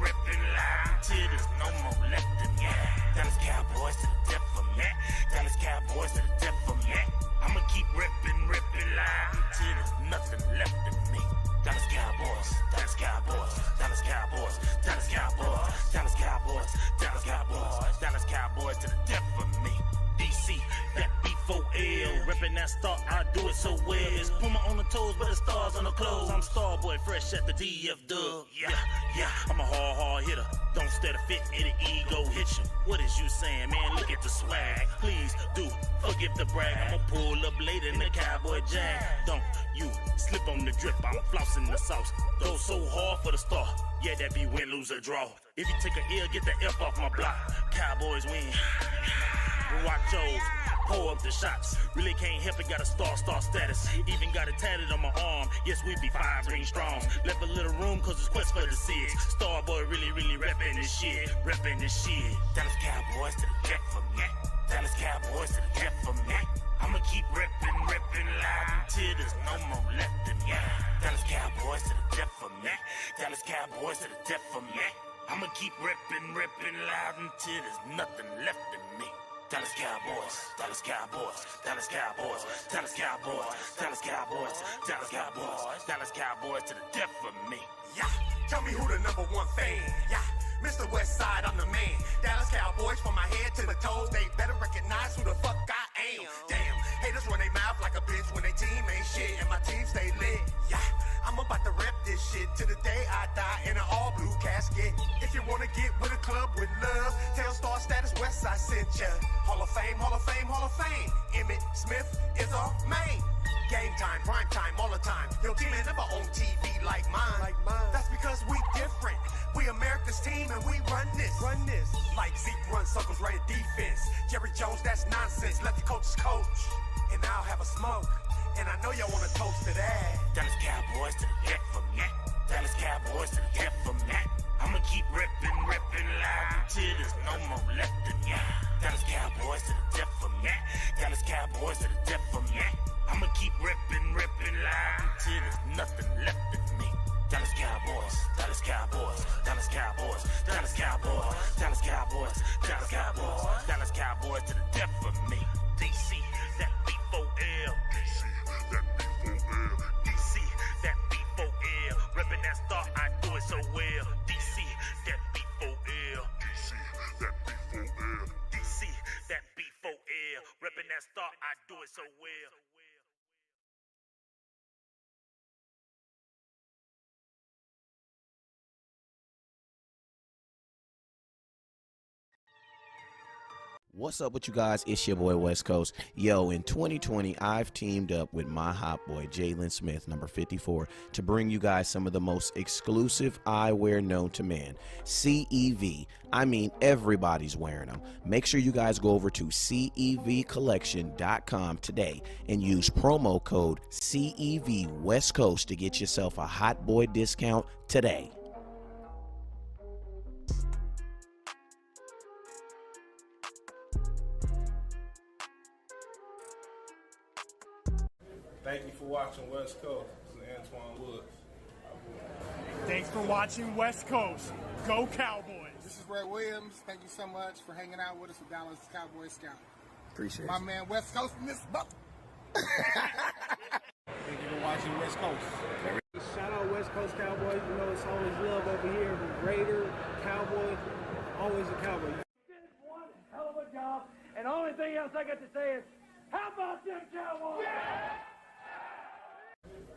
ripping loud until there's no more left in me. Dallas Cowboys to the death for me. Dallas Cowboys to the death for me. I'ma keep ripping loud until there's nothing left in me. Dallas Cowboys, Dallas Cowboys, Dallas Cowboys, Dallas Cowboys, Dallas Cowboys, Dallas Cowboys, Dallas Cowboys to the death for me. DC, that B4L, reppin' that star, I do it so well. It's Puma on the toes, but the stars on the clothes. I'm Starboy, fresh at the DF Dub. Yeah, I'm a hard hitter. Don't stare to fit, it'll ego hit you. What is you saying, man? Look at the swag. Please do forgive the brag. I'ma pull up later in the cowboy jag. Don't you slip on the drip, I'm flossing the sauce. Go so hard for the star. Yeah, that be win, lose, or draw. If you take a L, get the F off my block. Cowboys win. Guachos, pour up the shots. Really can't help it, got a star status. Even got it tatted on my arm. Yes, we be 5 ring strong. Left a little room cause it's quest for the 6. Starboy really reppin' this shit. Dallas Cowboys to the death for me. Dallas Cowboys to the death for me. I'ma keep rippin' loud until there's no more left in me. Dallas Cowboys to the death for me. Dallas Cowboys to the death for me. I'ma keep rippin' loud until there's nothing left in me. Dallas Cowboys, Dallas Cowboys, Dallas Cowboys, Dallas Cowboys, Dallas Cowboys, Dallas Cowboys, Dallas Cowboys to the death for me. Yeah, tell me who the #1 fan. Yeah, Mr. Westside, I'm the man. Dallas Cowboys from my head to the toes. They better recognize who the fuck I am. Damn, haters run their mouth like a bitch when they team ain't shit and my team stay lit. Yeah, I'm about to rep this shit to the day I die in an all blue casket. If you wanna get with a club with love, tell Star Status Westside sent ya. Hall of Fame, Hall of Fame, Hall of Fame. Emmett Smith is our main. Game time, prime time, all the time. Your team ain't never on TV like mine. That's because we different. We America's team and we run this. Like Zeke runs circles right at defense. Jerry Jones, that's nonsense. Let the coach's coach. And I'll have a smoke. And I know y'all wanna toast to that. Dallas Cowboys to the death for me. Dallas Cowboys to the death for me. I'ma keep rippin' loud until there's no more left in me. Dallas Cowboys to the death for me. Dallas Cowboys to the death for me. I'ma keep rippin' loud until there's nothing left in me. Dallas Cowboys, Dallas Cowboys, Dallas Cowboys, Dallas Cowboys, Dallas Cowboys, Dallas Cowboys, Dallas Cowboys to the death for me. DC, that B4L. DC, that B4L. Reppin' that star, I do it so well. DC, that B4L. DC, that B4L. Reppin' that star, I do it so well. What's up with you guys? It's your boy West Coast. Yo, in 2020, I've teamed up with my hot boy, Jalen Smith, number 54, to bring you guys some of the most exclusive eyewear known to man. CEV. I mean, everybody's wearing them. Make sure you guys go over to CEVcollection.com today and use promo code CEV West Coast to get yourself a hot boy discount today. Thank you for watching West Coast. This is Antoine Woods. Thanks for watching West Coast. Go Cowboys. This is Ray Williams. Thank you so much for hanging out with us with Dallas Cowboy Scout. Appreciate My it. man West Coast in this month. Thank you for watching West Coast. Shout out West Coast Cowboys. You know it's always love over here. Raider, Cowboy, always a Cowboy. Did one hell of a job, and the only thing else I got to say is, how about them Cowboys? Yeah!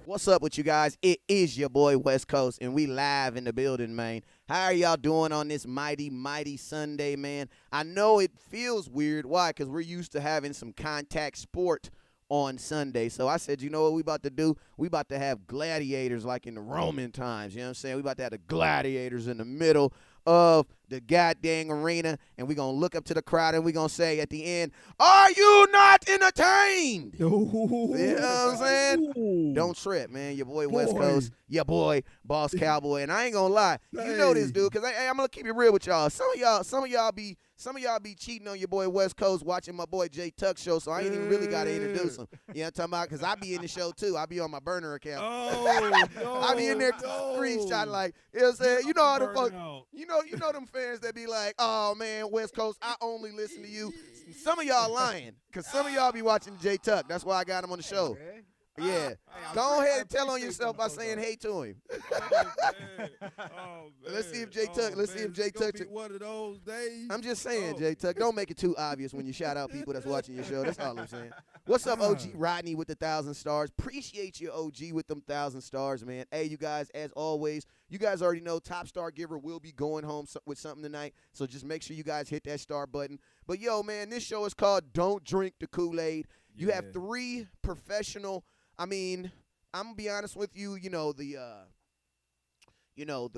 What's up with you guys? It is your boy West Coast, and we live in the building, man. How are y'all doing on this mighty Sunday, man? I know it feels weird. Why? Because we're used to having some contact sport on Sunday. So I said, you know what we about to do? We about to have gladiators like in the Roman times. You know what I'm saying? We about to have the gladiators in the middle of the goddamn arena, and we're going to look up to the crowd, and we're going to say at the end, are you not entertained? You know what I'm saying? Don't trip, man. Your boy West Coast, your boy Boss Cowboy, and I ain't going to lie. You know this dude, because I'm going to keep it real with y'all. Some of y'all be some of y'all be cheating on your boy West Coast watching my boy J Tuck show, so I ain't even really got to introduce him. You know what I'm talking about? Because I be in the show, too. I be on my burner account. Oh, no, I be in there screenshot like, you know what I'm saying? You know how the fuck, out. you know them fans that be like, oh, man, West Coast, I only listen to you. Some of y'all lying, because some of y'all be watching J Tuck. That's why I got him on the show. Okay. Yeah. Go ahead and tell on yourself by saying hey to him. Let's see if J Tuck. Let's see if J Tuck. One of those days. I'm just saying, J Tuck. Don't make it too obvious when you shout out people that's watching your show. That's all I'm saying. What's up, OG Rodney with the 1,000 stars? Appreciate you, OG, with them 1,000 stars, man. Hey, you guys, as always, you guys already know Top Star Giver will be going home with something tonight. So just make sure you guys hit that star button. But yo, man, this show is called Don't Drink the Kool-Aid. You have 3 professional. I mean, I'm gonna be honest with you. You know the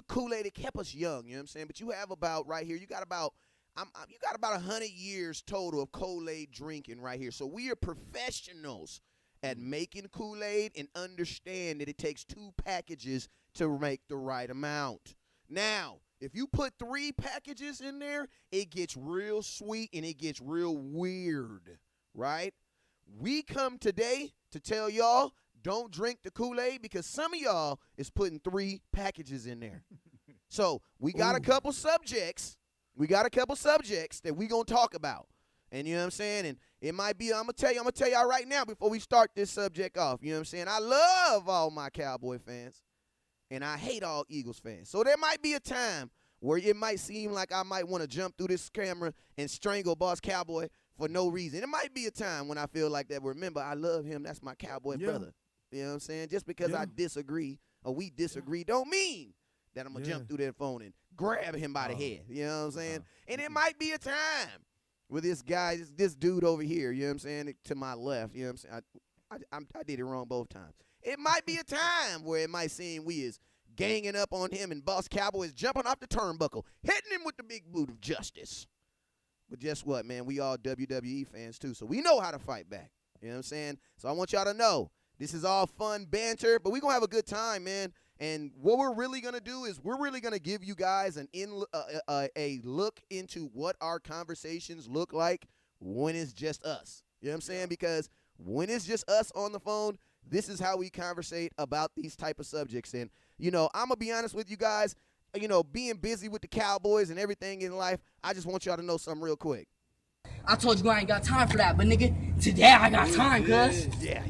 Kool-Aid, it kept us young. You know what I'm saying? But you have about right here. You got about 100 years total of Kool-Aid drinking right here. So we are professionals at making Kool-Aid and understand that it takes 2 packages to make the right amount. Now, if you put 3 packages in there, it gets real sweet and it gets real weird, right? We come today to tell y'all don't drink the Kool-Aid because some of y'all is putting 3 packages in there. So we got a couple subjects. We got a couple subjects that we gonna talk about. And you know what I'm saying? And it might be, I'm gonna tell y'all right now before we start this subject off. You know what I'm saying? I love all my Cowboy fans. And I hate all Eagles fans. So there might be a time where it might seem like I might want to jump through this camera and strangle Boss Cowboy for no reason. It might be a time when I feel like that. Remember, I love him. That's my Cowboy brother. You know what I'm saying? Just because I disagree or we disagree don't mean that I'm going to jump through that phone and grab him by the head. You know what I'm saying? And it might be a time with this guy, this dude over here, you know what I'm saying, to my left. You know what I'm saying? I did it wrong both times. It might be a time where it might seem we is ganging up on him and Boss Cowboy is jumping off the turnbuckle, hitting him with the big boot of justice. But guess what, man? We all WWE fans, too, so we know how to fight back. You know what I'm saying? So I want y'all to know this is all fun banter, but we're going to have a good time, man. And what we're really going to do is we're really going to give you guys a look into what our conversations look like when it's just us. You know what I'm saying? Because when it's just us on the phone, this is how we conversate about these type of subjects. And, you know, I'm going to be honest with you guys. You know, being busy with the Cowboys and everything in life, I just want y'all to know something real quick. I told you I ain't got time for that, but nigga, today I got time, cuz. Yeah.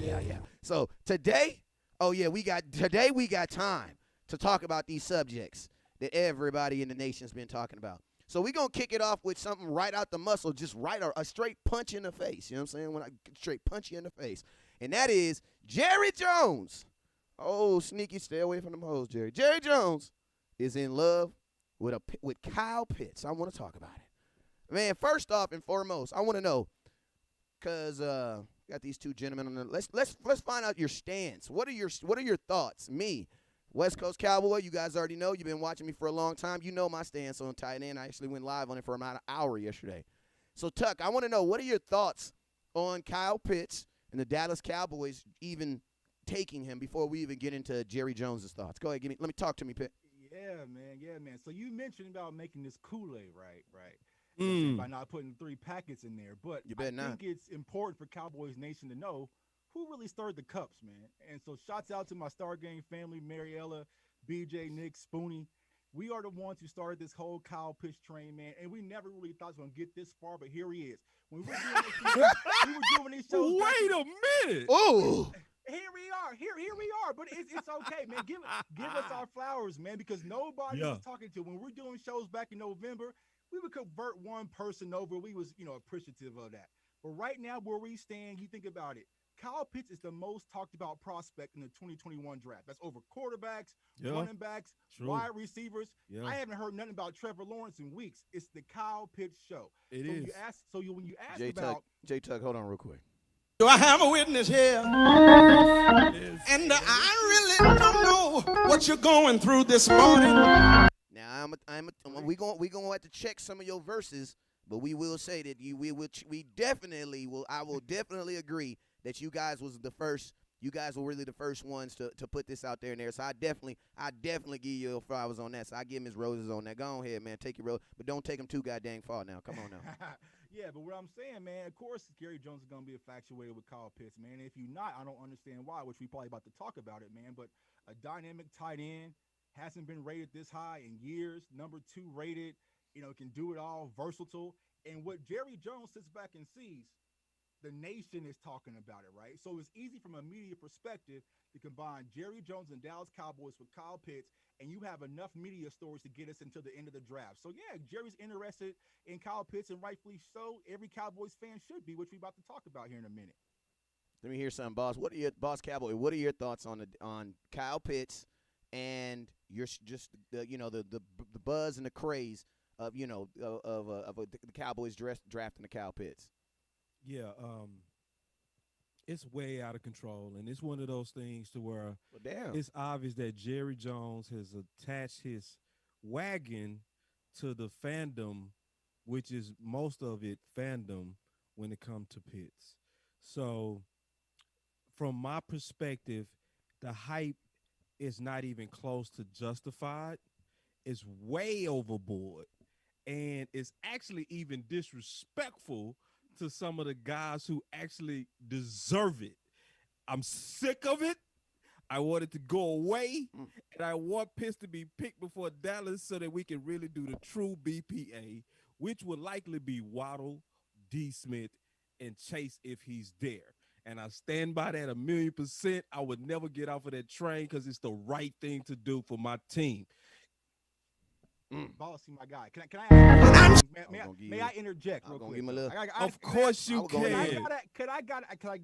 So today we got time to talk about these subjects that everybody in the nation's been talking about. So we're going to kick it off with something right out the muscle, just right, a straight punch in the face. You know what I'm saying? When I straight punch you in the face. And that is Jerry Jones. Oh, sneaky, stay away from them hoes, Jerry. Jerry Jones is in love with Kyle Pitts. I want to talk about it. Man, first off and foremost, I want to know, because got these 2 gentlemen on the let's find out your stance. What are your thoughts? Me, West Coast Cowboy, you guys already know. You've been watching me for a long time. You know my stance on tight end. I actually went live on it for about an hour yesterday. So, Tuck, I want to know, what are your thoughts on Kyle Pitts and the Dallas Cowboys even taking him before we even get into Jerry Jones' thoughts? Go ahead, let me talk to me, Pitt. Yeah, man. So you mentioned about making this Kool-Aid, right? By not putting 3 packets in there. But I think it's important for Cowboys Nation to know who really stirred the cups, man. And so shouts out to my Star Gang family, Mariella, BJ, Nick, Spoonie. We are the ones who started this whole Kyle Pitts train, man. And we never really thought it was going to get this far, but here he is. When we were doing these shows. Wait a minute. Oh. Here we are. Here we are. But it's okay, man. Give us our flowers, man, because nobody was talking to. When we're doing shows back in November, we would convert one person over. We was, appreciative of that. But right now, where we stand, you think about it. Kyle Pitts is the most talked about prospect in the 2021 draft. That's over quarterbacks, running backs, wide receivers. Yeah. I haven't heard nothing about Trevor Lawrence in weeks. It's the Kyle Pitts show. When you ask J-Tuck, hold on real quick. Do I have a witness here? And I really don't know what you're going through this morning. Now we going to have to check some of your verses, but we will say that I will definitely agree that you guys was the first you guys were really the first ones to put this out there and there. So I definitely give you your flowers on that. So I give Ms. Roses on that. Go ahead, man. Take your rose, but don't take them too goddamn far now. Come on now. Yeah, but what I'm saying, man, of course, Gary Jones is going to be infatuated with Kyle Pitts, man. If you're not, I don't understand why, which we probably about to talk about it, man. But a dynamic tight end hasn't been rated this high in years. Number 2 rated, can do it all, versatile. And what Jerry Jones sits back and sees, the nation is talking about it, right? So it's easy from a media perspective to combine Jerry Jones and Dallas Cowboys with Kyle Pitts, and you have enough media stories to get us until the end of the draft. So, yeah, Jerry's interested in Kyle Pitts, and rightfully so. Every Cowboys fan should be, which we're about to talk about here in a minute. Let me hear something, boss. Boss Cowboy? What are your thoughts on Kyle Pitts and your the buzz and the craze of the Cowboys drafting the Kyle Pitts? Yeah, it's way out of control, and it's one of those things to where it's obvious that Jerry Jones has attached his wagon to the fandom, which is most of it fandom when it comes to Pitts. So from my perspective, the hype is not even close to justified. It's way overboard, and it's actually even disrespectful to some of the guys who actually deserve it. I'm sick of it. I want it to go away, and I want Pitts to be picked before Dallas so that we can really do the true BPA, which would likely be Waddle, D. Smith, and Chase if he's there. And I stand by that 1,000,000%. I would never get off of that train because it's the right thing to do for my team. Bossy, my guy. Can I ask you, may I interject real quick? Of course you can. I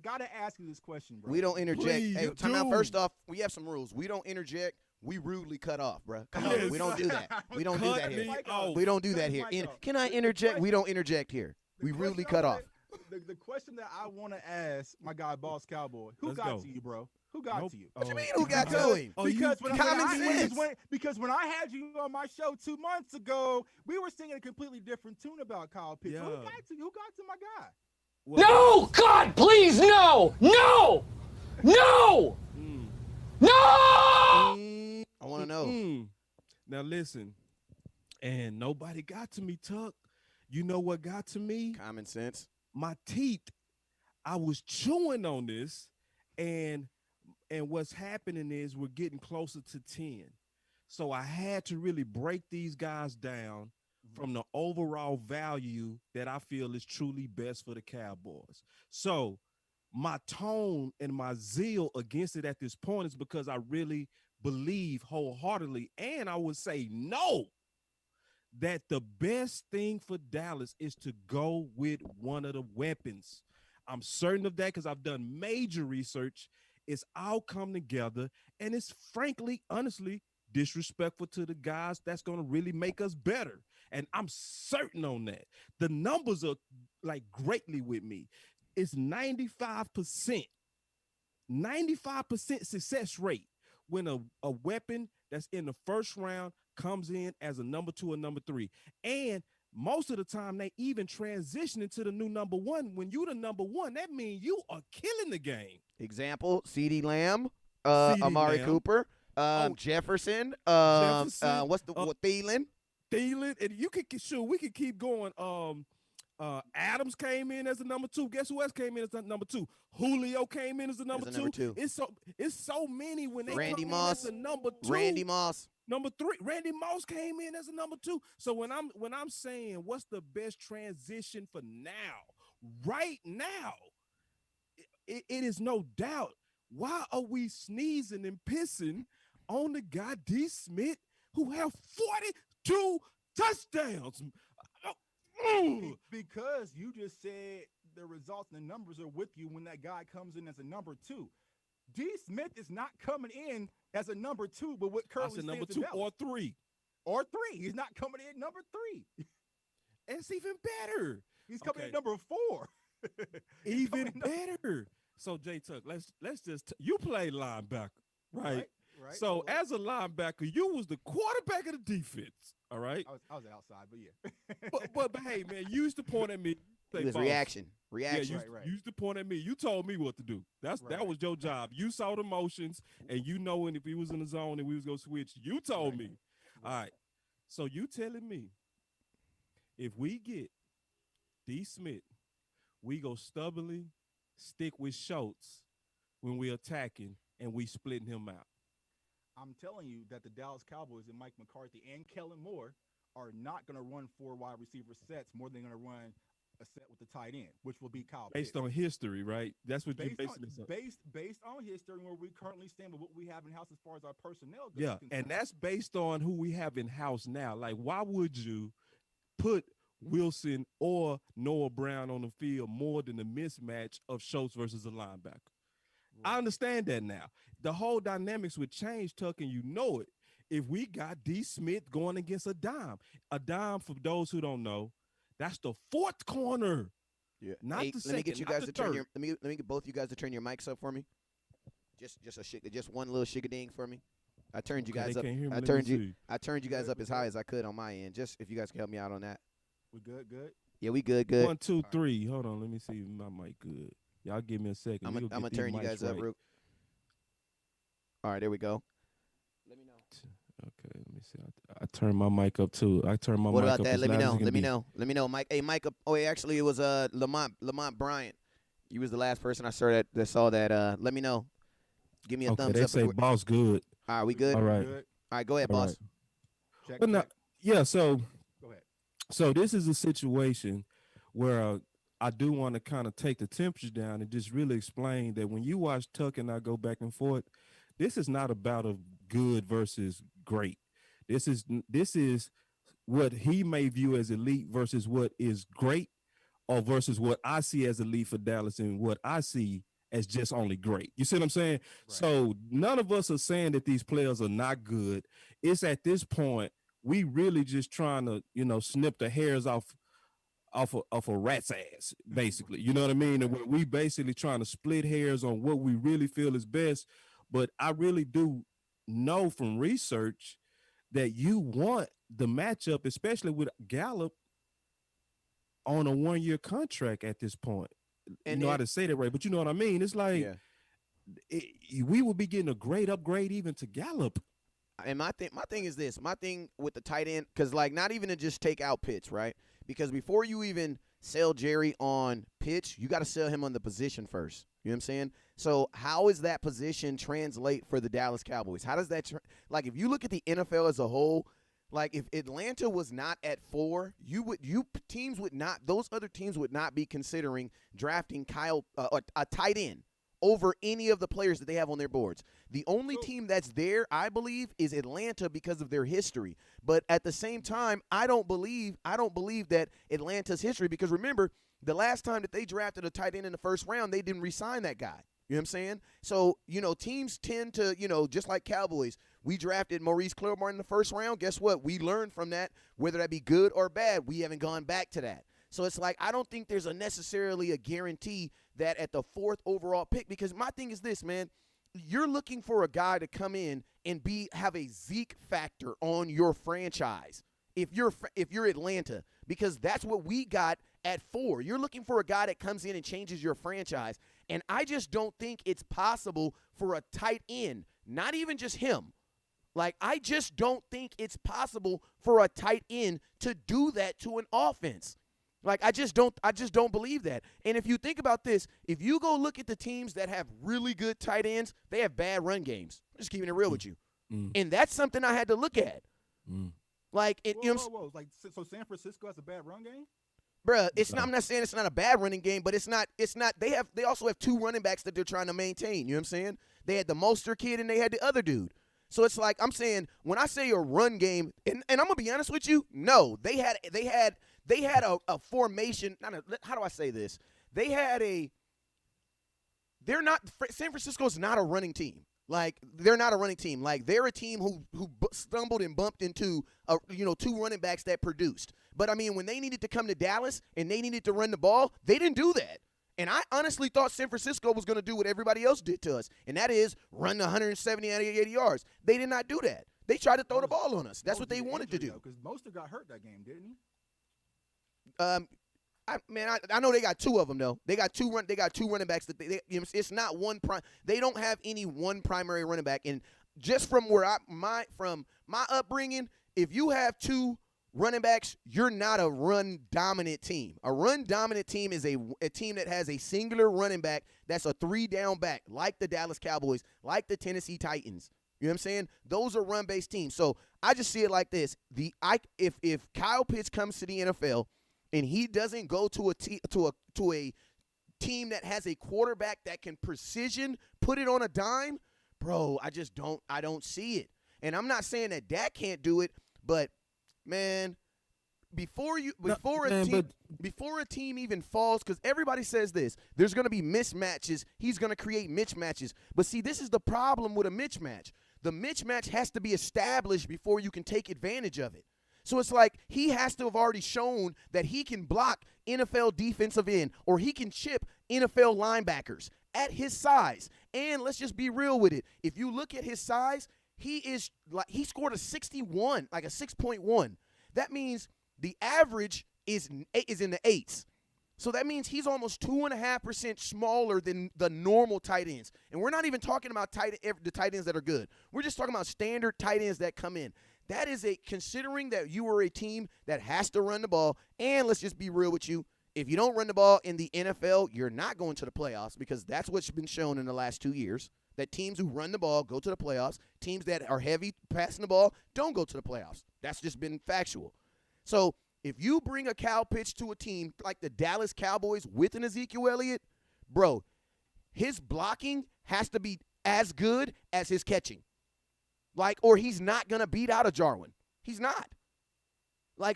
gotta ask you this question, bro. We don't interject. Hey, time out. First off, we have some rules. We don't interject. We rudely cut off, bro. Come on, we don't do that. We don't do that here. We don't do that here. Can I interject? We don't interject here. We rudely cut off. The question that I want to ask my guy, Boss Cowboy, who got to you, bro? Who got to you? What you mean who got to him? Because when I had you on my show 2 months ago, we were singing a completely different tune about Kyle Pitts. Yeah. Who got to you? Who got to my guy? No! God, please, no! No! No! No! I want to know. Now listen, and nobody got to me, Tuck. You know what got to me? Common sense. My teeth. I was chewing on this, and what's happening is we're getting closer to 10. So I had to really break these guys down from the overall value that I feel is truly best for the Cowboys. So my tone and my zeal against it at this point is because I really believe wholeheartedly, and I would say no, that the best thing for Dallas is to go with one of the weapons. I'm certain of that because I've done major research. It's all come together, and it's frankly, honestly, disrespectful to the guys that's going to really make us better. And I'm certain on that. The numbers are like greatly with me. It's 95% success rate when a weapon that's in the first round comes in as a number 2 or number 3. And most of the time they even transition into the new number 1. When you the number 1, that means you are killing the game. Example, CeeDee Lamb, Amari Cooper, Jefferson, Thielen. Thielen, and we can keep going. Adams came in as a number 2. Guess who else came in as a number 2? Julio came in as a number 2. It's so many when they Randy come Moss, in as a number 2. Randy Moss. Number 3, Randy Moss came in as a number 2. So when I'm saying what's the best transition for now, right now, it is no doubt. Why are we sneezing and pissing on the guy D. Smith who have 42 touchdowns? Because you just said the results and the numbers are with you when that guy comes in as a number 2. D. Smith is not coming in as a number 2, but what currently stands number 2 or 3. Or 3. He's not coming in number 3. It's even better. He's coming in number 4. Even better. So J Tuck, let's just you play linebacker, right? Right. So as a linebacker, you was the quarterback of the defense. All right. I was outside, but yeah. but hey, man, you used to point at me. say It was boss. reaction. Yeah, you Right. used to point at me. You told me what to do. That was your job. You saw the motions, and you know when if he was in the zone and we was gonna switch, you told me. All right. So you telling me if we get D. Smith, we go stubbornly stick with Schultz when we attacking and we splitting him out. I'm telling you that the Dallas Cowboys and Mike McCarthy and Kellen Moore are not going to run 4 wide receiver sets more than going to run a set with the tight end, which will be Kyle Pitts. Based on history, right? That's what you're basing this on. Based on history and where we currently stand with what we have in house as far as our personnel goes. Yeah, and that's based on who we have in house now. Like, why would you put Wilson or Noah Brown on the field more than the mismatch of Schultz versus a linebacker? I understand that now. The whole dynamics would change, Tuck, and you know it. If we got D. Smith going against a dime, for those who don't know, that's the fourth corner. Yeah. Not the second. Let me get you guys to turn third. let me get both you guys to turn your mics up for me. Just one little shigading for me. I turned you guys up. I turned you guys up as high as I could on my end. Just if you guys can help me out on that. We good? Yeah, we good. 1, 2, 3. Hold on, let me see if my mic good. Y'all give me a second. I'm gonna turn you guys up. All right, there we go. Let me know. Okay, let me see. I turned my mic up too. I turned my mic up. What about that? Let me know, Mike. Hey, Mike. Actually, it was Lamont Bryant. You was the last person I saw that. Let me know. Give me a thumbs up. They say boss good. All right, we good. All right. All right, go ahead, boss. Check. Yeah. So. Go ahead. So this is a situation where I do want to kind of take the temperature down and just really explain that when you watch Tuck and I go back and forth, this is not about a good versus great. This is what he may view as elite versus what is great, or versus what I see as elite for Dallas and what I see as just only great. You see what I'm saying? Right. So none of us are saying that these players are not good. It's at this point, we really just trying to, snip the hairs off a rat's ass, basically. You know what I mean? And we basically trying to split hairs on what we really feel is best. But I really do know from research that you want the matchup, especially with Gallup, on a 1-year contract at this point. And you know how to say that right, but you know what I mean? It's like we would be getting a great upgrade even to Gallup. And my thing is this. My thing with the tight end, because not even to just take out Pitts, right? Because before you even sell Jerry on Pitts, you got to sell him on the position first. You know what I'm saying? So how does that position translate for the Dallas Cowboys? How does that if you look at the NFL as a whole, if Atlanta was not at 4, those other teams would not be considering drafting a tight end over any of the players that they have on their boards. The only team that's there, I believe, is Atlanta because of their history. But at the same time, I don't believe that Atlanta's history, because remember, the last time that they drafted a tight end in the first round, they didn't re-sign that guy. You know what I'm saying? So, teams tend to, just like Cowboys, we drafted Maurice Claiborne in the first round. Guess what? We learned from that, whether that be good or bad. We haven't gone back to that. So it's I don't think there's necessarily a guarantee that at the 4th overall pick, because my thing is this, man, you're looking for a guy to come in and have a Zeke factor on your franchise. If you're Atlanta, because that's what we got at 4. You're looking for a guy that comes in and changes your franchise. And I just don't think it's possible for a tight end, not even just him. I just don't think it's possible for a tight end to do that to an offense. I just don't believe that. And if you think about this, if you go look at the teams that have really good tight ends, they have bad run games. I'm just keeping it real with you. And that's something I had to look at. Whoa. So San Francisco has a bad run game? Bruh, I'm not saying it's not a bad running game, but it's not they also have 2 running backs that they're trying to maintain. You know what I'm saying? They had the Mostert kid and they had the other dude. So it's I'm saying, when I say a run game, and I'm gonna be honest with you, no, they had a formation. How do I say this? San Francisco's not a running team. They're not a running team. They're a team who stumbled and bumped into 2 running backs that produced. But I mean, when they needed to come to Dallas and they needed to run the ball, they didn't do that. And I honestly thought San Francisco was going to do what everybody else did to us, and that is run 170, 80 yards. They did not do that. They tried to throw the ball on us. That's what they wanted to do. Because Mostert got hurt that game, didn't I know they got two of them though. They got two running backs that it's not one they don't have any one primary running back. And just from where my upbringing, if you have two running backs, you're not a run dominant team. A run dominant team is a team that has a singular running back that's a 3-down back, like the Dallas Cowboys, like the Tennessee Titans. You know what I'm saying? Those are run-based teams. So I just see it like this: if Kyle Pitts comes to the NFL and he doesn't go to a team that has a quarterback that can precision put it on a dime, bro, I don't see it. And I'm not saying that Dak can't do it, but man, before a team even falls, because everybody says this, there's going to be mismatches. He's going to create mismatches. But see, this is the problem with a mismatch. The mismatch has to be established before you can take advantage of it. So it's like he has to have already shown that he can block NFL defensive end or he can chip NFL linebackers at his size. And let's just be real with it. If you look at his size, he scored a 61, like a 6.1. That means the average is in the 8s. So that means he's almost 2.5% smaller than the normal tight ends. And we're not even talking about the tight ends that are good. We're just talking about standard tight ends that come in. That is considering that you are a team that has to run the ball, and let's just be real with you, if you don't run the ball in the NFL, you're not going to the playoffs, because that's what's been shown in the last 2 years, that teams who run the ball go to the playoffs. Teams that are heavy passing the ball don't go to the playoffs. That's just been factual. So if you bring a Kyle Pitts to a team like the Dallas Cowboys with an Ezekiel Elliott, bro, his blocking has to be as good as his catching. Or he's not going to beat out a Jarwin. He's not.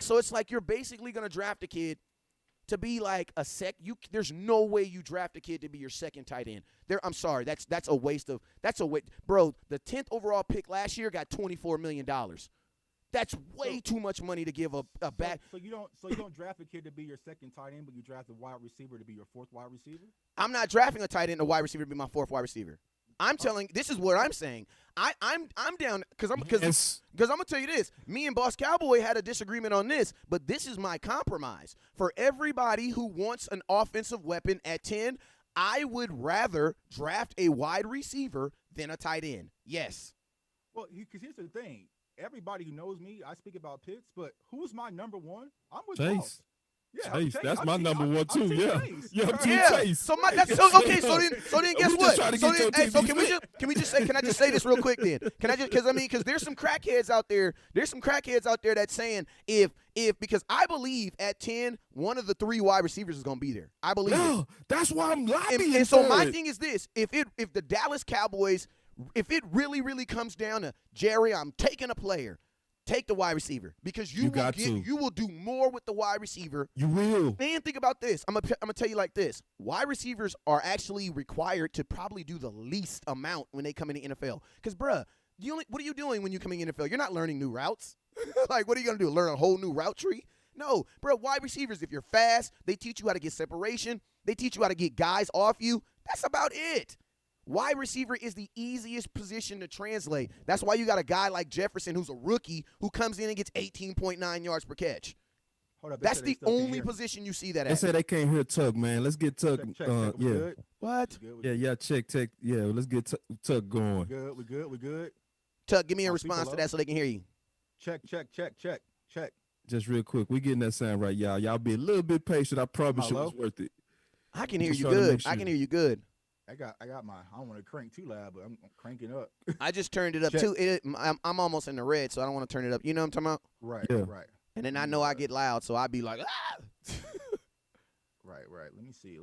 So it's like you're basically going to draft a kid to be like a there's no way you draft a kid to be your second tight end. I'm sorry, that's a waste. Bro, the 10th overall pick last year got $24 million. That's way too much money to give a back. So you don't draft a kid to be your second tight end, but you draft a wide receiver to be your fourth wide receiver? I'm not drafting a tight end, a wide receiver to be my fourth wide receiver. This is what I'm saying. I'm down because I'm gonna tell you this. Me and Boss Cowboy had a disagreement on this, but this is my compromise. For everybody who wants an offensive weapon at 10, I would rather draft a wide receiver than a tight end. Yes. Well, because here's the thing. Everybody who knows me, I speak about Pitts, but who's my number one? I'm with Chase. Yeah, Chase, that's my number one too. Yeah, Chase. So okay. So then, guess what? Can I just say this real quick then? Because there's some crackheads out there. That's saying because I believe at 10, one of the 3 wide receivers is gonna be there. I believe. No, that's why I'm lobbying. And so my thing is this: if the Dallas Cowboys, if it really, really comes down to Jerry, I'm taking a player. Take the wide receiver, because you will do more with the wide receiver. You will. Man, think about this. I'm gonna tell you like this. Wide receivers are actually required to probably do the least amount when they come in the NFL. Because, bruh, what are you doing when you come in the NFL? You're not learning new routes. What are you gonna do? Learn a whole new route tree? No, bro. Wide receivers, if you're fast, they teach you how to get separation. They teach you how to get guys off you. That's about it. Wide receiver is the easiest position to translate. That's why you got a guy like Jefferson, who's a rookie, who comes in and gets 18.9 yards per catch. Hold up, that's the only position you see that at. They said they can't hear Tug, man. Let's get Tug. Check, yeah. Good? What? Yeah. Check. Yeah, let's get Tug going. We good. Tug, give me a response to that so they can hear you. Check. Just real quick, we getting that sound right, y'all. Y'all be a little bit patient. I promise you it's worth it. I can hear you good. I can hear you good. I got my. I don't want to crank too loud, but I'm cranking up. I just turned it up too. I'm almost in the red, so I don't want to turn it up. You know what I'm talking about? Right. Yeah. Right. And then I know I get loud, so I'd be like, ah. Right. Let me see.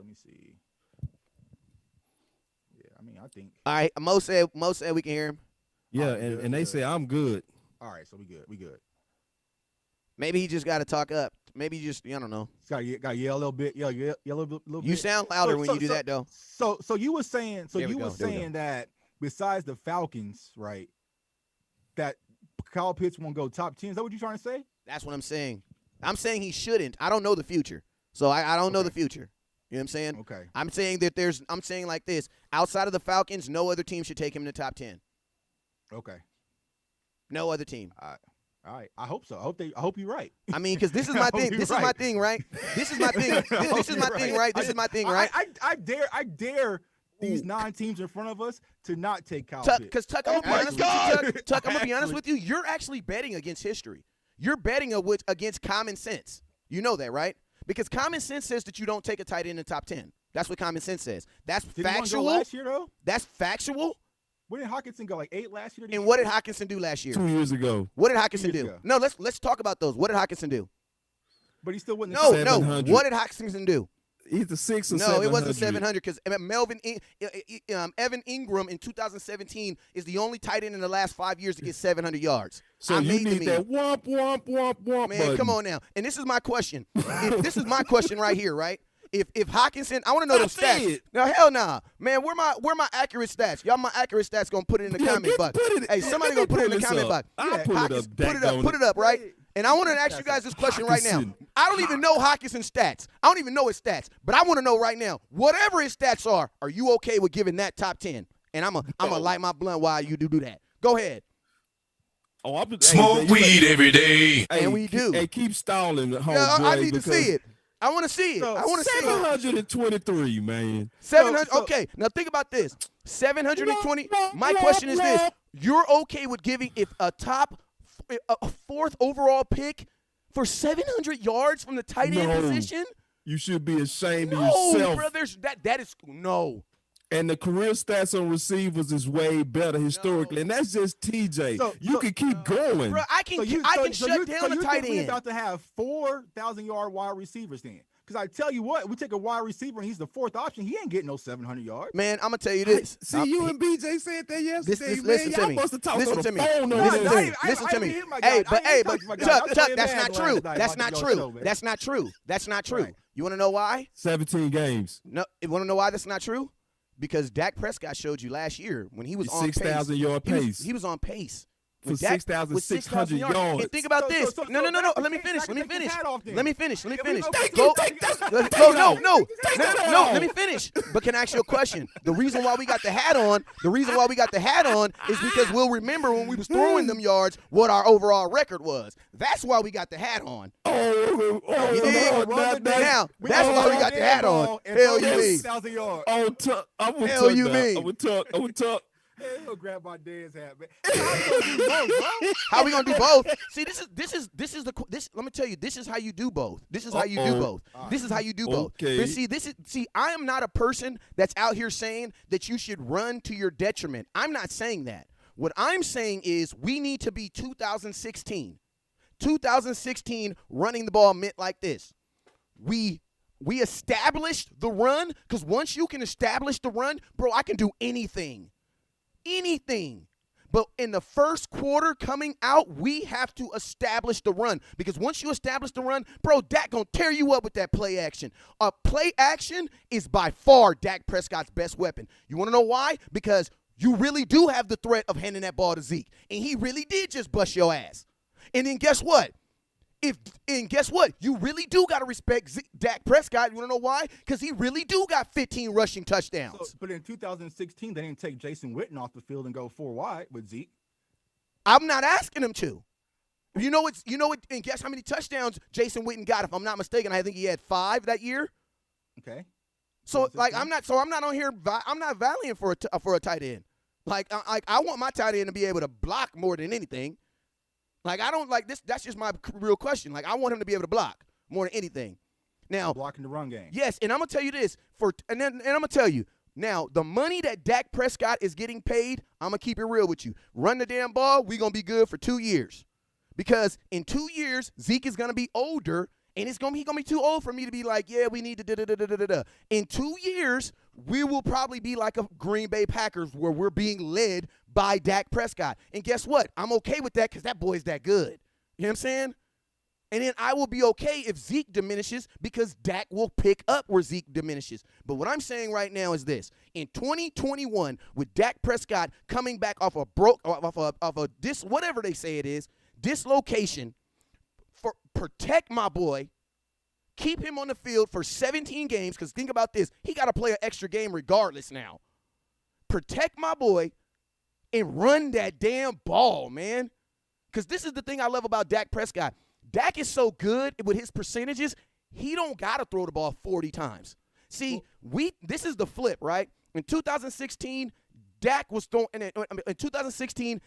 Yeah, I think. All right, Mo said we can hear him. Yeah, and they say I'm good. All right, so we good. Maybe he just got to talk up. Maybe just, I don't know. Got to yell a little bit. Yell a little bit. You sound louder when you do that, though. So you were saying, that besides the Falcons, right, that Kyle Pitts won't go top 10. Is that what you're trying to say? That's what I'm saying. I'm saying he shouldn't. I don't know the future. So I don't know the future. You know what I'm saying? Okay. I'm saying like this. Outside of the Falcons, no other team should take him in the top 10. Okay. No other team. All All right, I hope so. I hope you're right. I mean, because this is my thing. This is my thing, right? This is my thing. This is my thing, right? This is my thing, right? I dare these 9 teams in front of us to not take Kyle Pitts. Because Tuck, I'm gonna be honest with you. You're actually betting against history. You're betting against common sense. You know that, right? Because common sense says that you don't take a tight end in the top 10. That's what common sense says. That's factual. Go last year, though? That's factual. When did Hawkinson go? Like 8 last year? And what did Hawkinson do last year? 2 years ago. What did Hawkinson do? No, let's talk about those. What did Hawkinson do? But he still wasn't. No. What did Hawkinson do? Either 6 or 700. No, it wasn't 700 because Evan Ingram in 2017 is the only tight end in the last 5 years to get 700 yards. So you need that womp, womp, womp, womp. Man, come on now. And this is my question. This is my question right here, right? If Hawkinson, I want to know those stats. No, hell nah. Man, where my accurate stats? Y'all my accurate stats gonna put it in the comment box. Hey, somebody gonna put it in the comment box. Put it up, right? And I want to ask you guys this question right now. I don't even know Hawkinson's stats. I don't even know his stats. But I want to know right now, whatever his stats are you okay with giving that top 10? And I'm gonna light my blunt while you do that. Go ahead. Smoke weed every day. And we do. Hey, keep stalling, homeboy. I need to see it. I want to see it. I want to see it. 723, man. 700. Okay, now think about this. 720. My question is this: you're okay with giving if a 4th overall pick for 700 yards from the tight end position? You should be ashamed of yourself. No, brothers. That is no. And the career stats on receivers is way better historically, and that's just TJ. You can keep going. Bro, I can shut down the tight end. You're about to have 4,000-yard wide receivers then. Because I tell you what, we take a wide receiver and he's the 4th option. He ain't getting no 700 yards. Man, I'm gonna tell you this. See, you and BJ said that yesterday. Listen to me. Listen to me. Listen to me. Hey, but Tuck, that's not true. That's not true. That's not true. That's not true. You want to know why? 17 games. No, you want to know why that's not true? Because Dak Prescott showed you last year when he was on 6,000-yard pace. He was on pace. For 6,600 yards. And think about this. No. Let me finish. Let me finish. Go. Let me finish. But can I ask you a question? The reason why we got the hat on is because we'll remember when we was throwing them yards what our overall record was. That's why we got the hat on. Now, that's why we got the hat on. Hell you mean? Hell you mean? I would talk. Hey, go grab my dad's hat, man. How we gonna do both? See, this is let me tell you, this is how you do both. This is how you do both. This is how you do both. Okay. See, I am not a person that's out here saying that you should run to your detriment. I'm not saying that. What I'm saying is we need to be 2016. 2016 running the ball meant like this. We established the run, because once you can establish the run, bro, I can do anything. But in the first quarter coming out, we have to establish the run, because once you establish the run, bro, Dak gonna tear you up with that play action. A play action is by far Dak Prescott's best weapon. You want to know why? Because you really do have the threat of handing that ball to Zeke, and he really did just bust your ass. And then guess what? You really do got to respect Dak Prescott. You want to know why? Because he really do got 15 rushing touchdowns. But in 2016, they didn't take Jason Witten off the field and go 4 wide with Zeke. I'm not asking him to. You know what? And guess how many touchdowns Jason Witten got? If I'm not mistaken, I think he had 5 that year. Okay. So I'm not on here. I'm not valuing for a tight end. I want my tight end to be able to block more than anything. I don't like this. That's just my real question. I want him to be able to block more than anything. Now, blocking the run game. Yes, and I'm gonna tell you this and I'm gonna tell you now, the money that Dak Prescott is getting paid, I'm gonna keep it real with you. Run the damn ball, we're gonna be good for 2 years, because in 2 years Zeke is gonna be older, and he's gonna be too old for me to be like, yeah, we need to da-da-da-da-da-da. In 2 years, we will probably be like a Green Bay Packers, where we're being led by Dak Prescott. And guess what? I'm okay with that, because that boy's that good. You know what I'm saying? And then I will be okay if Zeke diminishes, because Dak will pick up where Zeke diminishes. But what I'm saying right now is this. In 2021, with Dak Prescott coming back off whatever they say it is, dislocation, protect my boy, keep him on the field for 17 games, because think about this. He got to play an extra game regardless now. Protect my boy and run that damn ball, man. Because this is the thing I love about Dak Prescott. Dak is so good with his percentages, he don't got to throw the ball 40 times. See, this is the flip, right? In 2016, Dak was throwing. In 2016,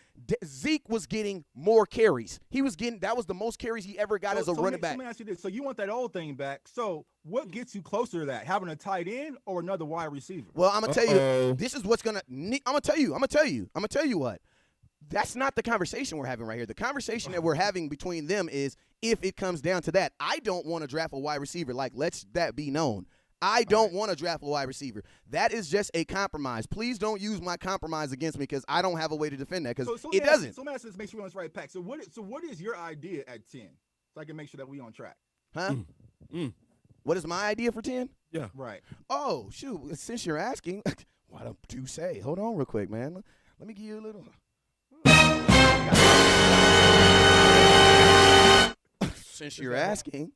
Zeke was getting more carries. That was the most carries he ever got as a running back. Let me ask you this. So you want that old thing back. So what gets you closer to that? Having a tight end or another wide receiver? Well, I'm gonna tell you. This is what's gonna. I'm gonna tell you what. That's not the conversation we're having right here. The conversation that we're having between them is if it comes down to that. I don't want to draft a wide receiver. Like, let's that be known. I don't want to draft a wide receiver. That is just a compromise. Please don't use my compromise against me because I don't have a way to defend that because it doesn't. So let's make sure we're on the right pack. So what is your idea at 10? So I can make sure that we on track. Huh? What is my idea for 10? Yeah. Right. Oh, shoot. Since you're asking, why don't you say? Hold on real quick, man. Let me give you a little. Since you're asking,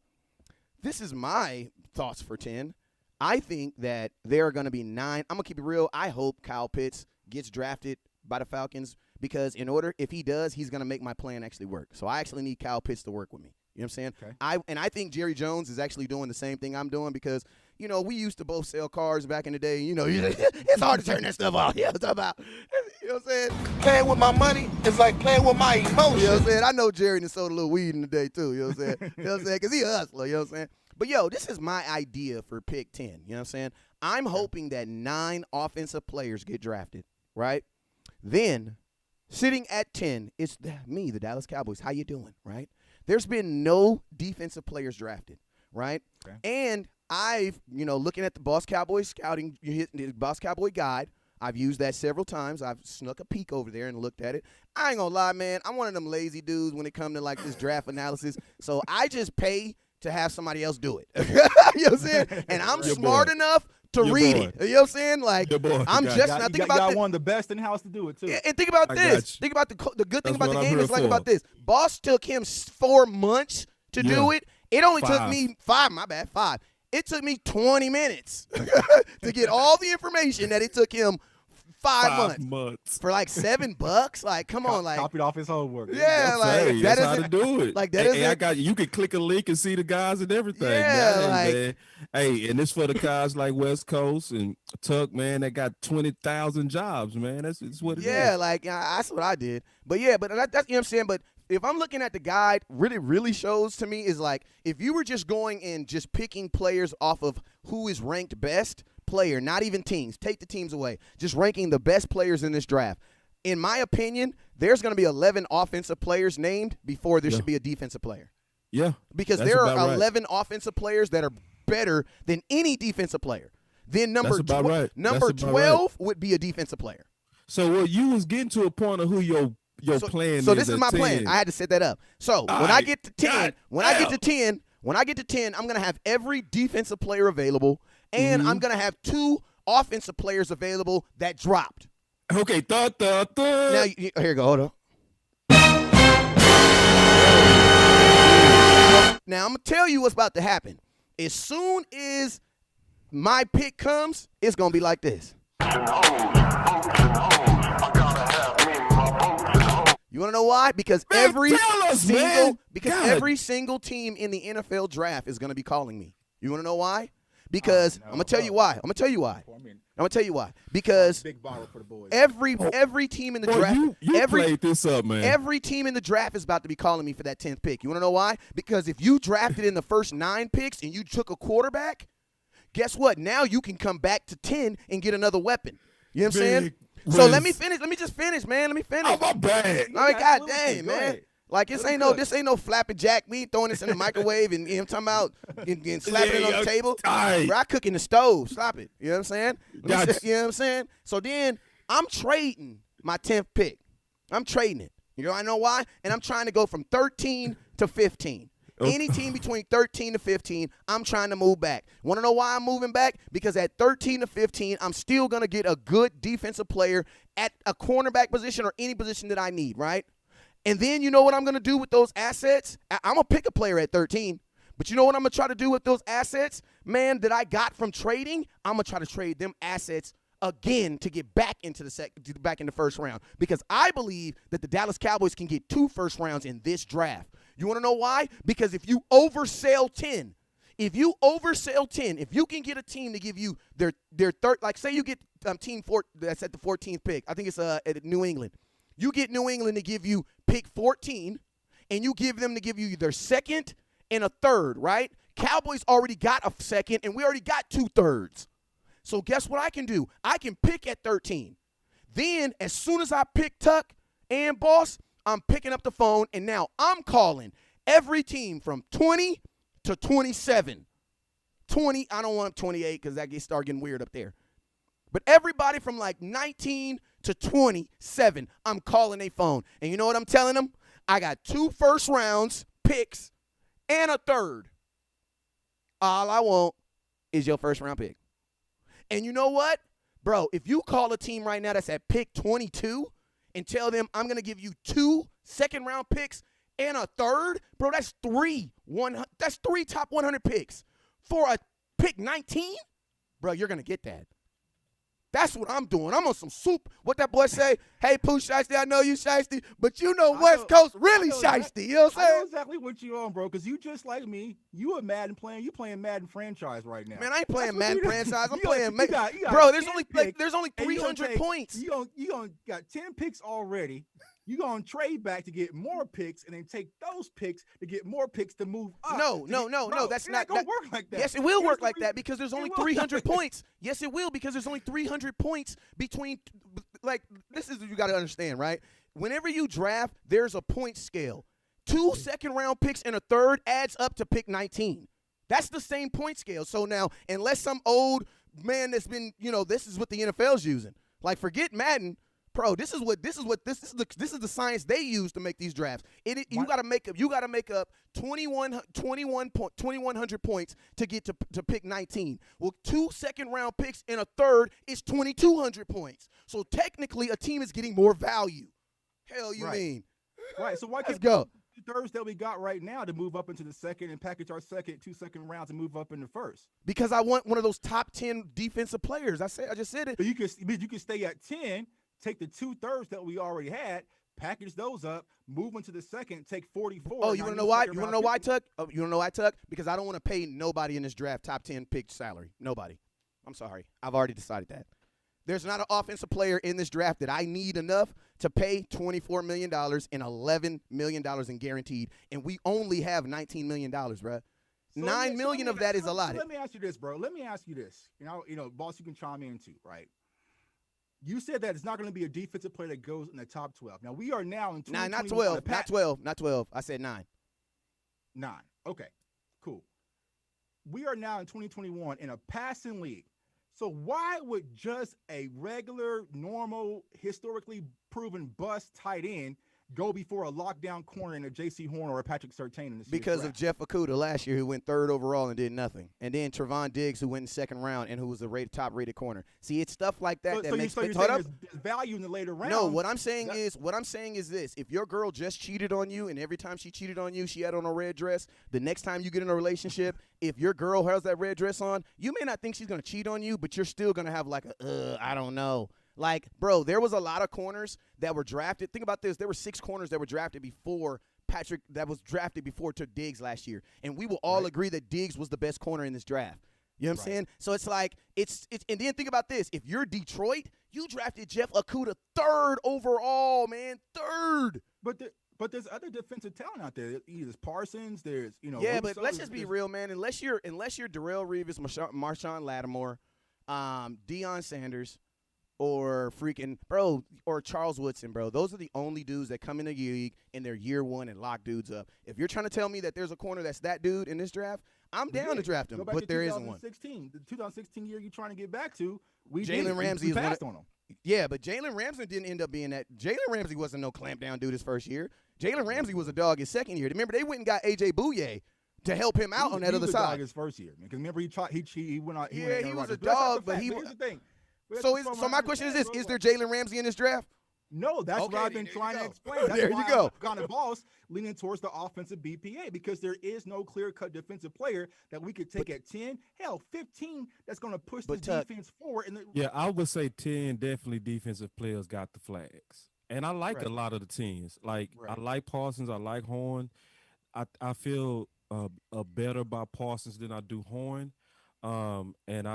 this is my thoughts for 10. I think that there are going to be 9. I'm going to keep it real. I hope Kyle Pitts gets drafted by the Falcons because if he does, he's going to make my plan actually work. So I actually need Kyle Pitts to work with me. You know what I'm saying? Okay. I think Jerry Jones is actually doing the same thing I'm doing because, we used to both sell cars back in the day. It's hard to turn that stuff off. You know what I'm talking about? You know what I'm saying? Playing with my money is like playing with my emotions. You know what I'm saying? I know Jerry done sold a little weed in the day too. You know what I'm saying? You know what I'm saying? Because he a hustler. You know what I'm saying? But, this is my idea for pick 10. You know what I'm saying? I'm hoping that 9 offensive players get drafted, right? Then, sitting at 10, it's me, the Dallas Cowboys. How you doing, right? There's been no defensive players drafted, right? Okay. And I've, looking at the Boss Cowboy scouting, the Boss Cowboy guide, I've used that several times. I've snuck a peek over there and looked at it. I ain't going to lie, man. I'm one of them lazy dudes when it comes to, this draft analysis. So I just pay to have somebody else do it. You know what I'm saying? And I'm smart enough to read it. You know what I'm saying? Like, I'm just not thinking about got one of the best in house to do it, too. And think about this. Think about the good thing about the game is about this. Boss took him 4 months to do it. It only took me 5. It took me 20 minutes to get all the information that it took him 5 months for $7. Like, come on, copied off his homework. Yeah, that's how to do it. Like that I got you can click a link and see the guys and everything. Yeah, man. Hey, and it's for the guys like West Coast and Tuck, man. That got 20,000 jobs, man. That's what it is. Yeah, that's what I did. But that's you know what I'm saying. But if I'm looking at the guide, really shows to me is if you were just going and just picking players off of who is ranked best player, not even teams. Take the teams away. Just ranking the best players in this draft. In my opinion, there's going to be 11 offensive players named before there should be a defensive player. Yeah. Because there are 11 offensive players that are better than any defensive player. Then number 12 would be a defensive player. So you was getting to a point of who your plan is. So this is my plan. I had to set that up. So when I get to 10, I get to 10, I'm going to have every defensive player available. And I'm going to have 2 offensive players available that dropped. Okay. Now, here you go. Hold on. Now, I'm going to tell you what's about to happen. As soon as my pick comes, it's going to be like this. You want to know why? Because every single team in the NFL draft is going to be calling me. You want to know why? Because I'm gonna tell you why. Because big bottle for the boys. Every team in the draft. You played this up, man. Every team in the draft is about to be calling me for that 10th pick. You want to know why? Because if you drafted in the first 9 picks and you took a quarterback, guess what? Now you can come back to 10 and get another weapon. You know what I'm saying? So let me finish. Let me just finish, man. Let me finish. Oh, my bad. All right, God dang, man. This ain't no flapping jack. We ain't throwing this in the microwave and I'm talking about and slapping it on the table. Bro, I cook in the stove. Stop it. You know what I'm saying? You know what I'm saying? So then I'm trading my 10th pick. I'm trading it. I know why? And I'm trying to go from 13 to 15. Any team between 13 to 15, I'm trying to move back. Want to know why I'm moving back? Because at 13 to 15, I'm still going to get a good defensive player at a cornerback position or any position that I need, right? And then you know what I'm going to do with those assets? I'm going to pick a player at 13. But you know what I'm going to try to do with those assets, man, that I got from trading? I'm going to try to trade them assets again to get back into the first round, because I believe that the Dallas Cowboys can get 2 first rounds in this draft. You want to know why? Because if you oversell 10, if you can get a team to give you their third, like say you get team 4 that's at the 14th pick. I think it's at New England. You get New England to give you pick 14, and you give them to give you their second and a third, right? Cowboys already got a second, and we already got 2 thirds. So guess what I can do? I can pick at 13. Then as soon as I pick Tuck and Boss, I'm picking up the phone, and now I'm calling every team from 20 to 27. 20, I don't want 28 because that gets start getting weird up there. But everybody from like 19 to 27, I'm calling a phone. And you know what I'm telling them? I got 2 first rounds, picks, and a third. All I want is your first round pick. And you know what? Bro, if you call a team right now that's at pick 22 and tell them I'm going to give you 2 second-round picks and a third, bro, that's 3 top 100 picks. For a pick 19, bro, you're going to get that. That's what I'm doing. I'm on some soup. What that boy say? Hey, Pooh Shiesty, I know you Shiesty, but you know West Coast really Shiesty. You know what I'm saying? I know exactly what you on, bro, because you just like me. You a Madden player. You playing Madden franchise right now. Man, I ain't playing Madden franchise. I'm playing bro, there's only 300 points. You gonna got 10 picks already. You gonna trade back to get more picks, and then take those picks to get more picks to move up. No, that's not gonna work like that. Yes, it will work like that because there's only 300 points. Yes, it will because there's only 300 points between. Like, this is what you got to understand, right? Whenever you draft, there's a point scale. 2 second-round picks and a third adds up to pick 19. That's the same point scale. So now, unless some old man that's been, this is what the NFL's using. Like, forget Madden. Bro, this is the science they use to make these drafts. You got to make up 2,100 points to get to pick 19. Well, 2 second-round picks and a third is 2,200 points. So technically, a team is getting more value. Hell, you mean? Right. So why can't go? The thirds that we got right now to move up into the second and package our 2 second rounds and move up in the first? Because I want one of those top 10 defensive players. I just said it. But you can stay at 10. Take the 2 thirds that we already had, package those up, move into the second, take 44. Oh, you want to know why? You want to know why, Tuck? You want to know why, Tuck? Because I don't want to pay nobody in this draft top 10 pick salary. Nobody. I'm sorry. I've already decided that. There's not an offensive player in this draft that I need enough to pay $24 million and $11 million in guaranteed, and we only have $19 million, bro. So $9 million of that is a lot. Let me ask you this, bro. Let me ask you this. Boss, you can chime in too, right? You said that it's not going to be a defensive player that goes in the top 12. Now, we are now in 2021. Not 12. I said 9. 9. Okay, cool. We are now in 2021 in a passing league. So why would just a regular, normal, historically proven bust tight end go before a lockdown corner in a J.C. Horn or a Patrick Surtain in this because draft? Of Jeff Okudah last year, who went 3rd overall and did nothing, and then Trevon Diggs, who went in 2nd round and who was the top-rated corner. See, it's stuff like that that makes. So you're saying there's value in the later round? No, what I'm saying is this: if your girl just cheated on you, and every time she cheated on you, she had on a red dress, the next time you get in a relationship, if your girl has that red dress on, you may not think she's gonna cheat on you, but you're still gonna have like I don't know. Like, bro, there was a lot of corners that were drafted. Think about this. There were 6 corners that were drafted before to Diggs last year. And we will all agree that Diggs was the best corner in this draft. You know what I'm saying? So it's like, it's and then think about this. If you're Detroit, you drafted Jeff Okudah 3rd overall, man. 3rd. But there's other defensive talent out there. There's Parsons. There's Yeah, but let's just be real, man. Unless you're Darrelle Revis, Marshawn Lattimore, Deion Sanders, or or Charles Woodson, bro. Those are the only dudes that come in the league in their year 1 and lock dudes up. If you're trying to tell me that there's a corner that's that dude in this draft, I'm down to draft him, but there isn't one. The 2016 year you're trying to get back to, Jalen Ramsey is passed on him. Yeah, but Jalen Ramsey didn't end up being that. Jalen Ramsey wasn't no clamp down dude his first year. Jalen Ramsey was a dog his second year. Remember, they went and got A.J. Bouye to help him out on that other side. Dog his first year, man. Because remember he went out. He was a dog, but he. Here's the thing. So my question is this: is there Jalen Ramsey in this draft? No, that's what I've been trying to explain. That's There why you go. I've gone to Boss leaning towards the offensive BPA because there is no clear-cut defensive player that we could take at 10, hell, 15 that's going to push this defense forward. Yeah, I would say 10 definitely defensive players got the flags. And I like a lot of the 10s. Like, I like Parsons. I like Horn. I feel better about Parsons than I do Horn. And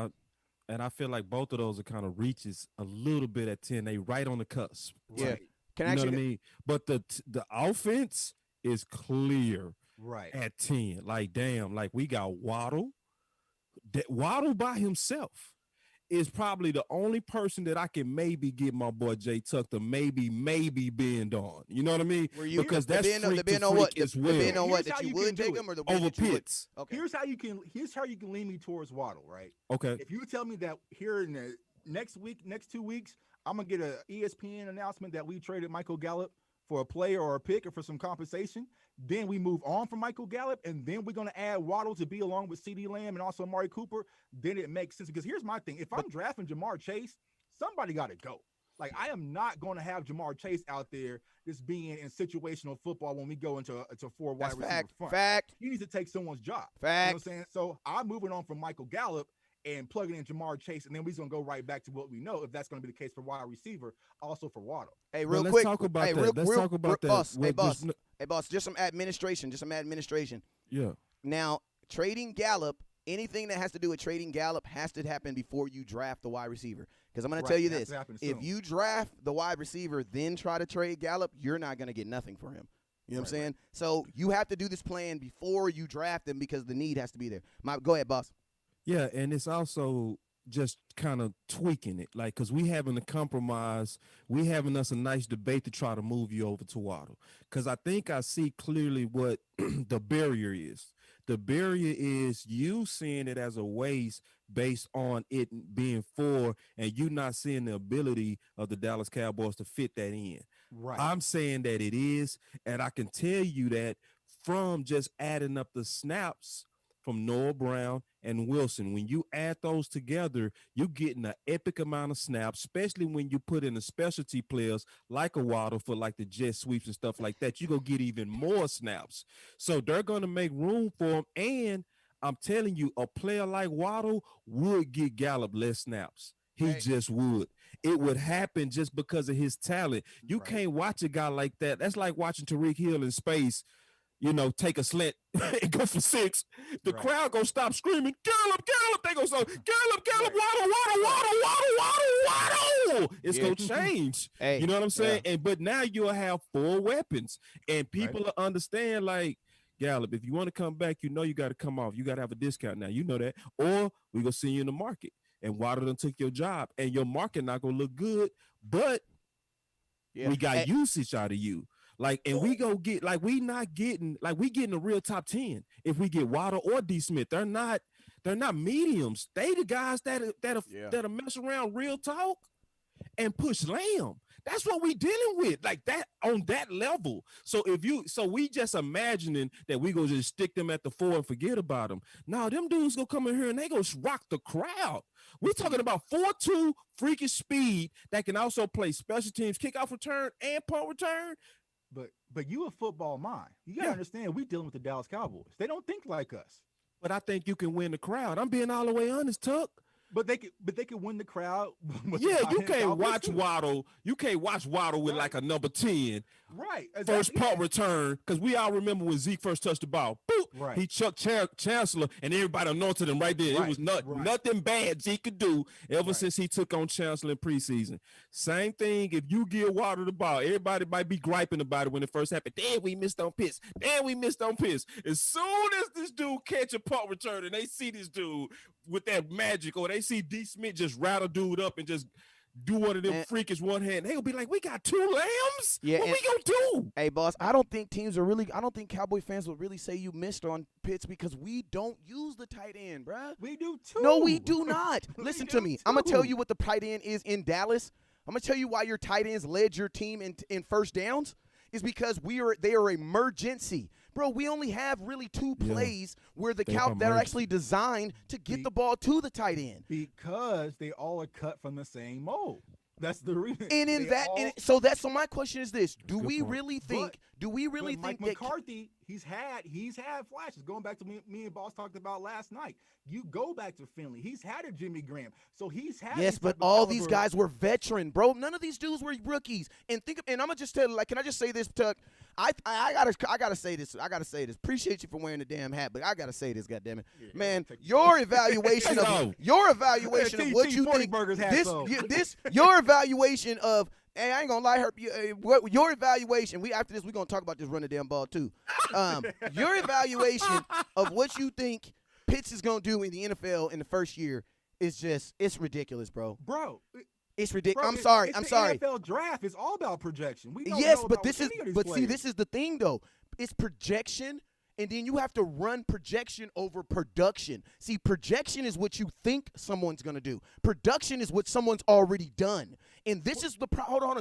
I feel like both of those are kind of reaches a little bit at 10. They right on the cusp. Yeah. You know what I mean? But the offense is clear at 10. Like, damn, like we got Waddle. Waddle by himself is probably the only person that I can maybe get my boy Jay Tuck to maybe bend on. You know what I mean? Because that's freak on what? as well. Depending on what, that you would take him or the way over that you Pitts. would. Okay. Here's how you can lean me towards Waddle, right? Okay. If you tell me that here in the next 2 weeks, I'm gonna get an ESPN announcement that we traded Michael Gallup for a player or a pick or for some compensation, then we move on from Michael Gallup, and then we're gonna add Waddle to be along with CeeDee Lamb and also Amari Cooper, then it makes sense. Because here's my thing: if I'm drafting Jamar Chase, somebody got to go. Like, I am not going to have Jamar Chase out there just being in situational football when we go into 4 wide receiver front. Fact. He needs to take someone's job. Fact. You know what I'm saying? So I'm moving on from Michael Gallup and plugging in Jamar Chase, and then we're going to go right back to what we know, if that's going to be the case for wide receiver, also for Waddle. Hey, let's talk about that. Let's talk about that. Hey, boss, just some administration. Yeah. Now, trading Gallup, anything that has to do with trading Gallup has to happen before you draft the wide receiver. Because I'm going to tell you this. If you draft the wide receiver, then try to trade Gallup, you're not going to get nothing for him. You know what I'm saying? So you have to do this plan before you draft him because the need has to be there. Go ahead, boss. Yeah, and it's also just kind of tweaking it, like, because we having a compromise. We having us a nice debate to try to move you over to Waddle. Because I think I see clearly what the barrier is. The barrier is you seeing it as a waste based on it being 4 and you not seeing the ability of the Dallas Cowboys to fit that in. Right. I'm saying that it is, and I can tell you that from just adding up the snaps from Noah Brown and Wilson. When you add those together, you're getting an epic amount of snaps, especially when you put in the specialty players like a Waddle for like the jet sweeps and stuff like that. You're going to get even more snaps. So they're going to make room for him. And I'm telling you, a player like Waddle would get Gallup less snaps. He just would. It would happen just because of his talent. You can't watch a guy like that. That's like watching Tariq Hill in space, take a slant and go for 6. The crowd gonna stop screaming, Gallup, Gallup. They gonna say, Gallup, Waddle. It's gonna change. You know what I'm saying? But now you'll have 4 weapons, and people will understand, like, Gallup, if you want to come back, you got to come off. You got to have a discount now. You know that. Or we gonna send you in the market, and Waddle done took your job, and your market not gonna look good, but we got usage out of you. Like, and we go get, like, we getting a real top 10 if we get Waddle or D Smith. They're not mediums. They the guys that'll mess around real talk and push Lamb. That's what we dealing with, like that on that level. So we just imagining that we gonna just stick them at the 4 and forget about them. No, them dudes gonna come in here and they gonna rock the crowd. We're talking about 4.2 freakish speed that can also play special teams, kickoff return, and punt return. But you a football mind. You gotta understand, we dealing with the Dallas Cowboys. They don't think like us. But I think you can win the crowd. I'm being all the way honest, Tuck. But they could win the crowd. Yeah, you can't watch Waddle. You can't watch Waddle with like a number 10. Right. Exactly. First punt return, because we all remember when Zeke first touched the ball. Boop. Right. He chucked Chancellor, and everybody anointed him right there. It was nothing bad Zeke could do ever since he took on Chancellor in preseason. Same thing if you give Waddle the ball. Everybody might be griping about it when it first happened. Damn, we missed on Pitts. As soon as this dude catch a punt return and they see this dude with that magic, or they see D. Smith just rattle dude up and just do one of them freakish one hand, they'll be like, we got 2 lambs? Yeah, what we gonna do? Hey, boss, I don't think Cowboy fans will really say you missed on Pitts because we don't use the tight end, bruh. We do too. No, we do not. Listen to me. I'm going to tell you what the tight end is in Dallas. I'm going to tell you why your tight ends led your team in first downs is because they are emergency. Bro, we only have really 2 plays where that are actually designed to get the ball to the tight end. Because they all are cut from the same mold. That's the reason. And in that, so my question is this: Do we really think Mike that McCarthy? He's had flashes. Going back to me and Boss talked about last night. You go back to Finley. He's had a Jimmy Graham. So he's had. Yes, but all these guys were veteran, bro. None of these dudes were rookies. And I'm gonna just tell you, like, can I just say this, Tuck? I gotta say this. Appreciate you for wearing the damn hat, but I gotta say this, goddammit. Man, your evaluation of what you think your evaluation of, hey, I ain't gonna lie, what your evaluation, after this we're gonna talk about this run the damn ball too. Your evaluation of what you think Pitts is gonna do in the NFL in the first year is it's ridiculous, bro. It's ridiculous. I'm sorry. The NFL draft is all about projection. See, this is the thing though. It's projection, and then you have to run projection over production. See, projection is what you think someone's going to do. Production is what someone's already done. And this is the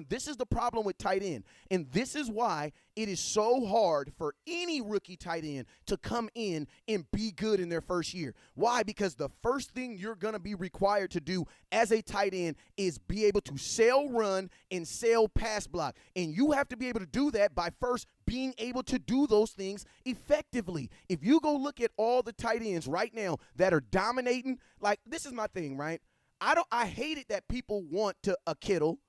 This is the problem with tight end. And this is why it is so hard for any rookie tight end to come in and be good in their first year. Why? Because the first thing you're going to be required to do as a tight end is be able to sell run and sell pass block. And you have to be able to do that by first being able to do those things effectively. If you go look at all the tight ends right now that are dominating, like, this is my thing, right? I hate it that people want a Kittle,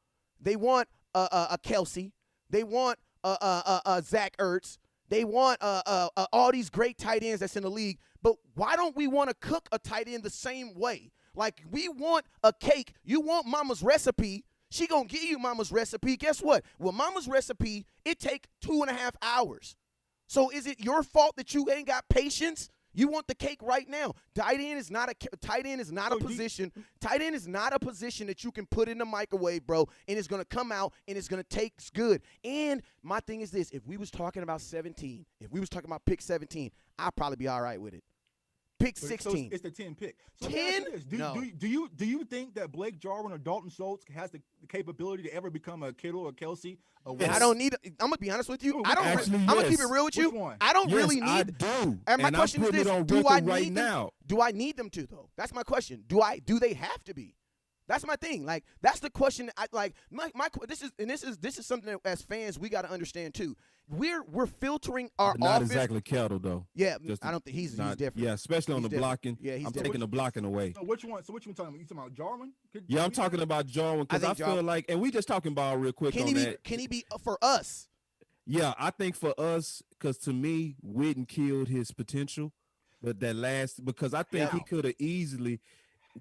they want a Kelsey, they want a Zach Ertz, they want all these great tight ends that's in the league. But why don't we want to cook a tight end the same way? Like, we want a cake. You want mama's recipe. She gonna give you mama's recipe. Guess what? Well, mama's recipe, it take 2.5 hours. So is it your fault that you ain't got patience? You want the cake right now. Tight end is not a position. Tight end is not a position that you can put in the microwave, bro, and it's going to come out and it's going to taste good. And my thing is this: if we was talking about 17, if we was talking about pick 17, I'd probably be all right with it. Pick 16. So it's the 10 pick. So 10? No. Do you think that Blake Jarwin or Dalton Schultz has the capability to ever become a Kittle or Kelsey? I don't need. I'm gonna be honest with you. I'm gonna keep it real with you. I don't really need. I do. And my question is this: Do I need them? Now. Do I need them to though? That's my question. Do they have to be? That's my thing. Like, that's the question. This is something that as fans we got to understand too. We're filtering our offense. Not exactly Kettle though. Yeah, I don't think he's different. Yeah, especially on the blocking. Yeah, I'm taking the blocking away. So which one talking about? You talking about Jarwin? I'm talking about Jarwin because I feel like, and we just talking about real quick on that. Can he be for us? Yeah, I think for us, because to me, Witten killed his potential, but because I think he could have easily.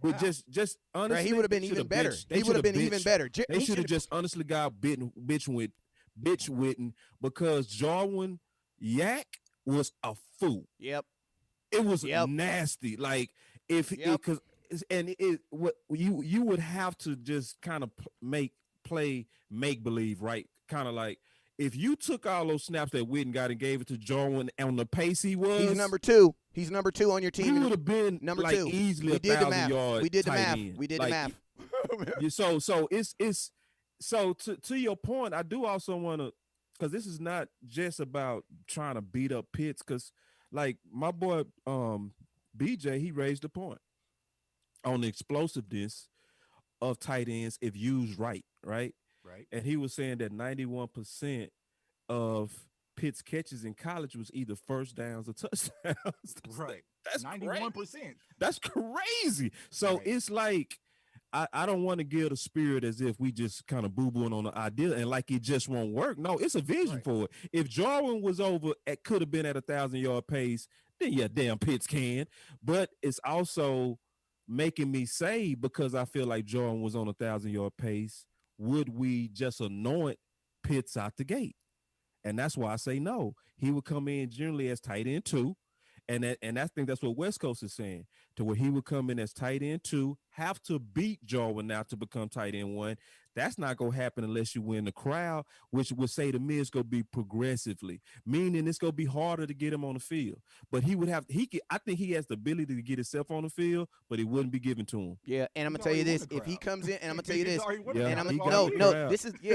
But just honestly, right, he would have been even better. He would have been even better. They should have just honestly got bitch Witten because Jarwin Yak was a fool. Yep. It was nasty. Like if because what you would have to just kind of make believe, right? Kind of like if you took all those snaps that Witten got and gave it to Jarwin on the pace he was. He's number 2. He's number 2 on your team. He would have been number like 2. Easily 1,000 yards. We did the math. So it's to your point. I do also want to, because this is not just about trying to beat up Pitts. Because like my boy BJ, he raised the point on the explosiveness of tight ends if used right. Right. And he was saying that 91% of Pitt's catches in college was either first downs or touchdowns. Right. That's 91%. That's crazy. So it's like I don't want to give the spirit as if we just kind of boo-booing on the idea and like it just won't work. No, it's a vision for it. If Jarwin was over, it could have been at 1,000-yard pace, then yeah, damn Pitts can. But it's also making me say, because I feel like Jarwin was on 1,000-yard pace, would we just anoint Pitts out the gate? And that's why I say no. He would come in generally as tight end 2. And I think that's what West Coast is saying, to where he would come in as tight end 2, have to beat Jarwin now to become tight end 1. That's not going to happen unless you win the crowd, which would say to me it's going to be progressively, meaning it's going to be harder to get him on the field. But I think he has the ability to get himself on the field, but it wouldn't be given to him. Yeah, and I'm going to tell you this. If he comes in, and I'm going to tell you this. This is, he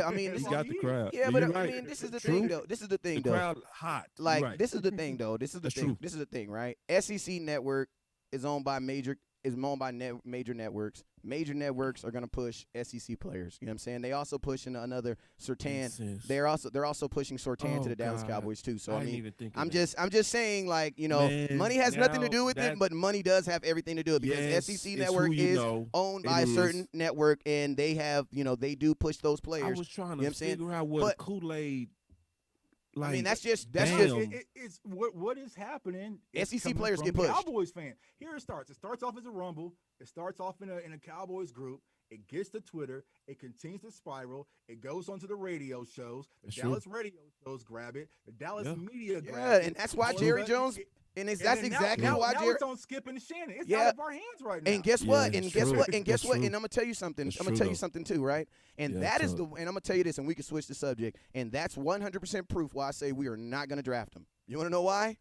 got the crowd. Yeah, but I mean, this is the thing, though. The crowd hot. Like, this is the thing, though. This is the thing. This is the thing, right? SEC Network is owned by major networks. major networks are going to push SEC players. You know what I'm saying? They also pushing another Surtain. They're also pushing Surtain to the Dallas Cowboys too. So I mean, I'm just saying, like, you know, money has nothing to do with it, but money does have everything to do with it because SEC network is owned by a certain network, and they have, you know, they do push those players. I was trying to figure out what Kool-Aid. Like, I mean, that's just it's what is happening. SEC players get pushed. Cowboys fan. Here it starts. It starts off as a rumble. It starts off in a Cowboys group. It gets to Twitter. It continues to spiral. It goes onto the radio shows. The Dallas radio shows grab it. The Dallas media grab it. And that's why Jerry Jones. And that's exactly why Jerry. It's on Skip and Shannon. It's out of our hands right now. And guess what? And guess what? And guess what? And I'm gonna tell you something. I'm gonna tell you something too, right? And that is the. And I'm gonna tell you this, and we can switch the subject. And that's 100% proof why I say we are not gonna draft him. You want to know why?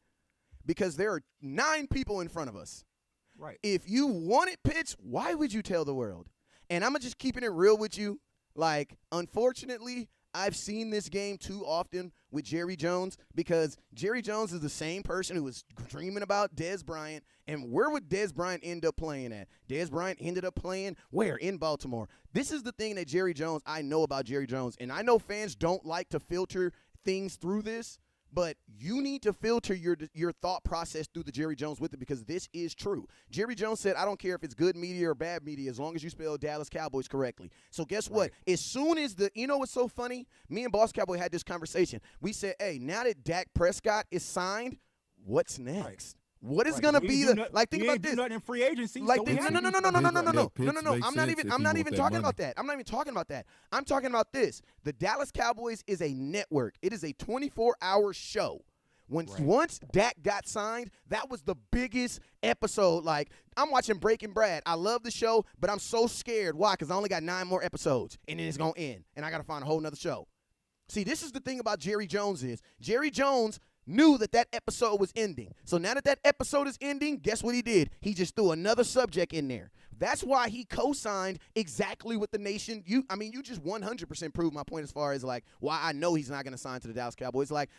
Because there are 9 people in front of us. Right. If you wanted Pitts, why would you tell the world? And I'm just keeping it real with you. Like, unfortunately, I've seen this game too often with Jerry Jones because Jerry Jones is the same person who was dreaming about Dez Bryant. And where would Dez Bryant end up playing at? Dez Bryant ended up playing where? In Baltimore. This is the thing that Jerry Jones, I know about Jerry Jones. And I know fans don't like to filter things through this, but you need to filter your thought process through the Jerry Jones with it because this is true. Jerry Jones said, I don't care if it's good media or bad media as long as you spell Dallas Cowboys correctly. So guess what? As soon as you know what's so funny? Me and Boss Cowboy had this conversation. We said, hey, now that Dak Prescott is signed, what's next? Right. What is gonna be the like? Think about this. Nothing in free agency. Like, so no. I'm not even talking about that. I'm not even talking about that. I'm talking about this. The Dallas Cowboys is a network. It is a 24-hour show. Once Dak got signed, that was the biggest episode. Like, I'm watching Breaking Bad. I love the show, but I'm so scared. Why? Because I only got 9 more episodes, and then it's gonna end, and I gotta find a whole nother show. See, this is the thing about Jerry Jones is Jerry Jones knew that episode was ending. So now that episode is ending, guess what he did? He just threw another subject in there. That's why he co-signed exactly with the nation. You just 100% proved my point as far as, like, why I know he's not going to sign to the Dallas Cowboys. Like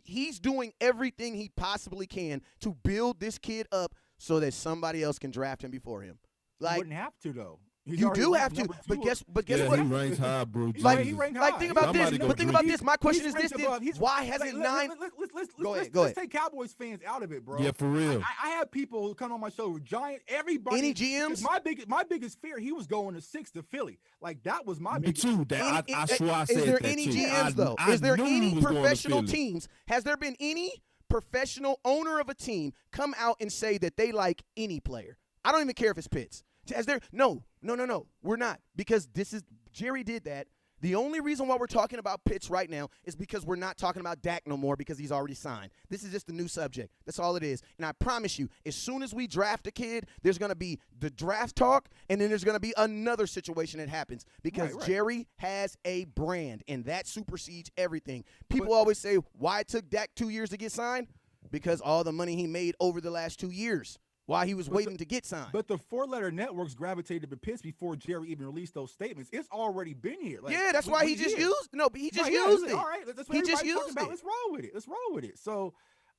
he's doing everything he possibly can to build this kid up so that somebody else can draft him before him. Like, you wouldn't have to, though. You do have to, but guess what? He ranks high, bro. He ranked high. Like, think about this. But think about this. My question is this: why hasn't 9? Let's take Cowboys fans out of it, bro. Yeah, for real. I have people who come on my show with giant. Everybody. Any GMs? My biggest fear. He was going to 6 to Philly. Like, that was my. Me too. I swear I said that. Is there any GMs though? Is there any professional teams? Has there been any professional owner of a team come out and say that they like any player? I don't even care if it's Pitts. No, we're not, because Jerry did that. The only reason why we're talking about Pitts right now is because we're not talking about Dak no more because he's already signed. This is just a new subject. That's all it is. And I promise you, as soon as we draft a kid, there's going to be the draft talk, and then there's going to be another situation that happens because Jerry has a brand, and that supersedes everything. People always say, why it took Dak 2 years to get signed? Because all the money he made over the last 2 years. While he was waiting to get signed. But the 4-letter networks gravitated to Pitts before Jerry even released those statements. It's already been here. Like, yeah, that's why he just used. No, but he just used it. All right, that's what everybody's talking about. Let's roll with it. So,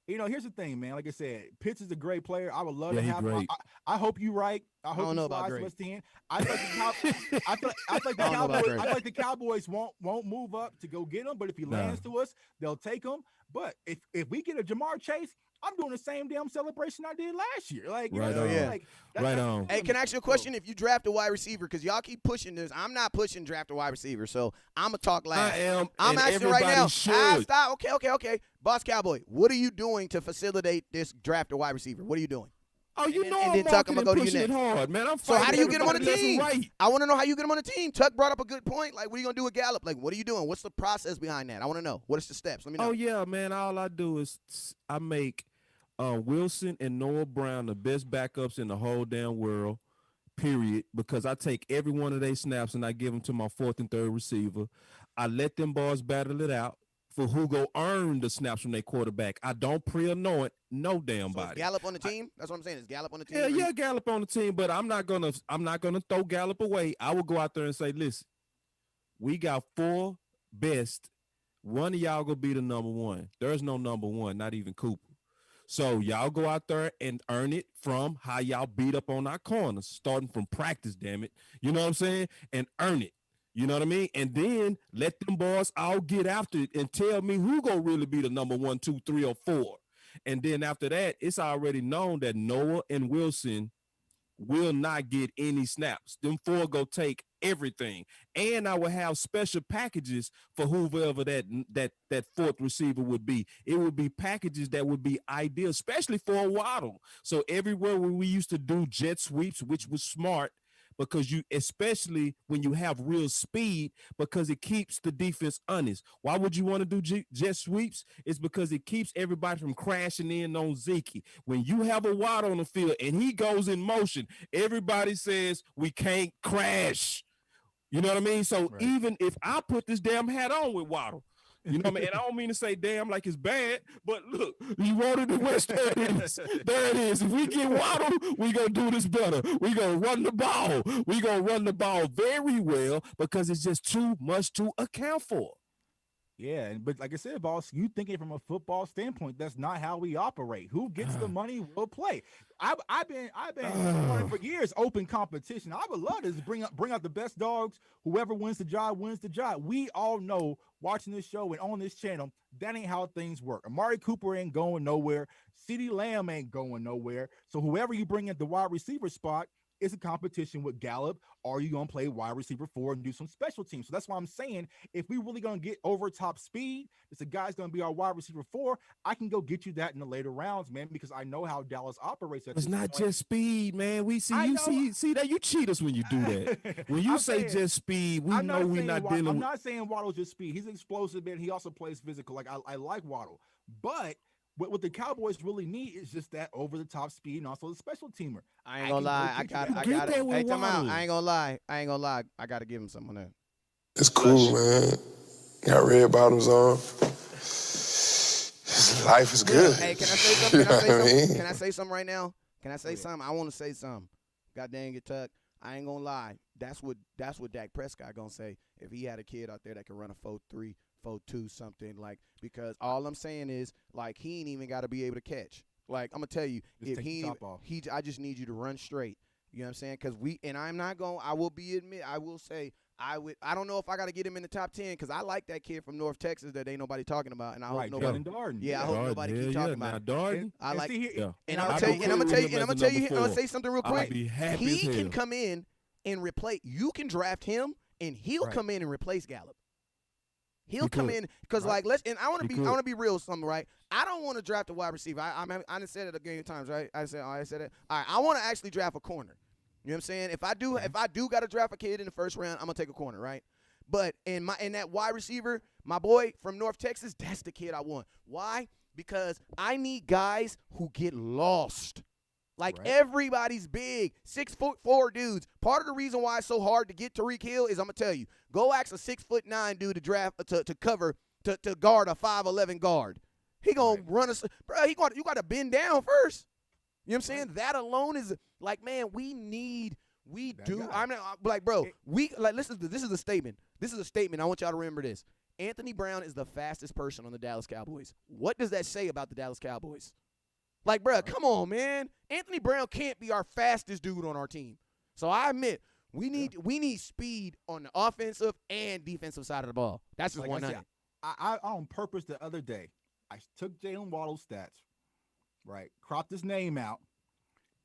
here's the thing, man. Like I said, Pitts is a great player. I would love to have him. I hope you're right. I hope he flies to West End. I feel like the Cowboys won't move up to go get him. But if he lands to us, they'll take him. But if we get a Jamar Chase, I'm doing the same damn celebration I did last year. Like, right on. Hey, can I ask you a question? If you draft a wide receiver, because y'all keep pushing this, I'm not pushing draft a wide receiver, so I'm gonna talk last. I am. I'm asking right now. Stop. Okay. Boss Cowboy, what are you doing to facilitate this draft a wide receiver? What are you doing? Oh, I'm pushing it hard, man. I'm so how do you get him on the team? Right. I want to know how you get him on the team. Tuck brought up a good point. Like, what are you gonna do with Gallup? Like, what are you doing? What's the process behind that? I want to know. What is the steps? Let me know. Oh yeah, man. All I do is I make Wilson and Noah Brown the best backups in the whole damn world, period, because I take every one of their snaps and I give them to my 4th and 3rd receiver. I let them boys battle it out for who go earn the snaps from their quarterback. I don't pre-anoint no damn body. Is Gallup on the team? That's what I'm saying. Is Gallup on the team? Yeah, Gallup on the team, but I'm not gonna throw Gallup away. I will go out there and say, listen, we got 4 best. One of y'all gonna be the number 1. There's no number 1, not even Cooper. So y'all go out there and earn it from how y'all beat up on our corners, starting from practice, damn it. You know what I'm saying? And earn it. You know what I mean? And then let them boys all get after it and tell me who gonna really be the number 1, 2, 3, or 4. And then after that, it's already known that Noah and Wilson will not get any snaps. Them 4 go take everything. And I will have special packages for whoever that fourth receiver would be. It would be packages that would be ideal, especially for a Waddle. So everywhere where we used to do jet sweeps, which was smart, because you, especially when you have real speed, because it keeps the defense honest. Why would you want to do jet sweeps? It's because it keeps everybody from crashing in on Zeke. When you have a Watt on the field and he goes in motion, everybody says we can't crash. You know what I mean? So even if I put this damn hat on with Waddle, you know what I mean? And I don't mean to say damn like it's bad, but look, you wanted the West, there it is. There it is. If we get Waddle, we going to do this better. We going to run the ball. We going to run the ball very well because it's just too much to account for. Yeah, but like I said, boss, you thinking from a football standpoint, that's not how we operate. Who gets the money will play. I've been running for years, open competition. I would love to bring out the best dogs. Whoever wins the job wins the job. We all know, watching this show and on this channel, that ain't how things work. Amari Cooper ain't going nowhere. CeeDee Lamb ain't going nowhere. So whoever you bring at the wide receiver spot, it's a competition with Gallup. Are you going to play wide receiver 4 and do some special teams? So that's why I'm saying, if we really going to get over top speed, it's a guy's going to be our wide receiver 4. I can go get you that in the later rounds, man, because I know how Dallas operates. It's not just speed, man. We see see that you cheat us when you do that. When you say just speed, we know we're not dealing with. I'm not saying Waddle's just speed. He's explosive, man. He also plays physical. Like I like Waddle, but what the Cowboys really need is just that over-the-top speed and also the special teamer. I ain't gonna lie. I got it. Hey, come out. I ain't gonna lie. I got to give him some on that. It's cool, man. Got red bottoms on. Life is good. Hey, can I say something? Can I say something right now? Can I say something? I want to say something. God dang it, Tuck. I ain't gonna lie. That's what Dak Prescott gonna say if he had a kid out there that can run a 4.3. 4.2 something, like, because all I'm saying is, like, he ain't even got to be able to catch. Like, I'm gonna tell you, just if I just need you to run straight. You know what I'm saying? Because I will say I don't know if I got to get him in the top 10 because I like that kid from North Texas that ain't nobody talking about, and I hope nobody. Darden. Yeah, I hope nobody keep talking about it. Darden. I like. And I'm gonna say something real quick. He can come in and replace. You can draft him, and he'll come in and replace Gallup. He'll come in because I want to be real with something, right? I don't want to draft a wide receiver. I done said it a game of times, right? I said it. All right, I want to actually draft a corner. You know what I'm saying? If I do got to draft a kid in the first round, I'm gonna take a corner, right? But in that wide receiver, my boy from North Texas, that's the kid I want. Why? Because I need guys who get lost. Like, everybody's big, 6'4" dudes. Part of the reason why it's so hard to get Tyreek Hill is, I'm gonna tell you, go ask a 6'9" dude to draft to guard a 5'11" guard. He gonna run us, bro. You got to bend down first. You know what I'm saying? That alone is like, man, I'm like, bro. This is a statement. This is a statement. I want y'all to remember this. Anthony Brown is the fastest person on the Dallas Cowboys. What does that say about the Dallas Cowboys? Like, bro, come on, man. Anthony Brown can't be our fastest dude on our team. So I admit, we need speed on the offensive and defensive side of the ball. That's just 190. I on purpose the other day, I took Jalen Waddle's stats, right, cropped his name out,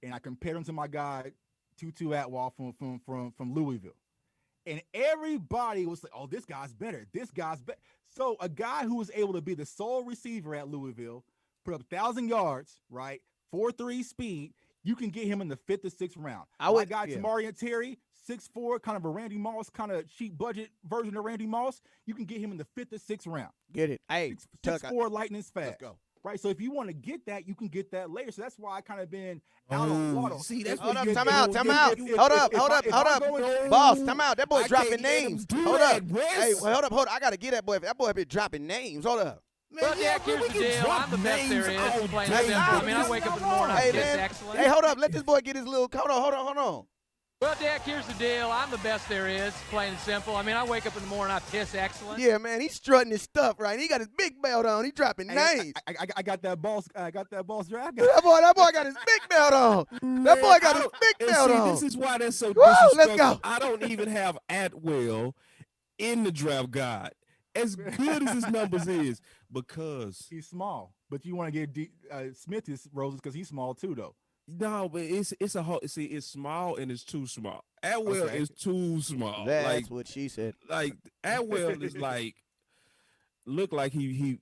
and I compared him to my guy, Tutu Atwell from Louisville. And everybody was like, oh, this guy's better. This guy's better. So a guy who was able to be the sole receiver at Louisville, put up 1,000 yards, right? 4.3 speed. You can get him in the 5th or 6th round. Tamarian Terry, 6'4", kind of a Randy Moss, kind of cheap budget version of Randy Moss. You can get him in the 5th or 6th round. Get it? Hey, 6'4", lightning's fast. Let's go. Right, so if you want to get that, you can get that later. So that's why I kind of been out on Waddle. See, that's hold up, time out. Hold up. Boss, time out. That boy's dropping names. Hold up. Hey, hold up. I got to get that boy. That boy been dropping names. Hold up. Well, Jack, here's the deal. I'm the best there is. Plain and simple. I mean, I wake up in the morning, I get excellent. Hey, hold up. Let this boy get his little. Hold on. Well, Dak, here's the deal. I'm the best there is, plain and simple. I mean, I wake up in the morning, I piss excellent. Yeah, man, he's strutting his stuff, right? He got his big belt on. He dropping names. I got that boss. I got that boss draft guy. That boy got his big belt on. That boy got his big belt on. This is why that's so Woo, disrespectful. let's go. I don't even have Atwell in the draft guide. As good as his numbers is, because he's small. But you want to get Smith his roses because he's small too, though. No, but it's a whole. See, it's small and it's too small. Atwell is too small. That's what she said. Like Atwell is like look like he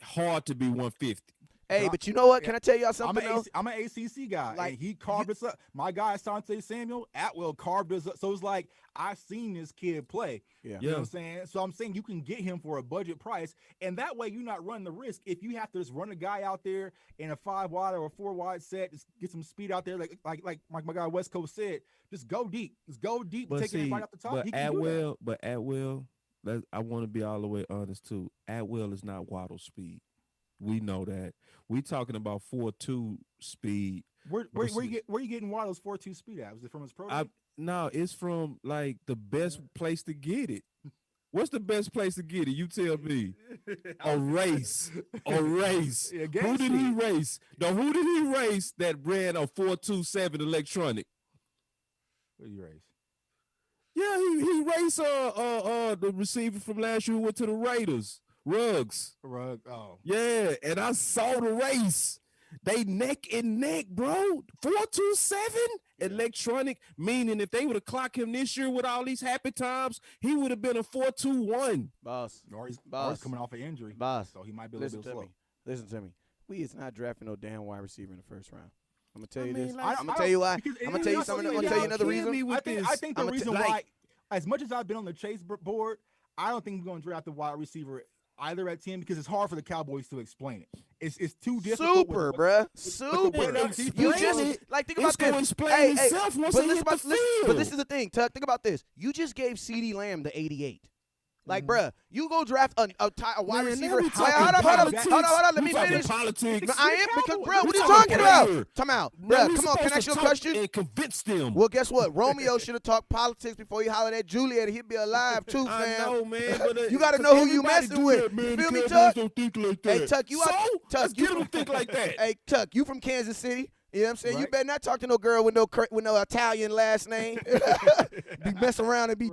hard to be 150. Hey, but you know what? Can I tell y'all something else? I'm an ACC guy. Like he carved us up. My guy Asante Samuel Atwell carved us up. So it's like I've seen this kid play. Yeah. You know what I'm saying? So I'm saying you can get him for a budget price, and that way you're not running the risk. If you have to just run a guy out there in a 5-wide or a 4-wide set, just get some speed out there, like my guy West Coast said, just go deep. Just go deep and take it right off the top. But Atwell, I want to be all the way honest too. Atwell is not Waddle speed. We know that. We talking about 4.2 speed. Where you getting Waddle's 4.2 speed at? Was it from his pro? No, it's from like the best place to get it. What's the best place to get it? You tell me. A race. A race. Yeah, who did he race? No, who did he race that ran a 4.27 electronic? Who did he race? Yeah, he raced the receiver from last year who went to the Raiders. Ruggs. Oh. Yeah, and I saw the race. They neck and neck, bro. 4.27 electronic, meaning if they would have clocked him this year with all these happy times, he would have been a 4.21. Boss. Or he's coming off an injury. Boss. So he might be a little bit slow. Listen to me. We is not drafting no damn wide receiver in the first round. I'm gonna tell you this. Like, I'm gonna tell you why. I'm gonna tell you something. I'm gonna tell you another reason. I think the reason why, as much as I've been on the Chase board, I don't think we're gonna draft a wide receiver either at 10 because it's hard for the Cowboys to explain it. It's too difficult. Super, bruh. Super. You just like think about this. Explain itself once they hit the field. But this is the thing, Tuck. Think about this. You just gave CeeDee Lamb the 88. Like, bruh, you go draft a wide receiver. Hold on. Let me finish. Politics. No, I am because, bruh, what are you talking about? Come out, bruh. Come on, can I ask you a question? And convince them. Well, guess what? Romeo should have talked politics before he hollered at Juliet. He'd be alive too, fam. I know, man. But, you got to know who you messing with. You feel me, Tuck? Don't think like that. Hey, Tuck, you Tuck, you don't think like that. Hey, Tuck, you from Kansas City? You know what I'm saying? Right. You better not talk to no girl with no Italian last name. Be messing around and be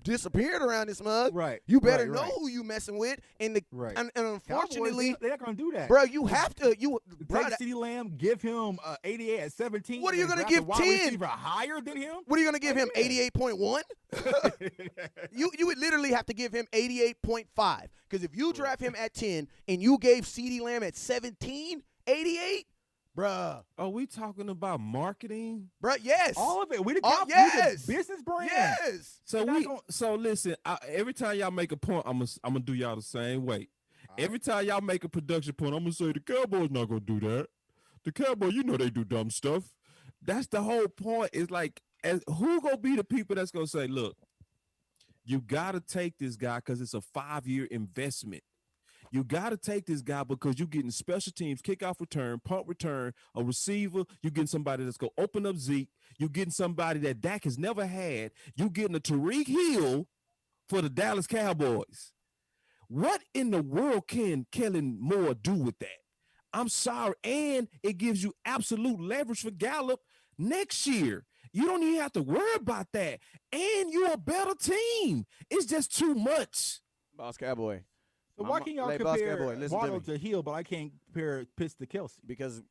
disappeared around this mug. Right. You better know who you messing with. And unfortunately, they're not gonna do that, bro. You have to. Take CeeDee Lamb, give him 88 at 17. What are you gonna give 10? Higher than him? What are you gonna give him? 88.1. You would literally have to give him 88.5 because if you draft him at 10 and you gave CeeDee Lamb at 17, 88. Bruh. Are we talking about marketing? Bruh, yes. All of it. We the business brand. Yes. So listen, every time y'all make a point, I'm gonna do y'all the same way. Every time y'all make a production point, I'm gonna say the Cowboys not gonna do that. The Cowboys, you know they do dumb stuff. That's the whole point. Is like, who gonna be the people that's gonna say, look, you gotta take this guy because it's a 5-year investment. You got to take this guy because you're getting special teams, kickoff return, punt return, a receiver. You're getting somebody that's going to open up Zeke. You're getting somebody that Dak has never had. You're getting a Tyreek Hill for the Dallas Cowboys. What in the world can Kellen Moore do with that? I'm sorry. And it gives you absolute leverage for Gallup next year. You don't even have to worry about that. And you're a better team. It's just too much. Boss Cowboy. So why can y'all compare Waddle to Hill, but I can't compare Pitts to Kelsey? Because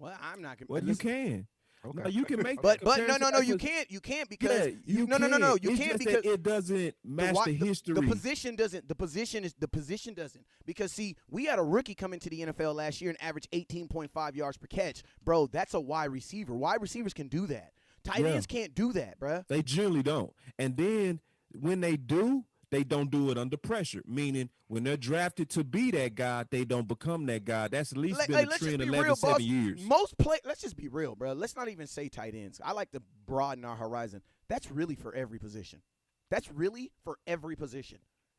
I'm not. Well, you can. Okay. No, you can make. But no, you can't. You can't because you can't. You can't because it doesn't match the history. The position doesn't. The position doesn't. Because see, we had a rookie come into the NFL last year and average 18.5 yards per catch, bro. That's a wide receiver. Wide receivers can do that. Tight ends can't do that, bro. They generally don't. And then when they do, they don't do it under pressure, meaning when they're drafted to be that guy, they don't become that guy. That's at least been a trend 7 years. Let's just be real, bro. Let's not even say tight ends. I like to broaden our horizon. That's really for every position.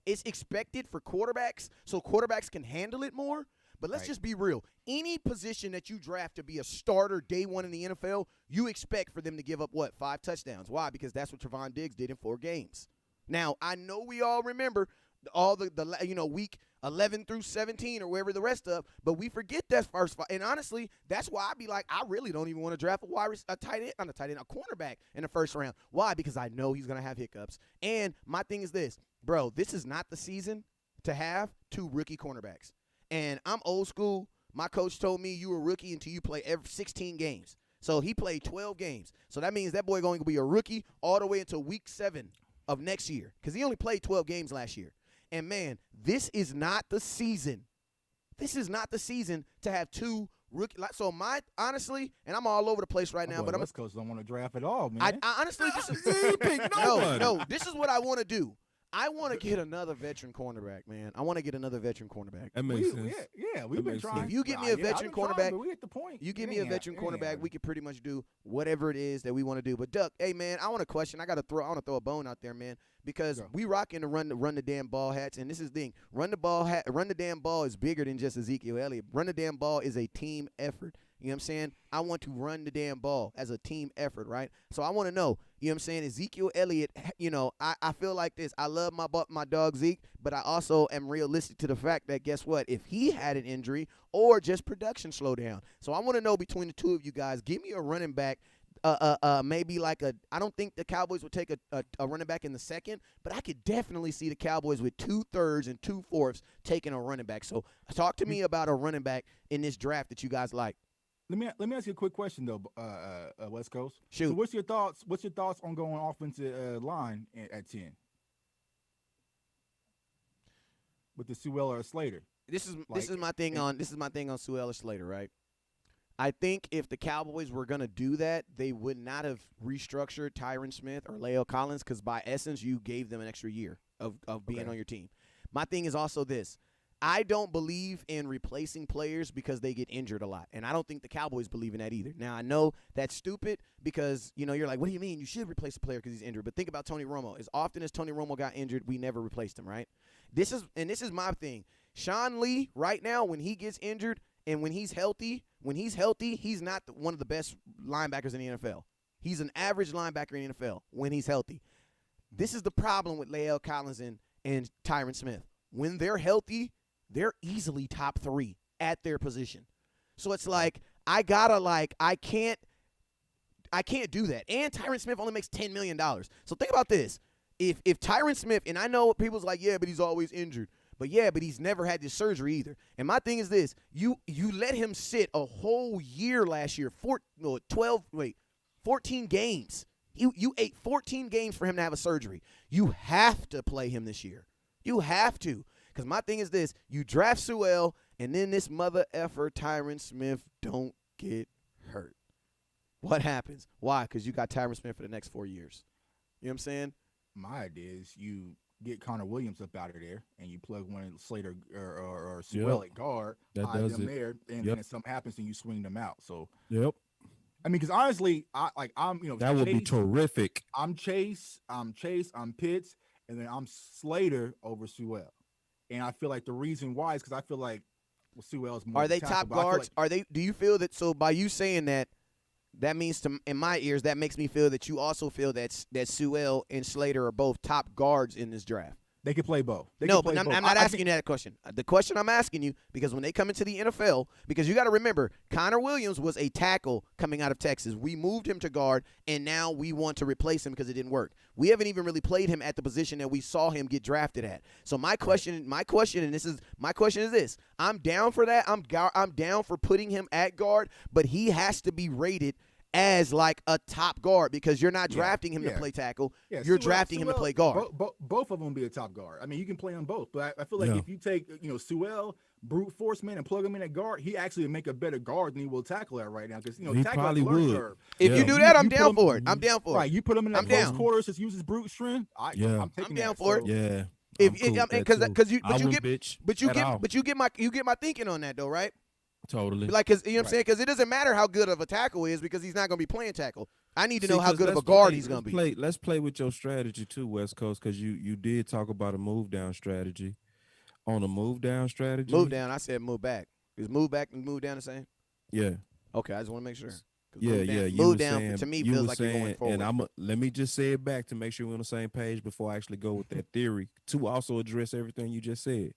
It's expected for quarterbacks, so quarterbacks can handle it more. But let's just be real. Any position that you draft to be a starter day one in the NFL, you expect for them to give up, 5 touchdowns. Why? Because that's what Trevon Diggs did in 4 games. Now, I know we all remember all the week 11 through 17 or wherever the rest of, but we forget that first 5. And honestly, that's why I'd be like, I really don't even want to draft a cornerback in the first round. Why? Because I know he's going to have hiccups. And my thing is this, bro, this is not the season to have 2 rookie cornerbacks. And I'm old school. My coach told me you were a rookie until you play every 16 games. So he played 12 games. So that means that boy going to be a rookie all the way until week 7 of next year because he only played 12 games last year. And, man, this is not the season. This is not the season to have 2 rookie. So, honestly, and I'm all over the place right now. But West Coast don't want to draft at all, man. I honestly, this is no. This is what I want to do. I want to get another veteran cornerback, man. I want to get another veteran cornerback. That makes sense. Yeah, we've been trying. If you give me a veteran cornerback, but we at the point. You give me a veteran cornerback, we could pretty much do whatever it is that we want to do. But Duck, hey man, I want a question. I want to throw a bone out there, man, because we rocking the run the damn ball hats, and this is the thing. Run the damn ball is bigger than just Ezekiel Elliott. Run the damn ball is a team effort. You know what I'm saying? I want to run the damn ball as a team effort, right? So I want to know, you know what I'm saying, Ezekiel Elliott, I feel like this. I love my dog Zeke, but I also am realistic to the fact that guess what? If he had an injury or just production slow down. So I want to know between the two of you guys, give me a running back, maybe like I don't think the Cowboys would take a running back in the second, but I could definitely see the Cowboys with 2/3 and 2/4 taking a running back. So talk to me about a running back in this draft that you guys like. Let me ask you a quick question though, West Coast. Shoot. So what's your thoughts on going offensive line at 10 with the Sewell or Slater? This is my thing on Sewell or Slater, right? I think if the Cowboys were going to do that, they would not have restructured Tyron Smith or La'el Collins because by essence you gave them an extra year of being on your team. My thing is also this. I don't believe in replacing players because they get injured a lot, and I don't think the Cowboys believe in that either. Now, I know that's stupid because, you're like, what do you mean? You should replace a player because he's injured. But think about Tony Romo. As often as Tony Romo got injured, we never replaced him, right? This is my thing. Sean Lee, right now, when he gets injured and when he's healthy, he's not one of the best linebackers in the NFL. He's an average linebacker in the NFL when he's healthy. This is the problem with La'el Collins and Tyron Smith. When they're healthy, they're easily top 3 at their position. So it's like I can't do that. And Tyron Smith only makes $10 million. So think about this. If Tyron Smith, and I know people's like, yeah, but he's always injured. But he's never had this surgery either. And my thing is this. You let him sit a whole year last year, 14 games. You ate 14 games for him to have a surgery. You have to play him this year. You have to. Because my thing is this, you draft Sewell, and then this mother effer Tyron Smith don't get hurt. What happens? Why? Because you got Tyron Smith for the next 4 years. You know what I'm saying? My idea is you get Connor Williams up out of there, and you plug one Slater or Sewell at guard, hide them there, and then if something happens, then you swing them out. So, I mean, because honestly, that would be terrific. I'm Chase, I'm Pitts, and then I'm Slater over Sewell. And I feel like the reason why is because I feel like Sewell is more. Are they top guards? Do you feel that? So by you saying that, that means in my ears that makes me feel that you also feel that Sewell and Slater are both top guards in this draft. They can play both. I'm not asking you that question. The question I'm asking you, because when they come into the NFL, because you got to remember, Connor Williams was a tackle coming out of Texas. We moved him to guard, and now we want to replace him because it didn't work. We haven't even really played him at the position that we saw him get drafted at. So my question is this. I'm down for that. I'm down for putting him at guard, but he has to be rated as like a top guard because you're not drafting him to play tackle. You're drafting him to play guard. Both of them be a top guard. I mean, you can play on both, but I feel like if you take Sewell, brute force man, and plug him in at guard, he actually make a better guard than he will tackle at right now because he probably would. Curve. If you do that, I'm down for it. I'm down for it. Right, you put him in that close quarters, just uses brute strength. I'm down for it. Yeah. Because you get my thinking on that though, right? Totally. Like, cause you know what I'm saying? Because it doesn't matter how good of a tackle is because he's not going to be playing tackle. I need to know how good of a guard he's going to be. Let's play with your strategy too, West Coast, because you did talk about a move down strategy. On a move down strategy. Move down. I said move back. Is move back and move down the same? Yeah. Okay, I just want to make sure. Yeah. Move down to me feels like you're going forward. And let me just say it back to make sure we're on the same page before I actually go with that theory to also address everything you just said.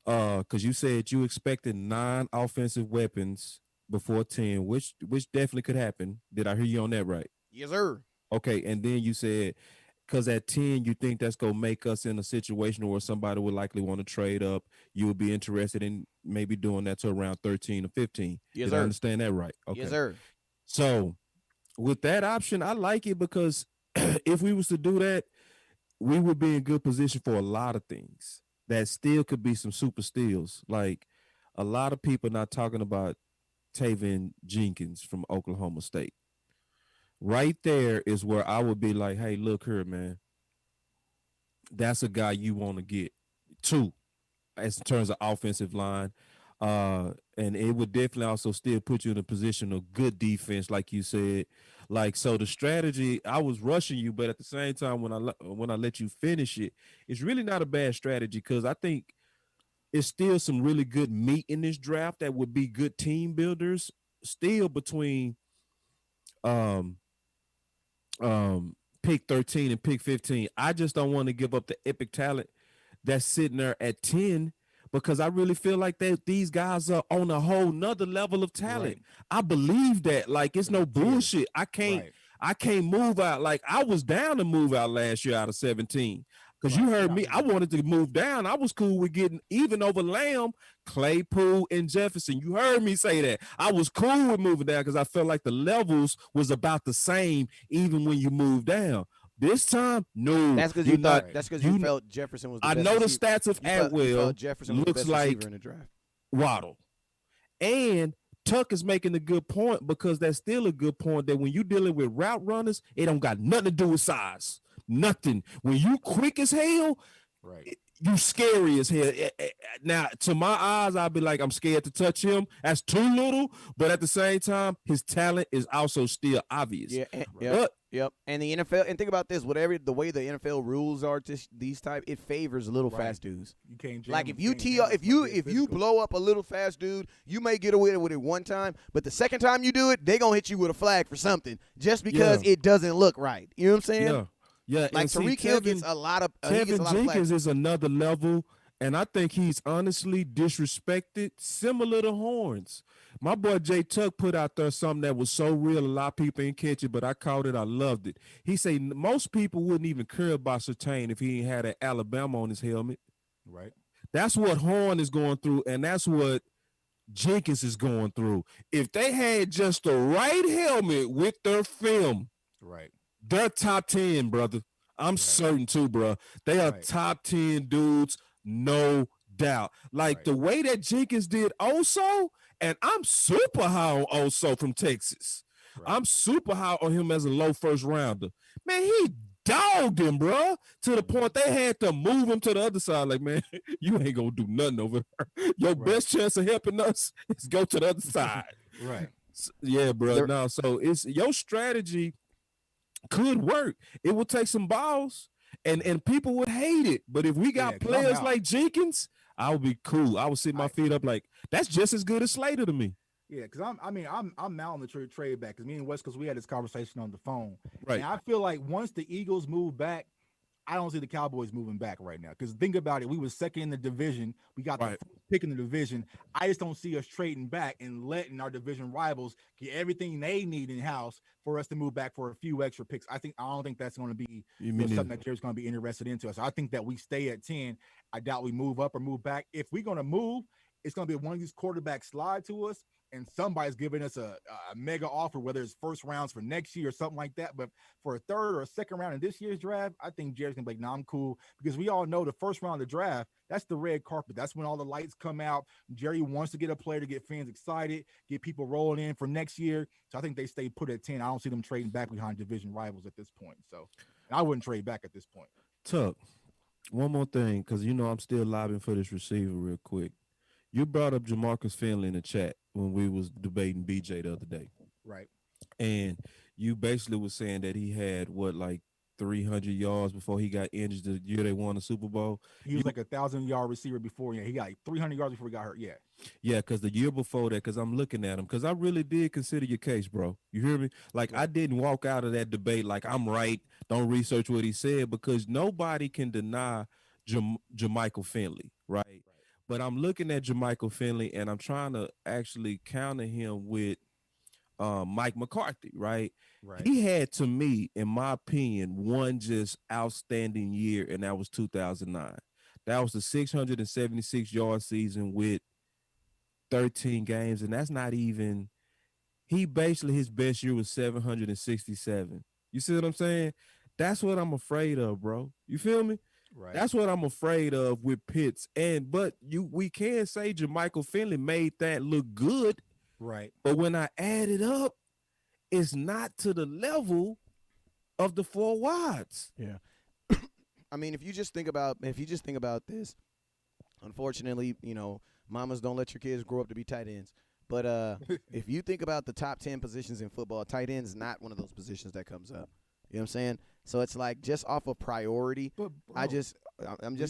Because you said you expected 9 offensive weapons before 10, which definitely could happen. Did I hear you on that right? Yes, sir. Okay, and then you said because at 10 you think that's gonna make us in a situation where somebody would likely want to trade up. You would be interested in maybe doing that to around 13 or 15. Yes, Did sir. I understand that right? Okay. Yes, sir. So with that option, I like it because if we was to do that, we would be in good position for a lot of things that still could be some super steals. Like a lot of people not talking about Taven Jenkins from Oklahoma State. Right there is where I would be like, hey, look here, man. That's a guy you want to get. 2, as in terms of offensive line. And it would definitely also still put you in a position of good defense, like you said. Like, so the strategy, I was rushing you, but at the same time, when I let you finish it, it's really not a bad strategy because I think it's still some really good meat in this draft that would be good team builders still between pick 13 and pick 15. I just don't want to give up the epic talent that's sitting there at 10 because I really feel like that these guys are on a whole nother level of talent. Right. I believe that. Like, it's no bullshit. I can't move out. Like, I was down to move out last year out of 17. Because you heard me, I wanted to move down. I was cool with getting even over Lamb, Claypool, and Jefferson. You heard me say that. I was cool with moving down because I felt like the levels was about the same even when you moved down. This time, no. That's because you thought. That's because you felt Jefferson was the best I know receiver. the stats of Atwell Jefferson was looks the best like receiver in the draft. Waddle. And Tuck is making a good point because that's still a good point that when you're dealing with route runners, it don't got nothing to do with size. Nothing. When you quick as hell, right? You scary as hell. Now, to my eyes, I'll be like, I'm scared to touch him. That's too little. But at the same time, his talent is also still obvious. Yeah. Yep. And the NFL, and think about this: the way the NFL rules are to these type, it favors little fast dudes. You can't jam like if you blow up a little fast dude, you may get away with it one time, but the second time you do it, they gonna hit you with a flag for something just because it doesn't look right. You know what I'm saying? Yeah. Yeah, like Tariq Hill gets a lot of Tevin Jenkins is another level, and I think he's honestly disrespected, similar to Horns. My boy Jay Tuck put out there something that was so real, a lot of people didn't catch it, but I caught it, I loved it. He said most people wouldn't even care about Surtain if he ain't had an Alabama on his helmet. Right. That's what Horn is going through, and that's what Jenkins is going through. If they had just the right helmet with their film, right. They're top 10, brother. I'm certain too, bro. They are top 10 dudes, no doubt. Like the way that Jenkins did Oso, and I'm super high on Oso from Texas. I'm super high on him as a low first rounder. Man, he dogged him, bro, to the point they had to move him to the other side. Like, man, you ain't gonna do nothing over there. Your best chance of helping us is go to the other side. Right. Yeah, bro. No, so it's your strategy could work. It would take some balls, and people would hate it. But if we got players like Jenkins, I would be cool. I would sit my feet up like that's just as good as Slater to me. Yeah, because I'm out on the trade back because me and West, because we had this conversation on the phone. Right. And I feel like once the Eagles move back, I don't see the Cowboys moving back right now. Because think about it, we were second in the division. We got the first pick in the division. I just don't see us trading back and letting our division rivals get everything they need in house for us to move back for a few extra picks. I don't think that's going to be something that Jerry's going to be interested into. So I think that we stay at 10. I doubt we move up or move back. If we're going to move, it's going to be one of these quarterbacks slide to us, and somebody's giving us a mega offer, whether it's first rounds for next year or something like that. But for a third or a second round in this year's draft, I think Jerry's going to be like, nah, I'm cool. Because we all know the first round of the draft, that's the red carpet. That's when all the lights come out. Jerry wants to get a player to get fans excited, get people rolling in for next year. So I think they stay put at 10. I don't see them trading back behind division rivals at this point. So I wouldn't trade back at this point. Tuck, one more thing, because I'm still lobbying for this receiver real quick. You brought up Jamarcus Finley in the chat when we was debating BJ the other day. Right. And you basically was saying that he had, 300 yards before he got injured the year they won the Super Bowl. He was like 1,000-yard receiver before. Yeah, he got like 300 yards before he got hurt. Yeah. Yeah, because the year before that, because I'm looking at him, because I really did consider your case, bro. You hear me? Like, I didn't walk out of that debate like I'm right. Don't research what he said, because nobody can deny Jermichael Finley, right? But I'm looking at Jermichael Finley, and I'm trying to actually counter him with Mike McCarthy, right? He had, to me, in my opinion, one just outstanding year, and that was 2009. That was the 676-yard season with 13 games, and that's not even, he basically, his best year was 767. You see what I'm saying? That's what I'm afraid of, bro. You feel me? Right. That's what I'm afraid of with Pitts. But we can say Jermichael Finley made that look good. Right. But when I add it up, it's not to the level of the four wides. Yeah. I mean, if you just think about this, unfortunately, mamas don't let your kids grow up to be tight ends. But if you think about the top 10 positions in football, tight end is not one of those positions that comes up. You know what I'm saying? So it's like, just off of priority, but bro, I'm just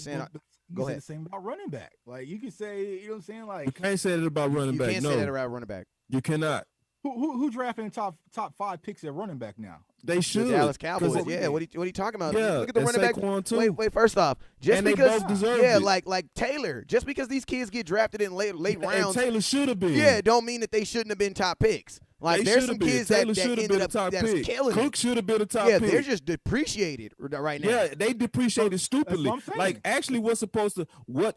saying. Go ahead. The same about running back. Like, you can say, you know what I'm saying? Like, you can't say that about running back. You can't say that about running back. You cannot. Who drafting top 5 picks at running back now? They should. The Dallas Cowboys. Yeah. What are you talking about? Yeah. Look at the running back. Too. Wait. First off, just and because, they both deserve yeah, it. like Taylor, just because these kids get drafted in late rounds, and Taylor should have been. Yeah, don't mean that they shouldn't have been top picks. Like, there's some kids that ended up that's killing Cook should have been a top pick. pick. They're just depreciated right now. Yeah, they depreciated stupidly. Like, actually, what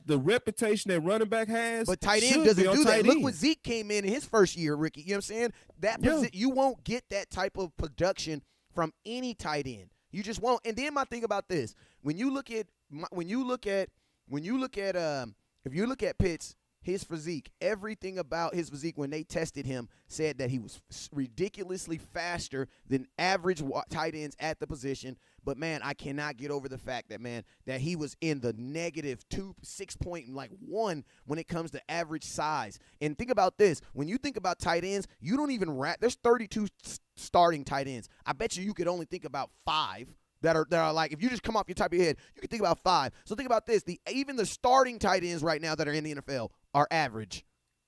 the reputation that running back has. But tight end doesn't do that. Look what Zeke came in his first year, Ricky. You know what I'm saying? You won't get that type of production from any tight end. You just won't. And then my thing about this, if you look at Pitts, his physique, everything about his physique when they tested him said that he was ridiculously faster than average tight ends at the position. But, man, I cannot get over the fact that he was in the negative 6.1 when it comes to average size. And think about this. When you think about tight ends, you don't even there's 32 starting tight ends. I bet you could only think about 5 that are like, if you just come off your top of your head, you can think about 5. So think about this. Even the starting tight ends right now that are in the NFL are average.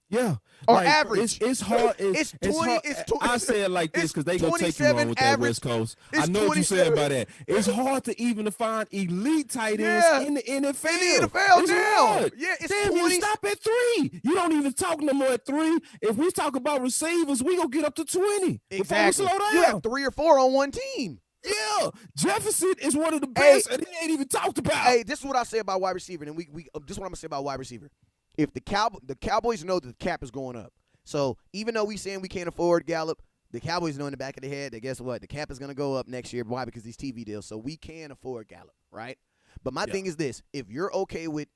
Yeah. Or average. It's hard. It's 20. I say it like this because they going to take you on with that West Coast. I know what you said about that. It's hard to even find elite tight ends in the NFL. In the NFL it's now. Hard. Yeah, it's Damn, 20. you stop at 3. You don't even talk no more at 3. If we talk about receivers, we going to get up to 20. Exactly. Slow down. You have 3 or 4 on one team. Yeah, Jefferson is one of the best, and he ain't even talked about. Hey, this is what I say about wide receiver, and this is what I'm gonna say about wide receiver. If the Cowboys know that the cap is going up, so even though we saying we can't afford Gallup, the Cowboys know in the back of their head that guess what, the cap is gonna go up next year. Why? Because these TV deals, so we can afford Gallup, right? But my thing is this: if you're okay with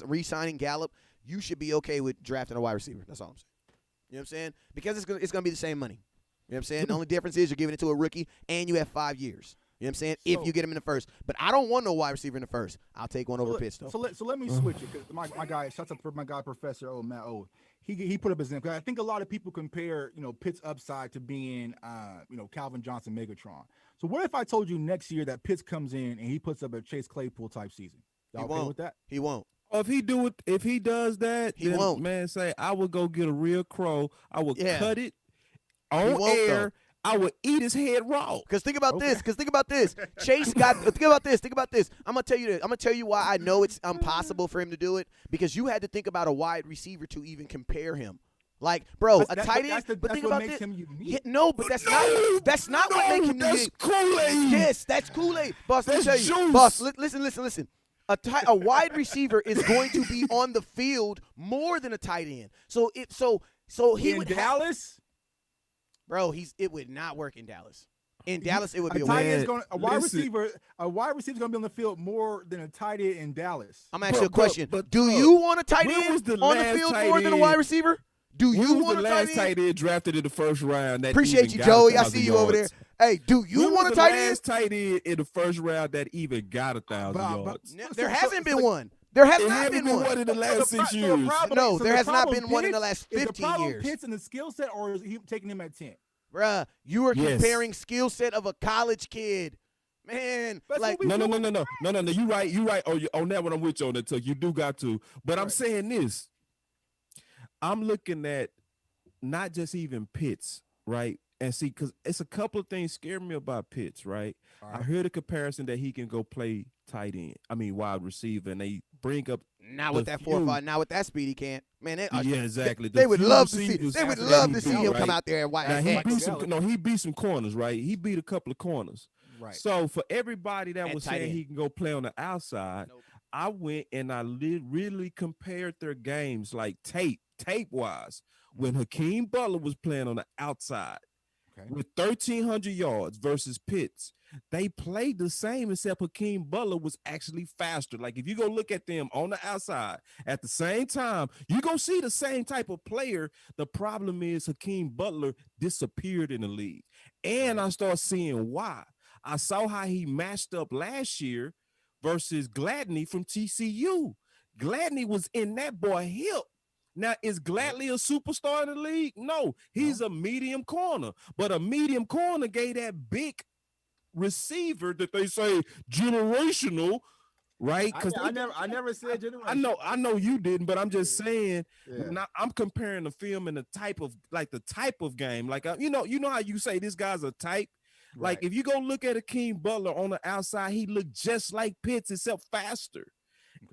re-signing Gallup, you should be okay with drafting a wide receiver. That's all I'm saying. You know what I'm saying? Because it's gonna be the same money. You know what I'm saying? The only difference is you're giving it to a rookie, and you have 5 years. You know what I'm saying? If you get him in the first. But I don't want no wide receiver in the first. I'll take one over Pitts, though. So let me switch it, because my guy, shouts out to my guy, Professor Matt O. He put up his example. I think a lot of people compare, Pitts' upside to being, Calvin Johnson Megatron. So what if I told you next year that Pitts comes in and he puts up a Chase Claypool type season? Y'all okay with that? He won't. If he does that, he won't. Man, say I would go get a real crow. I would cut it. On though. air, I would eat his head raw. Because think about this. Chase got. Think about this. I'm gonna tell you this. I'm gonna tell you why I know it's impossible for him to do it. Because you had to think about a wide receiver to even compare him. Like, bro, a tight end. But think about this. Yeah, no, but that's not what makes him unique. That's Kool-Aid. Yes, that's Kool-Aid. Boss, let me tell you. Boss, listen. A wide receiver is going to be on the field more than a tight end. So he in would Dallas. Bro, it would not work in Dallas. In Dallas, it would be a tight end. A wide receiver is going to be on the field more than a tight end in Dallas. I'm asking you a question. Do you want a tight end on the field more than a wide receiver? Do you want a tight end? When was the last tight end drafted in the first round? Appreciate you, Joey. I see you over there. Hey, do you want a tight end? When was the last tight end in the first round that even got 1,000 yards? There hasn't been one. There has not been one in the last 6 years. No, there has not been one in the last 15 years. Pitts in the skill set, or is he taking him at 10? Bruh, you are comparing skill set of a college kid. Man, like no. You right. On that one, I'm with you on that. Tuck. You do got to. But I'm saying this. I'm looking at not just even Pitts, right? And see, because it's a couple of things scare me about Pitts, right? I heard a comparison that he can go play tight end. I mean, wide receiver, and they bring up now with that 4.5. Now with that speed, he can't. Man, exactly. They would love to see. They would love to see him come out there and wide. He beat some corners, right? He beat a couple of corners. Right. So for everybody that was saying he can go play on the outside, I went and I really compared their games like tape-wise when Hakeem Butler was playing on the outside with 1,300 yards versus Pitts. They played the same except Hakeem Butler was actually faster. Like if you go look at them on the outside at the same time, you're going to see the same type of player. The problem is Hakeem Butler disappeared in the league. And I start seeing why. I saw how he matched up last year versus Gladney from TCU. Gladney was in that boy hip. Now, is Gladney a superstar in the league? No, he's a medium corner. But a medium corner gave that big receiver that they say generational, right? Because I never said generational. I know you didn't, but I'm just saying. I'm comparing the film and the type of game. Like you know how you say this guy's a type. Like if you go look at Hakeem Butler on the outside, he looked just like Pitts except faster.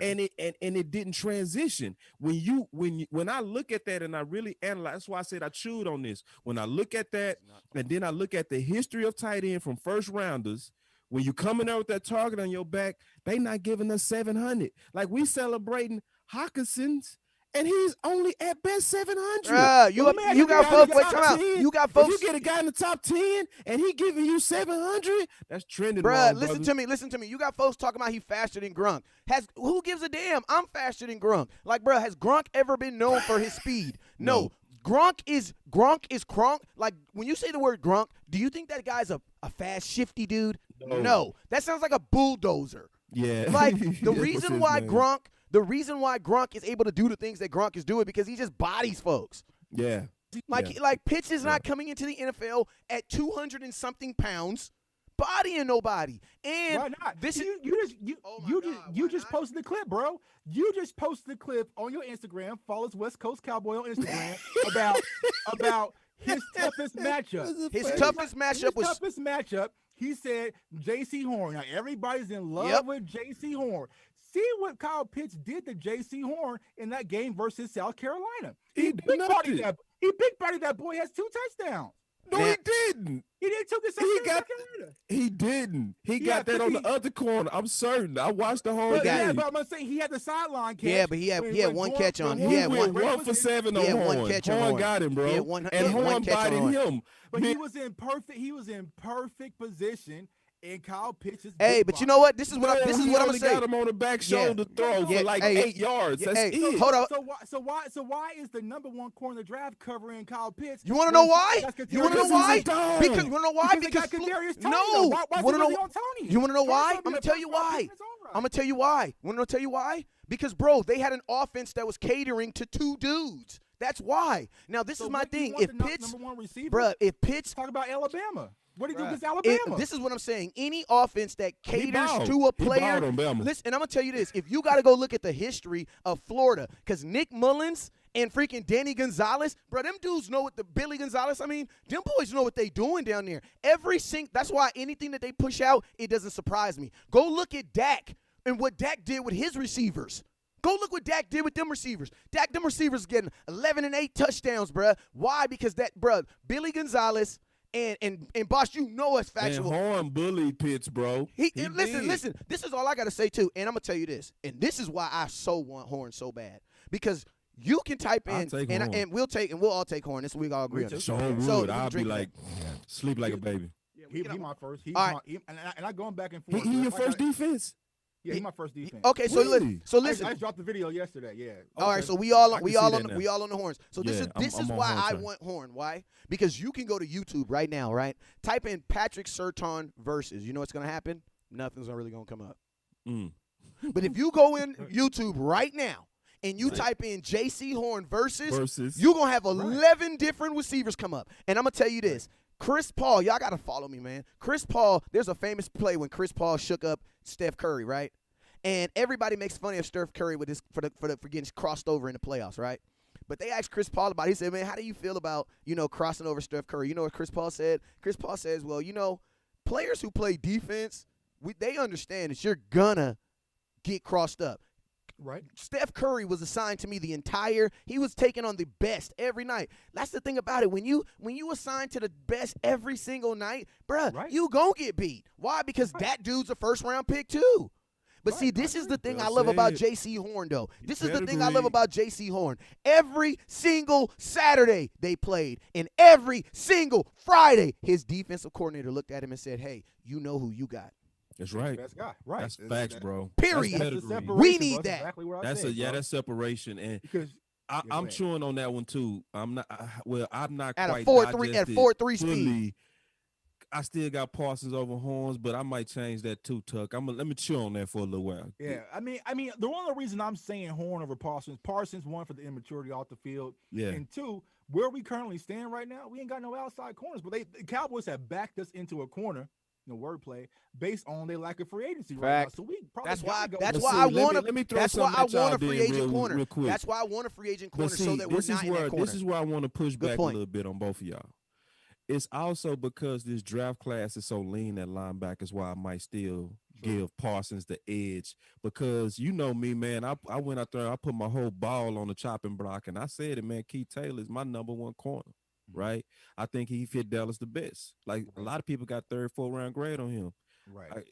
Okay. And it didn't transition. When I look at that and I really analyze, that's why I said I chewed on this. When I look at that and then I look at the history of tight end from first rounders, when you coming out with that target on your back, they not giving us 700. Like we celebrating Hawkinson's. And he's only at best 700. You got folks. Wait, come out. You got folks. If you get a guy in the top 10 and he giving you 700, that's trending. Listen to me. You got folks talking about he faster than Gronk. Who gives a damn? I'm faster than Gronk. Like, bro, has Gronk ever been known for his speed? No. Gronk is Gronk. Like when you say the word Gronk, do you think that guy's a fast, shifty dude? No. That sounds like a bulldozer. Yeah. Like the reason why Gronk is able to do the things that Gronk is doing because he just bodies folks. Yeah. Like Pitts is not coming into the NFL at 200 and something pounds, bodying nobody. And why not? You just posted the clip, bro. You just posted the clip on your Instagram. Follows West Coast Cowboy on Instagram about his toughest matchup. His toughest matchup. He said J.C. Horn. Now everybody's in love with J.C. Horn. See what Kyle Pitts did to J.C. Horn in that game versus South Carolina. He big bodied that boy. Has 2 touchdowns. No, he didn't. He didn't took the same South Carolina. He didn't. He got that on the other corner. I'm certain. I watched the whole game. But I'm gonna say he had the sideline catch. Yeah, but he had one catch on. He had one for 7 on Horn. One catch on Horn got him, bro. And Horn bodied him. But he was in perfect position. And Kyle Pitts is but you know what? This is what I'm saying. Got him on the back shoulder throw for like 8 yards. That's it. Hold on. So why is the number 1 corner in the draft covering Kyle Pitts? You want to know why? You want to know why? Because you want to know why? Because no. You want to know why? I'm gonna tell you why. Want to tell you why? Because bro, they had an offense that was catering to 2 dudes. That's why. Now this is my thing. If Pitts, talk about Alabama. What did he do against Alabama? This is what I'm saying. Any offense that caters to a player. Listen, and I'm going to tell you this. If you got to go look at the history of Florida, because Nick Mullins and freaking Danny Gonzalez, bro, them dudes know what Billy Gonzalez, them boys know what they doing down there. That's why anything that they push out, it doesn't surprise me. Go look at Dak and what Dak did with his receivers. Go look what Dak did with them receivers. Them receivers getting 11 and 8 touchdowns, bruh. Why? Because Billy Gonzalez and Boss, you know it's factual. And Horn bullied Pitts, bro. Listen. This is all I got to say, too. And I'm going to tell you this. And this is why I so want Horn so bad. Because you can type in, and we'll all take Horn. This we all agree on. So I'll be like, sleep like a baby. He my first. And I going back and forth. He your first defense? Yeah, he's my first defense. Okay, so listen. I dropped the video yesterday. Yeah. All right, so we all on the Horns. So this is why I want Horn. Why? Because you can go to YouTube right now, right? Type in Patrick Surtain versus. You know what's gonna happen? Nothing's really gonna come up. But if you go in YouTube right now and you type in J.C. Horn versus, you're gonna have 11 different receivers come up. And I'm gonna tell you this. Chris Paul, y'all got to follow me, man. Chris Paul, there's a famous play when Chris Paul shook up Steph Curry, right? And everybody makes fun of Steph Curry with this for getting crossed over in the playoffs, right? But they asked Chris Paul about it. He said, man, how do you feel about, crossing over Steph Curry? You know what Chris Paul said? Chris Paul says, well, players who play defense, they understand that you're going to get crossed up. Right. Steph Curry was assigned to me he was taking on the best every night. That's the thing about it. When you assign to the best every single night, bruh, you gonna get beat. Why? Because that dude's a first-round pick too. But see, this is the thing I love about J.C. Horn, though. This is the thing I love about J.C. Horn. Every single Saturday they played, and every single Friday his defensive coordinator looked at him and said, hey, you know who you got. That's right. Best guy. Right. That's facts, bro. Period. We need that. Exactly what that's separation, and because I'm chewing on that one too. I'm not at quite a 4.3 speed. I still got Parsons over Horns, but I might change that too, Tuck. Let me chew on that for a little while. Yeah, I mean, the only reason I'm saying Horn over Parsons, one for the immaturity off the field, and two, where we currently stand right now, we ain't got no outside corners, but the Cowboys have backed us into a corner. Wordplay based on their lack of free agency right now. So we probably that's why I want a free agent corner. That's why I want a free agent corner so that we're not in that corner. This is where I want to push back a little bit on both of y'all. It's also because this draft class is so lean at linebackers why I might still give Parsons the edge. Because you know me, man, I went out there, I put my whole ball on the chopping block, and I said it, man, Keith Taylor is my number one corner. Right, I think he fit Dallas the best. Like a lot of people got 3rd, 4th round grade on him. Right,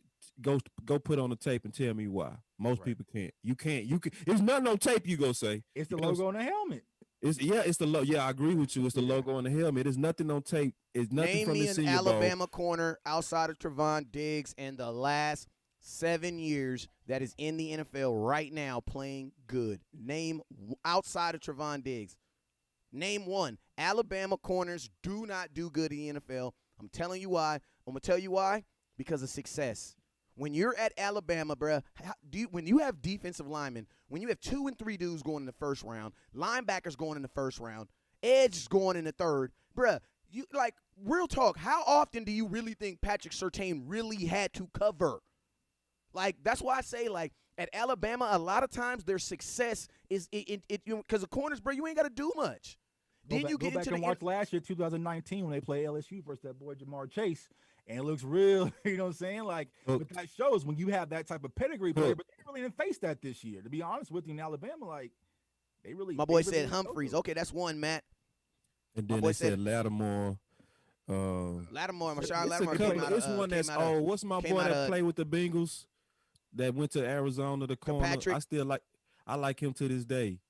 go put on the tape and tell me why. Most people can't. You can. There's nothing on tape. You go say it's the logo on the helmet. It's the logo. Yeah, I agree with you. It's the logo on the helmet. There's nothing on tape. It's nothing Name from me the an Senior Alabama Bowl. corner outside of Trevon Diggs in the last 7 years that is in the NFL right now playing good. Name outside of Trevon Diggs. Name one. Alabama corners do not do good in the NFL. I'm telling you why. I'm going to tell you why. Because of success. When you're at Alabama, bruh, when you have defensive linemen, when you have 2 and 3 dudes going in the first round, linebackers going in the first round, edge going in the third, bruh, you like real talk, how often do you really think Patrick Surtain really had to cover? Like, that's why I say, like, at Alabama, a lot of times their success is because the corners, bro, you ain't got to do much. Go back and watch last year, 2019, when they played LSU versus that boy Jamar Chase, and it looks real. You know what I'm saying? Like, but that shows when you have that type of pedigree player. But they really didn't face that this year. To be honest with you, in Alabama, like they really. My boy said Humphreys. Okay, that's one, Matt. And then they said Lattimore. Lattimore. It's one that's old. What's my boy that played with the Bengals? That went to Arizona, the corner. Kirkpatrick. I like him to this day.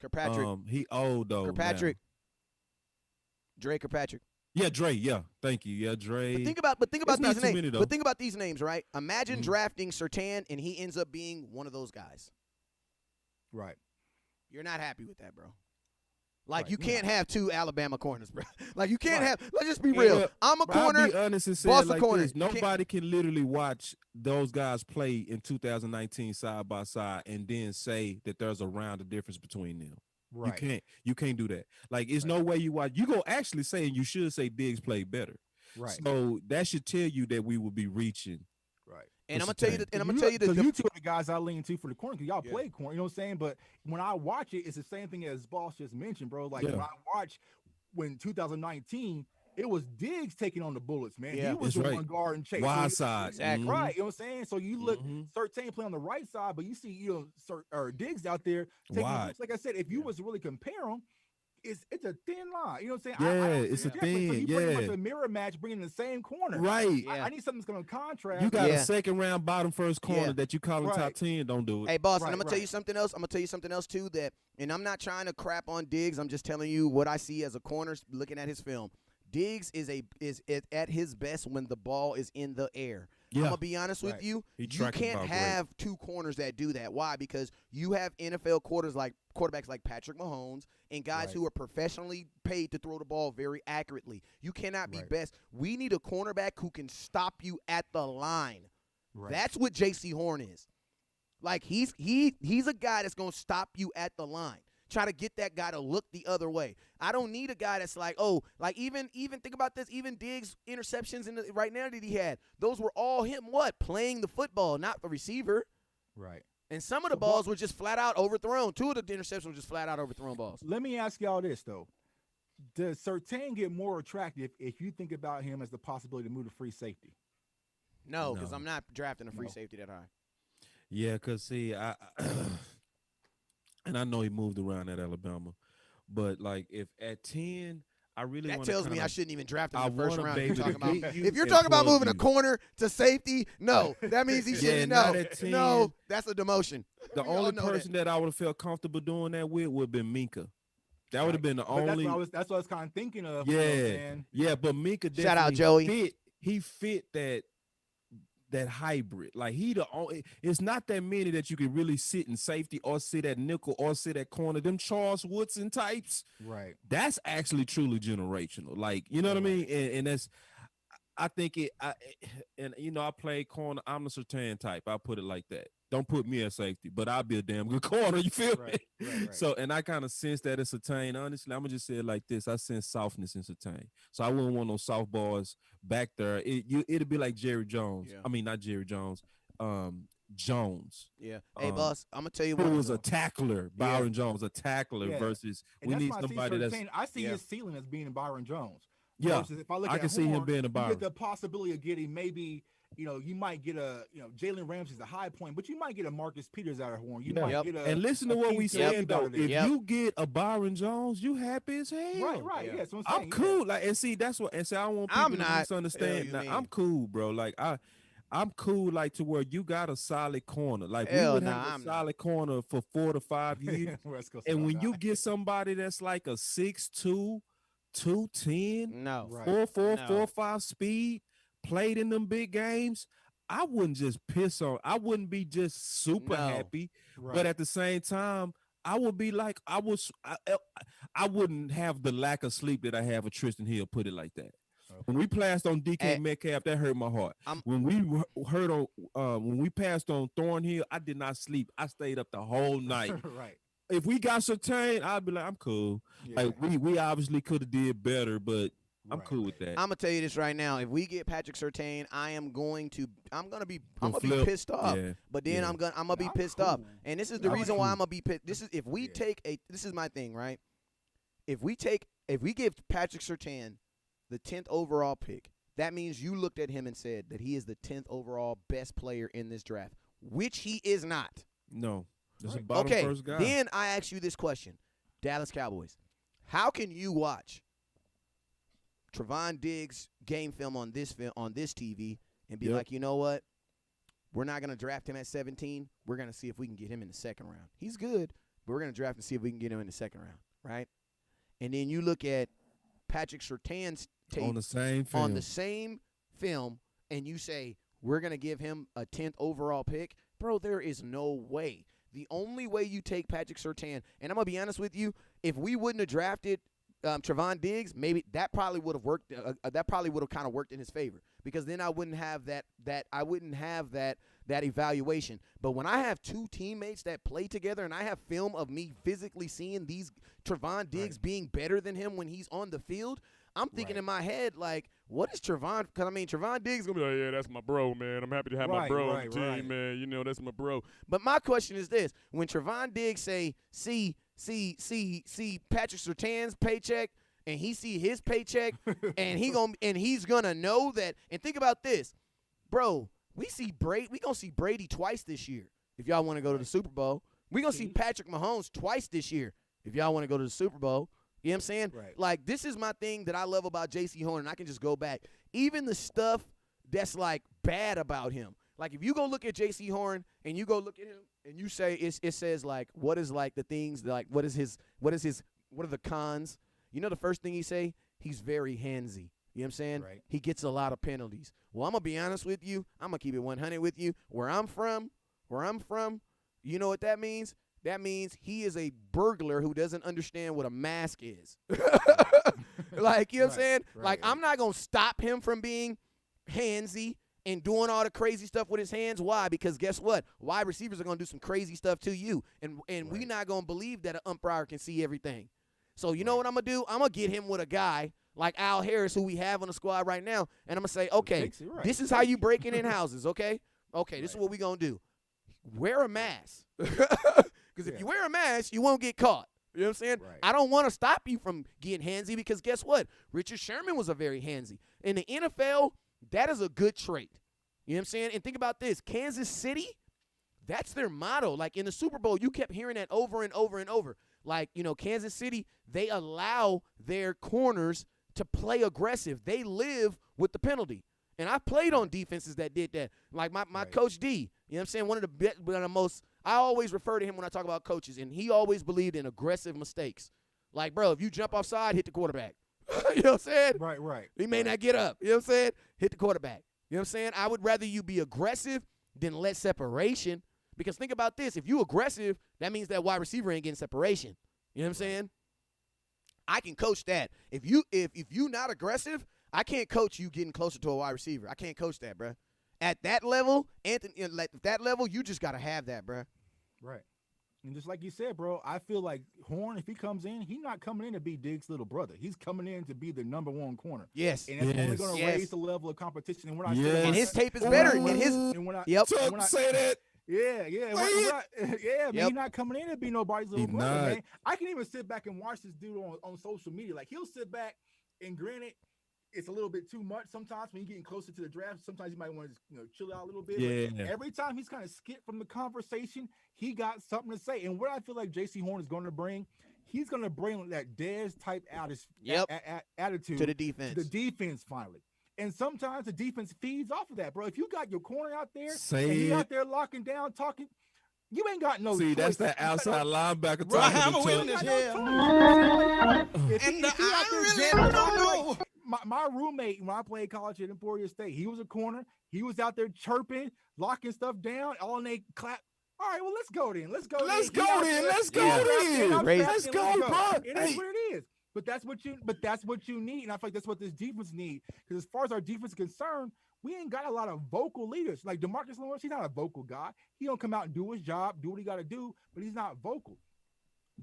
Kirkpatrick. He old though. Kirkpatrick. Dre Kirkpatrick. Yeah, Dre. Yeah, thank you. Yeah, Dre. But think about these names. But think about these names, right? Imagine drafting Surtain and he ends up being one of those guys. Right. You're not happy with that, bro. Like, you can't have 2 Alabama corners, bro. Like, you can't have. Let's just be real. I'm a corner. I'll be honest and say Boss like corner. this. Nobody can literally watch those guys play in 2019 side by side and then say that there's a round of difference between them. Right. You can't do that. Like, it's no way you watch. You go actually say, and you should say Diggs played better. Right. So that should tell you that we will be reaching. Right. And I'm gonna tell you that. And I'm gonna tell you that. You two are the guys I lean to for the corner because y'all play corner. You know what I'm saying? But when I watch it, it's the same thing as Boss just mentioned, bro. Like when I watch when 2019. It was Diggs taking on the bullets, man. Yeah, he was the one guarding Chase. Wide side. Exactly. Right. You know what I'm saying? So you look, Surtain play on the right side, but you see, Diggs out there taking bullets. Like I said, if you was to really compare them, it's a thin line. You know what I'm saying? Yeah, it's a thin. So you pretty much a mirror match, bringing the same corner. Right. I need something that's going to contrast. You got a second round bottom first corner that you call in top 10. Don't do it. Hey, boss, and I'm gonna tell you something else. I'm gonna tell you something else too. That, and I'm not trying to crap on Diggs. I'm just telling you what I see as a corner looking at his film. Diggs is at his best when the ball is in the air. Yeah. I'm going to be honest with you. You can't have 2 corners that do that. Why? Because you have NFL quarterbacks like Patrick Mahomes and guys who are professionally paid to throw the ball very accurately. You cannot be best. We need a cornerback who can stop you at the line. Right. That's what J.C. Horn is. Like, he's a guy that's going to stop you at the line. try to get that guy to look the other way. I don't need a guy that's like, oh, like even think about this, even Diggs' interceptions right now that he had, those were all him playing the football, not the receiver. Right. And some of the balls were just flat out overthrown. 2 of the interceptions were just flat out overthrown balls. Let me ask y'all this, though. Does Surtain get more attractive if you think about him as the possibility to move to free safety? No, because I'm not drafting a free safety that high. Yeah, because, see, and I know he moved around at Alabama, but, like, if at 10 – I really that tells me I shouldn't even draft him in the first round. If you're talking about moving a corner to safety, no, that means he shouldn't. No, that's a demotion. The only person that I would have felt comfortable doing that with would have been Minka. That would have been the only. That's what I was kind of thinking of. Yeah, but Minka. Shout out Joey. He fit that hybrid. Like he the only. It's not that many that you can really sit in safety or sit at nickel or sit at corner. Them Charles Woodson types. Right. That's actually truly generational. Like, you know what I mean? And that's. I think I played corner. I'm the Surtain type. I'll put it like that. Don't put me at safety, but I'll be a damn good corner. You feel me? Right. So, and I kind of sense that it's Surtain. Honestly, I'm gonna just say it like this: I sense softness in Surtain. So I wouldn't want no soft balls back there. It'd be like Jerry Jones. Yeah. I mean, not Jerry Jones. Jones. Yeah. Hey, boss, I'm gonna tell you who what. Was a tackler. Byron Jones, a tackler versus and we need somebody that's. I see his ceiling as being Byron Jones. Yeah, if I look I can see him being a Byron. You get the possibility of getting maybe, you might get Jalen Ramsey's a high point, but you might get a Marcus Peters out of Horn. You might get and listen to what we said though. If you get a Byron Jones, you happy as hell. Right. Yeah, that's what I'm cool. Like, and see, that's what. And see, I don't want people to misunderstand. Now, I'm cool, bro. Like I'm cool, like to where you got a solid corner. Like we would have a solid corner for 4 to 5 years. And when you get somebody that's like a 6'2", 210, 4.5 speed, played in them big games, I wouldn't just piss on. I wouldn't be just super happy, but at the same time, I would be like I wouldn't have the lack of sleep that I have with Tristan Hill. Put it like that. When we passed on DK Metcalf, that hurt my heart. When we passed on Thornhill, I did not sleep. I stayed up the whole night. Right. If we got Surtain, I'd be like, I'm cool. Yeah. Like we obviously could have did better, but I'm cool with that. I'm gonna tell you this right now. If we get Patrick Surtain, I'm gonna be pissed off. Yeah. But then I'm gonna be pissed off. And this is the reason why I'm gonna be pissed. This is my thing, right? If we give Patrick Surtain the 10th overall pick, that means you looked at him and said that he is the 10th overall best player in this draft, which he is not. No. Okay, first guy. Then I ask you this question. Dallas Cowboys, how can you watch Trevon Diggs game film on this TV and be like, you know what? We're not going to draft him at 17. We're going to see if we can get him in the second round. He's good, but we're going to draft and see if we can get him in the second round, right? And then you look at Patrick Surtain's tape on the same film, and you say, we're going to give him a 10th overall pick. Bro, there is no way. The only way you take Patrick Surtain, and I'm going to be honest with you, if we wouldn't have drafted Trevon Diggs, maybe that probably would have worked. That probably would have kind of worked in his favor, because then I wouldn't have that evaluation. But when I have two teammates that play together and I have film of me physically seeing these Trevon Diggs being better than him when he's on the field, I'm thinking in my head, like, what is Trevon? Because, I mean, Trevon Diggs is going to be like, yeah, that's my bro, man. I'm happy to have my bro on the team, man. You know, that's my bro. But my question is this. When Trevon Diggs see Patrick Surtain's paycheck and he see his paycheck and he's going to know that. And think about this. Bro, we going to see Brady twice this year if y'all want to go to the Super Bowl. We're going to see Patrick Mahomes twice this year if y'all want to go to the Super Bowl. You know what I'm saying? Right. Like, this is my thing that I love about J.C. Horn, and I can just go back. Even the stuff that's, like, bad about him. Like, if you go look at J.C. Horn and you go look at him and you say it says, like, what is, like, the things, like, what are the cons? You know the first thing he say? He's very handsy. You know what I'm saying? Right. He gets a lot of penalties. Well, I'm going to be honest with you. I'm going to keep it 100 with you. Where I'm from, you know what that means? That means he is a burglar who doesn't understand what a mask is. Like, you know what I'm saying? Right. Like, I'm not going to stop him from being handsy and doing all the crazy stuff with his hands. Why? Because guess what? Wide receivers are going to do some crazy stuff to you, and we're not going to believe that an umpire can see everything. So you know what I'm going to do? I'm going to get him with a guy like Al Harris, who we have on the squad right now, and I'm going to say, okay, this is how you breaking in houses, okay? Okay, this is what we're going to do. Wear a mask. Because if you wear a mask, you won't get caught. You know what I'm saying? Right. I don't want to stop you from getting handsy because guess what? Richard Sherman was a very handsy. In the NFL, that is a good trait. You know what I'm saying? And think about this. Kansas City, that's their motto. Like in the Super Bowl, you kept hearing that over and over and over. Like, you know, Kansas City, they allow their corners to play aggressive. They live with the penalty. And I played on defenses that did that. Like my Coach D, you know what I'm saying? One of the most – I always refer to him when I talk about coaches, and he always believed in aggressive mistakes. Like, bro, if you jump offside, hit the quarterback. You know what I'm saying? Right. He may not get up. You know what I'm saying? Hit the quarterback. You know what I'm saying? I would rather you be aggressive than let separation. Because think about this. If you aggressive, that means that wide receiver ain't getting separation. You know what I'm saying? I can coach that. If you not aggressive, I can't coach you getting closer to a wide receiver. I can't coach that, bro. At that level, Anthony, at that level, you just got to have that, bro. Right. And just like you said, bro, I feel like Horn, if he comes in, he's not coming in to be Diggs' little brother. He's coming in to be the number one corner. Yes. And that's only going to raise the level of competition. And when I and his tape is better. Say that. Yeah, man, he's not coming in to be nobody's little brother, man. I can even sit back and watch this dude on social media. Like, he'll sit back, and granted, it's a little bit too much sometimes when you're getting closer to the draft. Sometimes you might want to chill out a little bit. Yeah. But every time he's kind of skipped from the conversation, he got something to say. And what I feel like J.C. Horn is going to bring, he's going to bring that Dez type attitude to the defense. To the defense finally. And sometimes the defense feeds off of that, bro. If you got your corner out there and he out there locking down, talking, you ain't got no choice. That's that outside linebacker talking. I have a witness here. My roommate, when I played college at Emporia State, he was a corner. He was out there chirping, locking stuff down. All they clap. All right, well, let's go then. Let's go, bro. It is what it is. But that's what you need. And I feel like that's what this defense needs. Because as far as our defense is concerned, we ain't got a lot of vocal leaders. Like DeMarcus Lawrence, he's not a vocal guy. He don't come out and do his job, do what he got to do, but he's not vocal.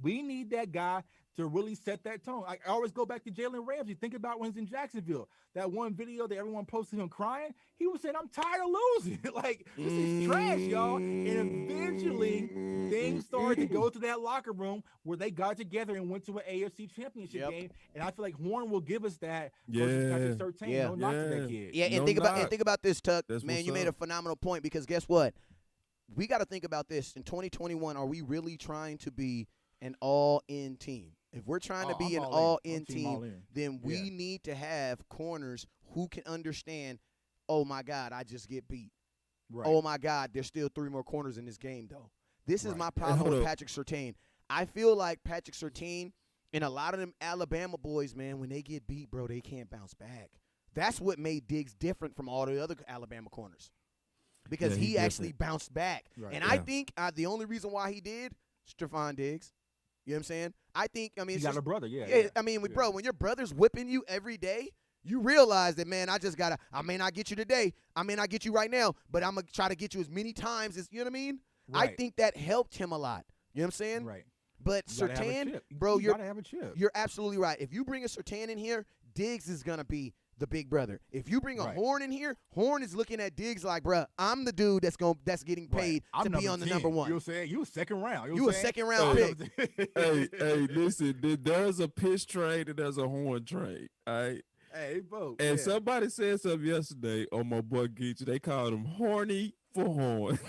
We need that guy to really set that tone. I always go back to Jalen Ramsey. Think about when he's in Jacksonville. That one video that everyone posted him crying. He was saying, I'm tired of losing. Like, this is trash, y'all. And eventually, things started to go to that locker room where they got together and went to an AFC championship game. And I feel like Horn will give us that. No knock to that kid. Yeah, and think about this, Tuck. Man, you made a phenomenal point because guess what? We got to think about this. In 2021, are we really trying to be an all-in team? If we're trying to be an all-in team, then we need to have corners who can understand, oh, my God, I just get beat. Right. Oh, my God, there's still 3 more corners in this game, though. This is my problem with Patrick Surtain. I feel like Patrick Surtain and a lot of them Alabama boys, man, when they get beat, bro, they can't bounce back. That's what made Diggs different from all the other Alabama corners because he actually bounced back. Right. And I think the only reason why he did, Stephon Diggs. You know what I'm saying? I think, I mean, it's got a brother, I mean, bro, when your brother's whipping you every day, you realize that, man, I may not get you today. I may not get you right now, but I'm going to try to get you as many times as, you know what I mean? Right. I think that helped him a lot. You know what I'm saying? Right. But Surtain, bro, you're absolutely right. If you bring a Surtain in here, Diggs is going to be the big brother. If you bring a Horn in here, Horn is looking at Diggs like, bro, I'm the dude that's getting paid to be on the number 1. You know what I'm saying? You a second round. You a second round pick. hey, listen, there's a pitch trade and there's a Horn trade. All right. Hey, both. And somebody said something yesterday on my boy Geach. They called him horny for Horn.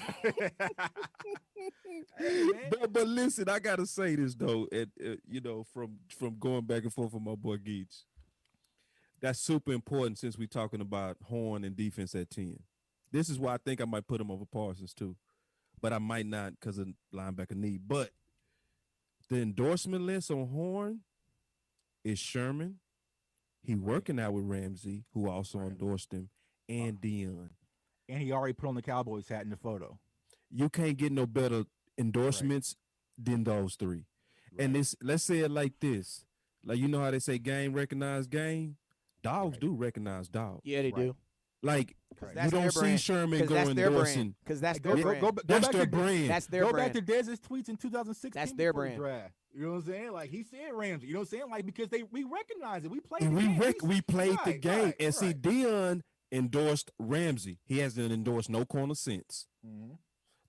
but listen, I gotta say this though, and from going back and forth with my boy Geach. That's super important since we're talking about Horn and defense at 10. This is why I think I might put him over Parsons too, but I might not because of linebacker need. But the endorsement list on Horn is Sherman. He working out with Ramsey, who also endorsed him, and Dion. And he already put on the Cowboys hat in the photo. You can't get no better endorsements than those 3. Right. And let's say it like this. Like, you know how they say game recognize game? Dogs do recognize dogs. Yeah, they do. Like you don't see brand. Sherman go endorsing because that's their brand. That's their brand. That's their brand. Go back to Dez's tweets in 2016. That's their brand. Draft. You know what I'm saying? Like he said Ramsey. You know what I'm saying? Like because we recognize it. We played and the game. We played the game. And see, Dion endorsed Ramsey. He hasn't endorsed no corner since. Mm-hmm.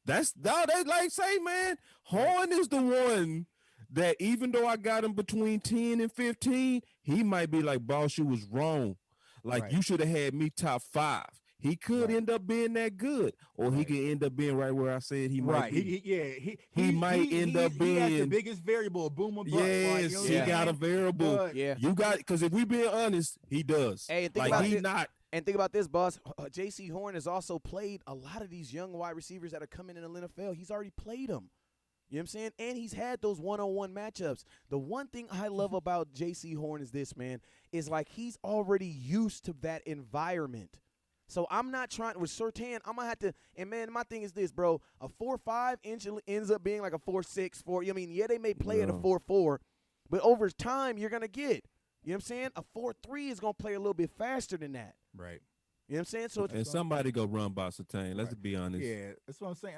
That's like say, man, Horn is the one that even though I got him between 10 and 15, he might be like, boss, you was wrong. Like you should have had me top 5. He could end up being that good, or he could end up being right where I said he might be. He might end up being. He has the biggest variable, boom or bust. Yes, you know he got a variable. But, you got because if we being honest, he does. Hey, like he not. And think about this, boss. J.C. Horn has also played a lot of these young wide receivers that are coming in the NFL. He's already played them. You know what I'm saying? And he's had those one-on-one matchups. The one thing I love about J.C. Horn is this, man, is like he's already used to that environment. So I'm not trying with Surtain. I'm gonna have to. And man, my thing is this, bro. A 4.5 inch ends up being like a 4.6, 4. I mean, yeah, they may play at a 4.4, but over time you're gonna get. You know what I'm saying? A 4.3 is gonna play a little bit faster than that. Right. You know what I'm saying? So and somebody go run by Surtain. Let's be honest. Yeah, that's what I'm saying.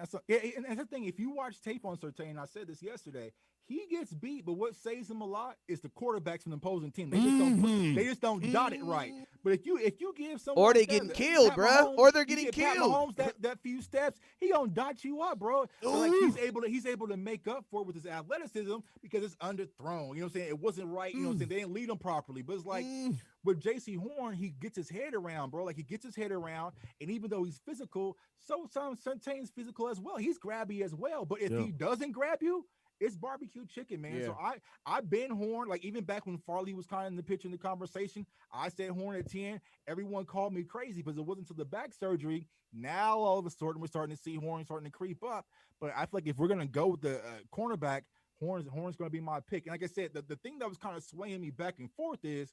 And that's the thing. If you watch tape on Surtain, I said this yesterday. He gets beat, but what saves him a lot is the quarterbacks from the opposing team. They just don't dot it right. But if you give someone or they getting killed, bro, or they're getting killed. Mahomes that few steps, he gonna dot you up, bro. So like he's able to make up for it with his athleticism because it's underthrown. You know what I'm saying? It wasn't right. You know what I'm saying? They didn't lead him properly. But it's like with J.C. Horn, he gets his head around, bro. Like he gets his head around, and even though he's physical, sometimes Surtain's physical as well. He's grabby as well. But if he doesn't grab you, it's barbecue chicken, man. So I've been Horn, like even back when Farley was kind of in the picture in the conversation, I said Horn at 10. Everyone called me crazy because it wasn't until the back surgery. Now all of a sudden we're starting to see Horn starting to creep up. But I feel like if we're gonna go with the cornerback, Horn's going to be my pick. And like I said, the thing that was kind of swaying me back and forth is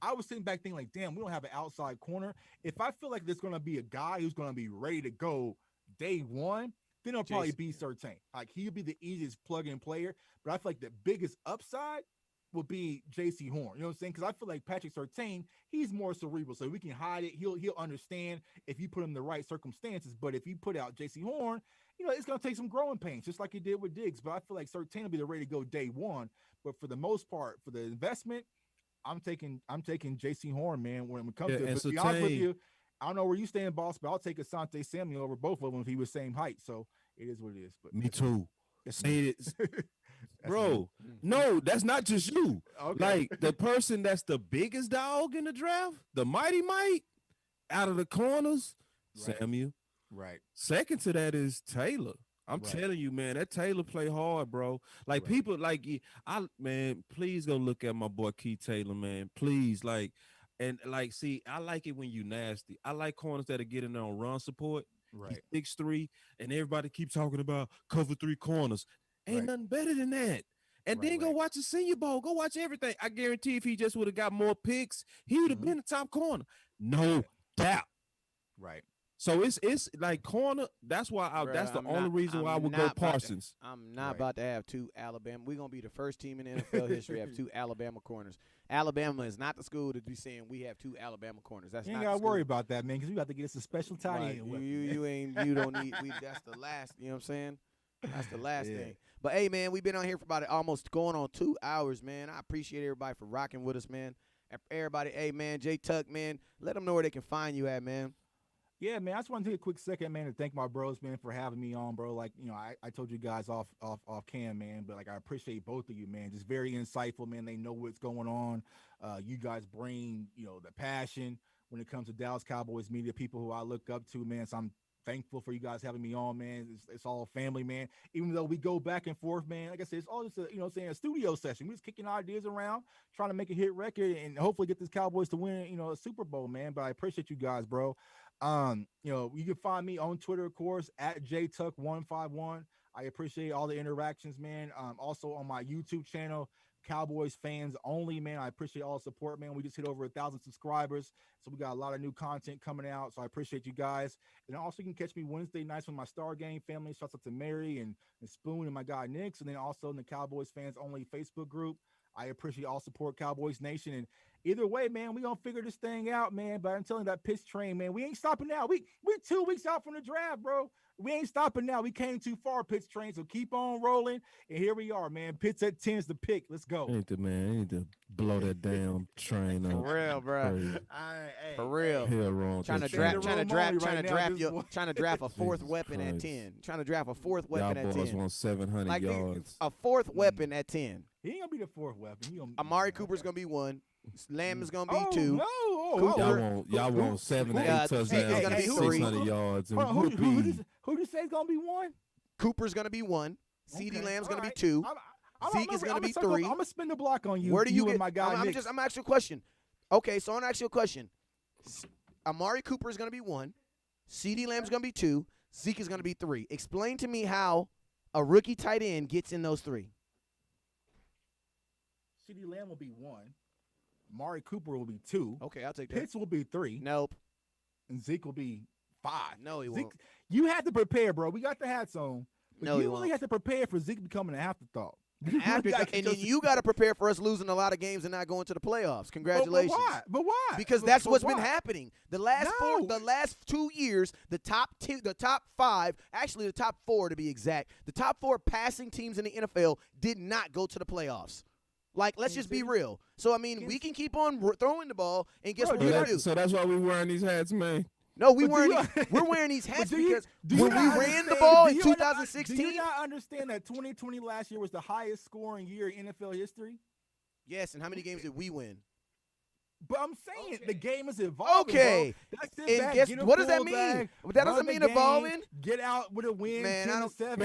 I was sitting back thinking like, damn, we don't have an outside corner. If I feel like there's going to be a guy who's going to be ready to go day one, then it'll probably be Surtain. Like he'll be the easiest plug-in player. But I feel like the biggest upside will be J.C. Horn. You know what I'm saying? Because I feel like Patrick Surtain, he's more cerebral. So we can hide it. He'll understand if you put him in the right circumstances. But if you put out J.C. Horn, you know, it's going to take some growing pains, just like he did with Diggs. But I feel like Surtain will be the ready to go day one. But for the most part, for the investment, I'm taking J.C. Horn, man, when it comes to it. But to be honest with you, I don't know where you stand, boss, but I'll take Asante Samuel over both of them if he was same height. So it is what it is. But me too. Say it, bro. No, that's not just you. Okay. Like the person that's the biggest dog in the draft, the Mighty Mike, out of the corners, Samuel. Right. Second to that is Taylor. I'm telling you, man, that Taylor play hard, bro. Like people like man, please go look at my boy Keith Taylor, man. Please, like. And like, see, I like it when you nasty. I like corners that are getting there on run support. Right. 6'3", and everybody keeps talking about cover 3 corners. Ain't nothing better than that. And then go watch the Senior Bowl. Go watch everything. I guarantee if he just would have got more picks, he would have been the top corner. No doubt. Right. So it's like corner. That's why that's the only reason why I would go Parsons. I'm not about to have 2 Alabama. We're gonna be the first team in NFL history to have 2 Alabama corners. Alabama is not the school to be saying we have 2 Alabama corners. That's you not. You ain't gotta worry about that, man, because we got to get us a special tight end. You don't need. That's the last. You know what I'm saying? That's the last thing. But hey, man, we've been on here for about almost going on 2 hours, man. I appreciate everybody for rocking with us, man. Everybody, hey, man, J Tuck, man, let them know where they can find you at, man. Yeah, man, I just want to take a quick second, man, to thank my bros, man, for having me on, bro. Like, you know, I told you guys off cam, man, but like I appreciate both of you, man. Just very insightful, man. They know what's going on. You guys bring, you know, the passion when it comes to Dallas Cowboys media, people who I look up to, man. So I'm thankful for you guys having me on, man. It's all family, man. Even though we go back and forth, man, like I said, it's all just a, you know, a studio session. We're just kicking ideas around, trying to make a hit record and hopefully get this Cowboys to win, you know, a Super Bowl, man. But I appreciate you guys, bro. You know, you can find me on Twitter, of course, at JTuck151. I appreciate all the interactions, man. Also on my YouTube channel, Cowboys Fans Only, man. I appreciate all the support, man. We just hit over 1,000 subscribers, so we got a lot of new content coming out. So I appreciate you guys. And also, you can catch me Wednesday nights with my Star Game family. Shouts out to Mary and Spoon and my guy Nix, and then also in the Cowboys Fans Only Facebook group. I appreciate all support, Cowboys Nation. And either way, man, we gonna figure this thing out, man. But I'm telling you, that pitch train, man, we ain't stopping now. We're 2 weeks out from the draft, bro. We ain't stopping now. We came too far, pitch train. So keep on rolling. And here we are, man. Pitts at 10 is the pick. Let's go. Ain't the man. Ain't to blow that damn train up. For real, bro. For real. Hell wrong. Trying to draft a fourth weapon at 10. Trying to draft a fourth weapon at 10. Y'all boys want 700 yards. A fourth weapon at 10. He ain't gonna be the fourth weapon. Amari Cooper's gonna be 1. Lamb is gonna be 2. No. Y'all want 7 to 8 touchdowns, 600 yards. And who did you say is gonna be 1? Cooper's gonna be 1. CeeDee Lamb's gonna be 2. Zeke is gonna be 3. I'm gonna spin the block on you. Where do you and get my guy? I'm gonna ask you a question. Okay, so I'm gonna ask you a question. Amari Cooper is gonna be 1. CeeDee Lamb's gonna be 2. Zeke is gonna be 3. Explain to me how a rookie tight end gets in those 3. CeeDee Lamb will be 1. Amari Cooper will be 2. Okay, I'll take that. Pitts will be 3. Nope. And Zeke will be 5. No, he Zeke, won't. You had to prepare, bro. We got the hats on. But No, you he really won't. had to prepare for Zeke becoming an afterthought. And then you got to prepare for us losing a lot of games and not going to the playoffs. Congratulations. But why? Because that's what's been happening. The last 2 years, the top 5, actually the top 4 to be exact, the top 4 passing teams in the NFL did not go to the playoffs. Like, let's just be real. So, I mean, we can keep on throwing the ball, and guess what we're going to do? So that's why we wearing these hats, man. No, we're wearing these hats because when we ran the ball in 2016. Do you not understand that 2020 last year was the highest scoring year in NFL history? Yes, and how many games did we win? But I'm saying the game is evolving. Okay. Bro. And guess what does that mean? That doesn't mean evolving. Get out with a win. Man, I don't care.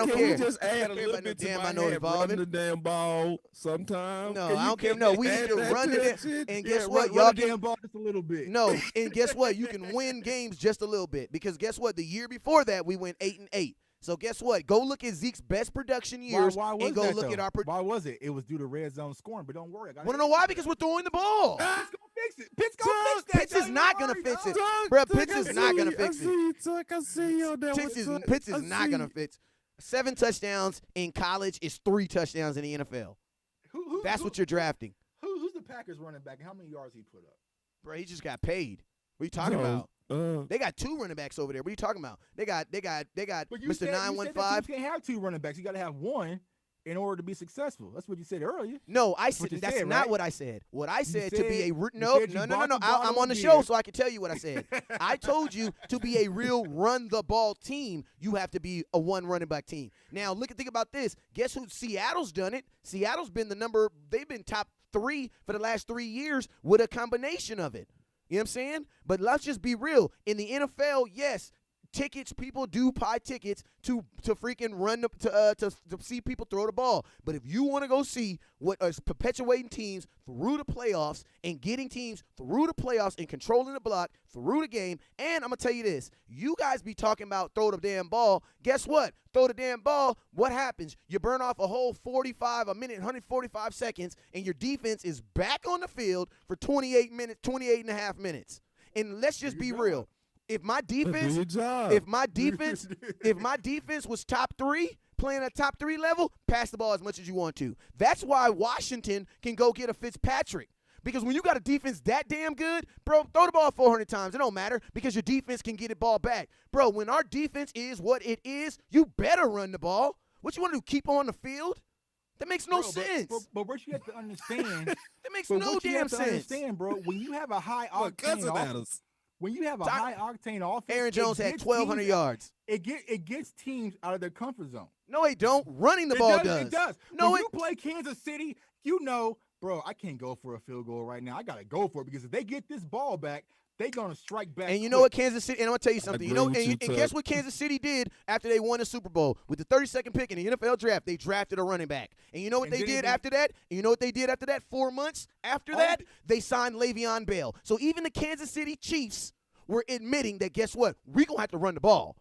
Can we just add a little bit to my head? Evolving. Run the damn ball sometimes. No, I don't care. No, we need to run the damn. And guess what? Y'all can damn ball just a little bit. No, and guess what? You can win games just a little bit because guess what? The year before that, we went 8-8. So guess what? Go look at Zeke's best production years and go look at our. Why was it? It was due to red zone scoring, but don't worry. Want to know why? Because we're throwing the ball. Pitts gonna fix it. Pitts gonna fix that. Pitts is not gonna fix it, bro. Pitts is not gonna fix it. I see you. Pitts is not gonna fix. 7 touchdowns in college is 3 touchdowns in the NFL. That's what you're drafting. Who's the Packers running back? How many yards he put up? Bro, he just got paid. What are you talking about? They got 2 running backs over there. What are you talking about? They got Mr. 915. You can't have 2 running backs. You got to have 1 in order to be successful. That's what you said earlier. No, I said that's not what I said. What I said to be a no. I'm on the show, so I can tell you what I said. I told you to be a real run the ball team, you have to be a 1 running back team. Now think about this. Guess who? Seattle's done it. Seattle's been they've been top 3 for the last 3 years with a combination of it. You know what I'm saying? But let's just be real. In the NFL, yes, tickets, people do buy tickets to freaking run to see people throw the ball. But if you want to go see what is perpetuating teams through the playoffs and getting teams through the playoffs and controlling the block through the game, and I'm going to tell you this, you guys be talking about throw the damn ball. Guess what? Throw the damn ball. What happens? You burn off a whole 45, a minute, 145 seconds, and your defense is back on the field for 28 and a half minutes. And let's just be real. If my defense was top 3, playing at top 3 level, pass the ball as much as you want to. That's why Washington can go get a Fitzpatrick. Because when you got a defense that damn good, bro, throw the ball 400 times. It don't matter because your defense can get the ball back. Bro, when our defense is what it is, you better run the ball. What you want to do, keep on the field? That makes no sense. But what you have to understand. That makes no damn sense. Understand, bro, when you have a high octane offense. When you have a high-octane offense, Aaron Jones had 1,200 yards. It gets teams out of their comfort zone. No, it don't. Running the ball does. It does. No, when you play Kansas City, you know, bro, I can't go for a field goal right now. I got to go for it because if they get this ball back, they're going to strike back. And you know what Kansas City – and I'm going to tell you something. And guess what Kansas City did after they won the Super Bowl? With the 32nd pick in the NFL draft, they drafted a running back. And you know what they did after that? 4 months after that? They signed Le'Veon Bell. So even the Kansas City Chiefs – we're admitting that, guess what? We're going to have to run the ball.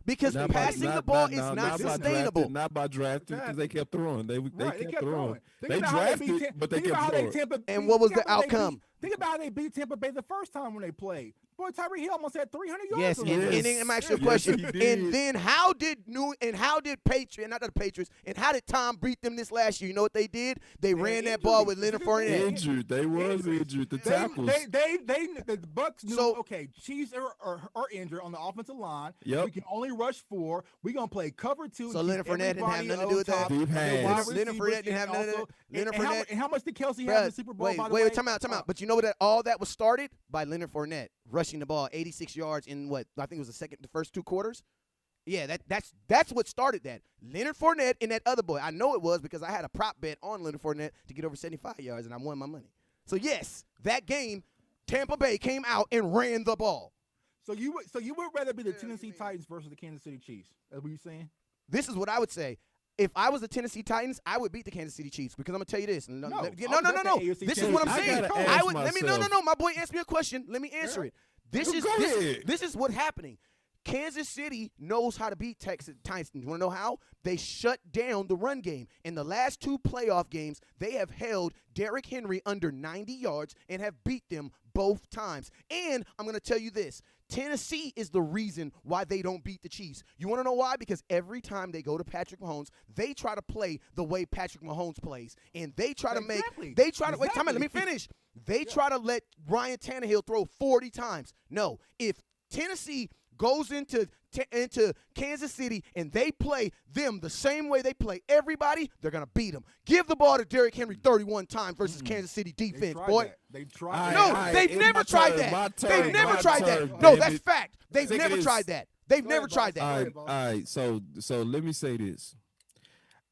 Because passing the ball is not sustainable. Not by drafting, because they kept throwing. They kept throwing. They drafted, but they kept throwing. And what was the outcome? Think about how they beat Tampa Bay the first time when they played. Boy, Tyreek Hill almost had 300 yards. Yes, on and him. then I'm asking you a question. he did. And then how did Patriots, and how did Tom beat them this last year? You know what they did? They ran that ball with Leonard Fournette. Injured. They was injured. The tackles. The Bucks knew, So- okay, Chiefs are injured on the offensive line. Yep. We can only rush 4. We're going to play cover 2. So and Leonard keep Fournette didn't have everybody nothing to do with that? on top. Deep And hands. wide Leonard receivers, Fournette didn't have and none of also- that. Leonard and Fournette- how much did Kelsey have in the Super Bowl, by the way? Wait, time out. But you know what? All that was started by Leonard Fournette rushing the ball 86 yards in what I think it was the first 2 quarters. Yeah, that's what started that. Leonard Fournette and that other boy. I know it was because I had a prop bet on Leonard Fournette to get over 75 yards, and I won my money. So yes, that game, Tampa Bay came out and ran the ball. So you would rather be the Tennessee Titans versus the Kansas City Chiefs? That's what you saying? This is what I would say. If I was the Tennessee Titans, I would beat the Kansas City Chiefs because I'm gonna tell you this. No. This is what I'm saying. I would. Let me. No. My boy asked me a question. Let me answer it. This is what's happening. Kansas City knows how to beat Texas Titans. You want to know how? They shut down the run game. In the last 2 playoff games, they have held Derrick Henry under 90 yards and have beat them both times. And I'm going to tell you this. Tennessee is the reason why they don't beat the Chiefs. You want to know why? Because every time they go to Patrick Mahomes, they try to play the way Patrick Mahomes plays. And they try to wait, time out, let me finish. They try to let Ryan Tannehill throw 40 times. No, if Tennessee goes into Kansas City and they play them the same way they play everybody, they're going to beat them. Give the ball to Derrick Henry 31 times versus Kansas City defense, boy. They've tried No, they've never tried that. They've never tried that. No, that's fact. They've never tried that. They've never tried that. All right. So let me say this.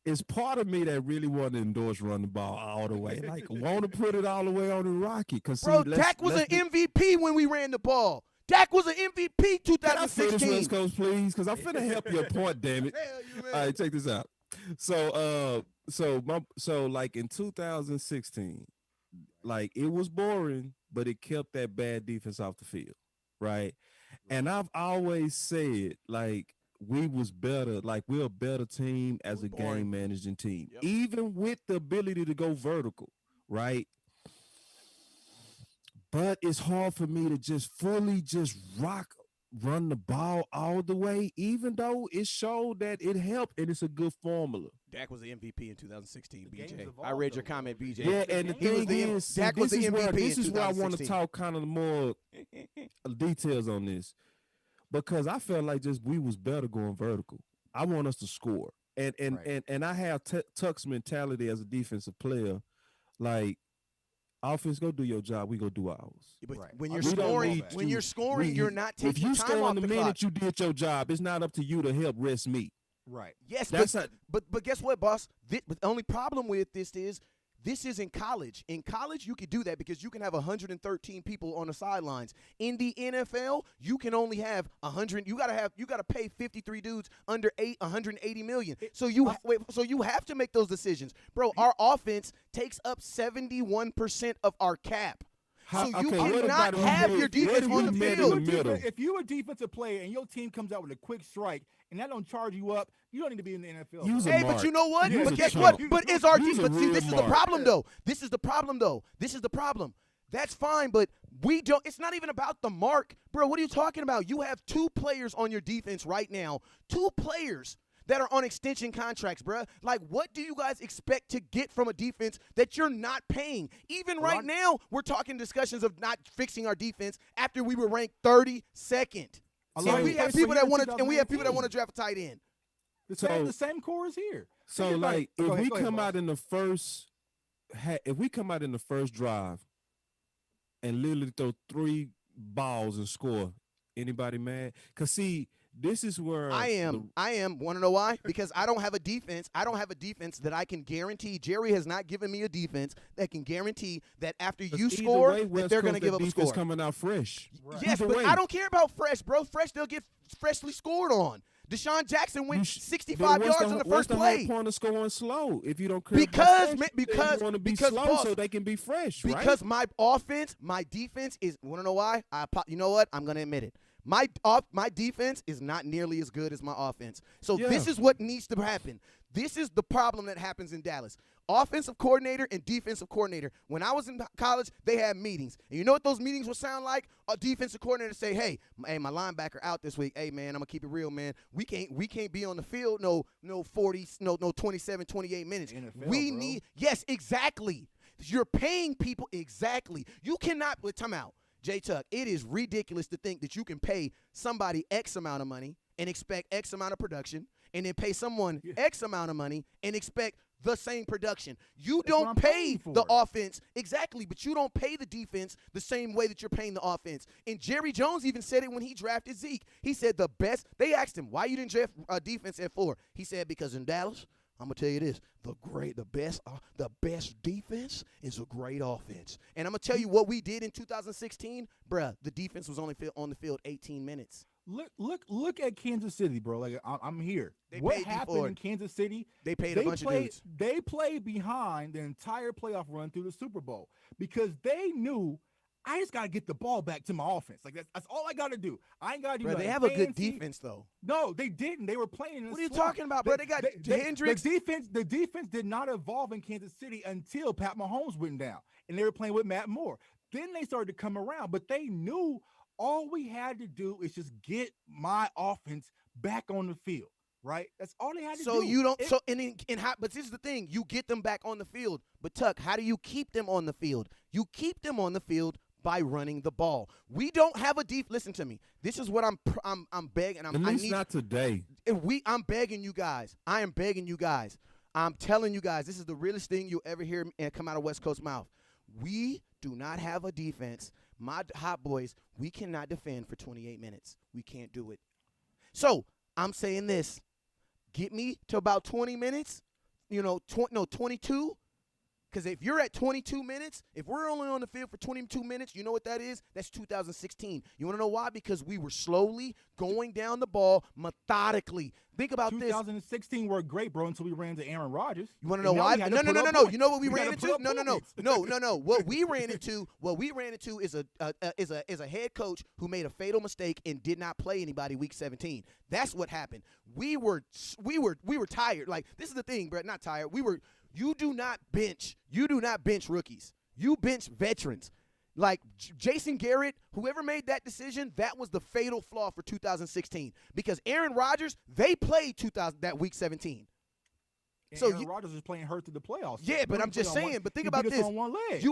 It's part of me that really want to endorse run the ball all the way. Like, want to put it all the way on the Rocket. Bro, Dak was an MVP when we ran the ball. Dak was an MVP 2016. Can I finish, West Coast, please? Because I'm finna help your point, damn it. All right, check this out. So like in 2016, like it was boring, but it kept that bad defense off the field, right? And I've always said, like, we was better, like we're a better team as a game managing team, even with the ability to go vertical, right? But it's hard for me to just fully run the ball all the way, even though it showed that it helped and it's a good formula. Dak was the MVP in 2016, BJ. I read your comment, BJ. Yeah, and the thing is, Dak was the MVP this in 2016. is where I want to talk kind of more details on this, because I felt like just we was better going vertical. I want us to score, and I have Tuck's mentality as a defensive player, like. Offense, go do your job. We go do ours. But when you're scoring, you're not taking time off the clock. If you score in the minute you did your job, it's not up to you to help rest me. Right. Yes, but guess what, boss? The only problem with this is in college. In college, you could do that because you can have 113 people on the sidelines. In the NFL, you can only have 100. You gotta pay 53 dudes under 180 million. So you have to make those decisions, bro. Our offense takes up 71% of our cap. So you cannot have your defense on the field. If you're a defensive player and your team comes out with a quick strike and that don't charge you up, you don't need to be in the NFL. Hey, but you know what? But guess what? But is our team? But see, this is the problem, though. This is the problem. That's fine, but we don't. It's not even about the mark, bro. What are you talking about? You have 2 players on your defense right now. 2 players that are on extension contracts, bruh. Like, what do you guys expect to get from a defense that you're not paying? Even right now, we're talking discussions of not fixing our defense after we were ranked 32nd. And we have people that want to draft a tight end. The same core is here. So, like, if we come out in the first drive and literally throw 3 balls and score, anybody mad? Because see. This is where I am. Want to know why? Because I don't have a defense. I don't have a defense that I can guarantee. Jerry has not given me a defense that can guarantee that after you score, that they're going to give up a score. Coming out fresh. Right. Yes, but I don't care about fresh, bro. Fresh, they'll get freshly scored on. Deshaun Jackson went 65 yards on the first play. What's the whole point of scoring slow if you don't care? Because you want to be slow boss, so they can be fresh, right? Because my offense, my defense is. Want to know why? You know what? I'm going to admit it. My defense is not nearly as good as my offense. So this is what needs to happen. This is the problem that happens in Dallas. Offensive coordinator and defensive coordinator. When I was in college, they had meetings. And you know what those meetings would sound like? A defensive coordinator say, hey, my linebacker out this week. Hey, man, I'm going to keep it real, man. We can't be on the field no 27, 28 minutes. NFL, we bro. need – yes, exactly. You're paying people – exactly. You cannot – time out. J-Tuck, it is ridiculous to think that you can pay somebody X amount of money and expect X amount of production and then pay someone X amount of money and expect the same production. You don't pay the offense exactly, but you don't pay the defense the same way that you're paying the offense. And Jerry Jones even said it when he drafted Zeke. He said they asked him, why you didn't draft defense at 4? He said, because in Dallas, I'm gonna tell you this: the best defense is a great offense. And I'm gonna tell you what we did in 2016, bruh. The defense was only on the field 18 minutes. Look at Kansas City, bro. Like I'm here. What paid happened in Kansas City? They paid a bunch of dudes. They played behind the entire playoff run through the Super Bowl because they knew I just gotta get the ball back to my offense. Like that's all I gotta do. I ain't gotta do. Bro, nothing they have a good fancy. defense though. No, they didn't. They were playing. What are you talking about, bro? They got Hendricks. The defense did not evolve in Kansas City until Pat Mahomes went down, and they were playing with Matt Moore. Then they started to come around, but they knew all we had to do is just get my offense back on the field. Right? That's all they had to do. So you don't. But this is the thing: you get them back on the field. But Tuck, how do you keep them on the field? You keep them on the field by running the ball. We don't have a deep. Listen to me. This is what I'm begging. At least not today. I'm begging you guys. I am begging you guys. I'm telling you guys, this is the realest thing you'll ever hear and come out of West Coast mouth. We do not have a defense. My hot boys, we cannot defend for 28 minutes. We can't do it. So I'm saying this. Get me to about 20 minutes. 22. Because if you're at 22 minutes, if we're only on the field for 22 minutes, you know what that is? That's 2016. You want to know why? Because we were slowly going down the ball methodically. Think about 2016 worked great, bro, until we ran to Aaron Rodgers. You want to know why? No. You know what we ran into? No. What we ran into is a head coach who made a fatal mistake and did not play anybody week 17. That's what happened. We were tired. Like, this is the thing, Brett, not tired. You do not bench rookies. You bench veterans. Like Jason Garrett, whoever made that decision, that was the fatal flaw for 2016. Because Aaron Rodgers, they played that week 17. And so Aaron Rodgers is playing hurt through the playoffs. Yeah, but I'm just saying. But think about this. On one leg.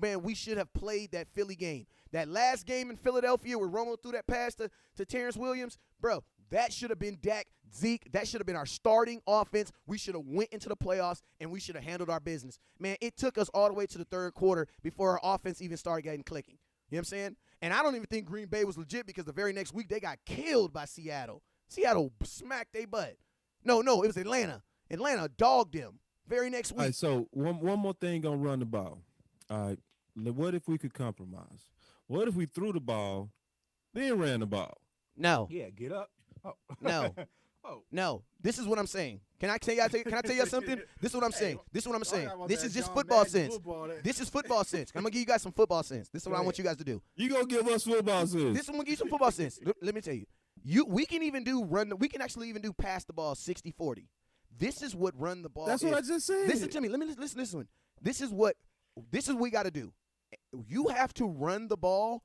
Man, we should have played that Philly game. That last game in Philadelphia where Romo threw that pass to Terrence Williams, bro. That should have been Dak, Zeke. That should have been our starting offense. We should have went into the playoffs, and we should have handled our business. Man, it took us all the way to the third quarter before our offense even started getting clicking. You know what I'm saying? And I don't even think Green Bay was legit because the very next week they got killed by Seattle. Seattle smacked their butt. No, it was Atlanta. Atlanta dogged them very next week. All right, so one more thing on run the ball. All right, what if we could compromise? What if we threw the ball, then ran the ball? No. Yeah, get up. Oh. No. No. This is what I'm saying. Can I tell you something? This is what I'm saying. This is just football sense. This is football sense. I'm gonna give you guys some football sense. This is what I want you guys to do. You gonna give us football sense? This is gonna give you some football sense. Let me tell you. We can actually even do pass the ball 60-40. This is what run the ball. That's what I just said. Listen to me. Let me listen. This is what we got to do. You have to run the ball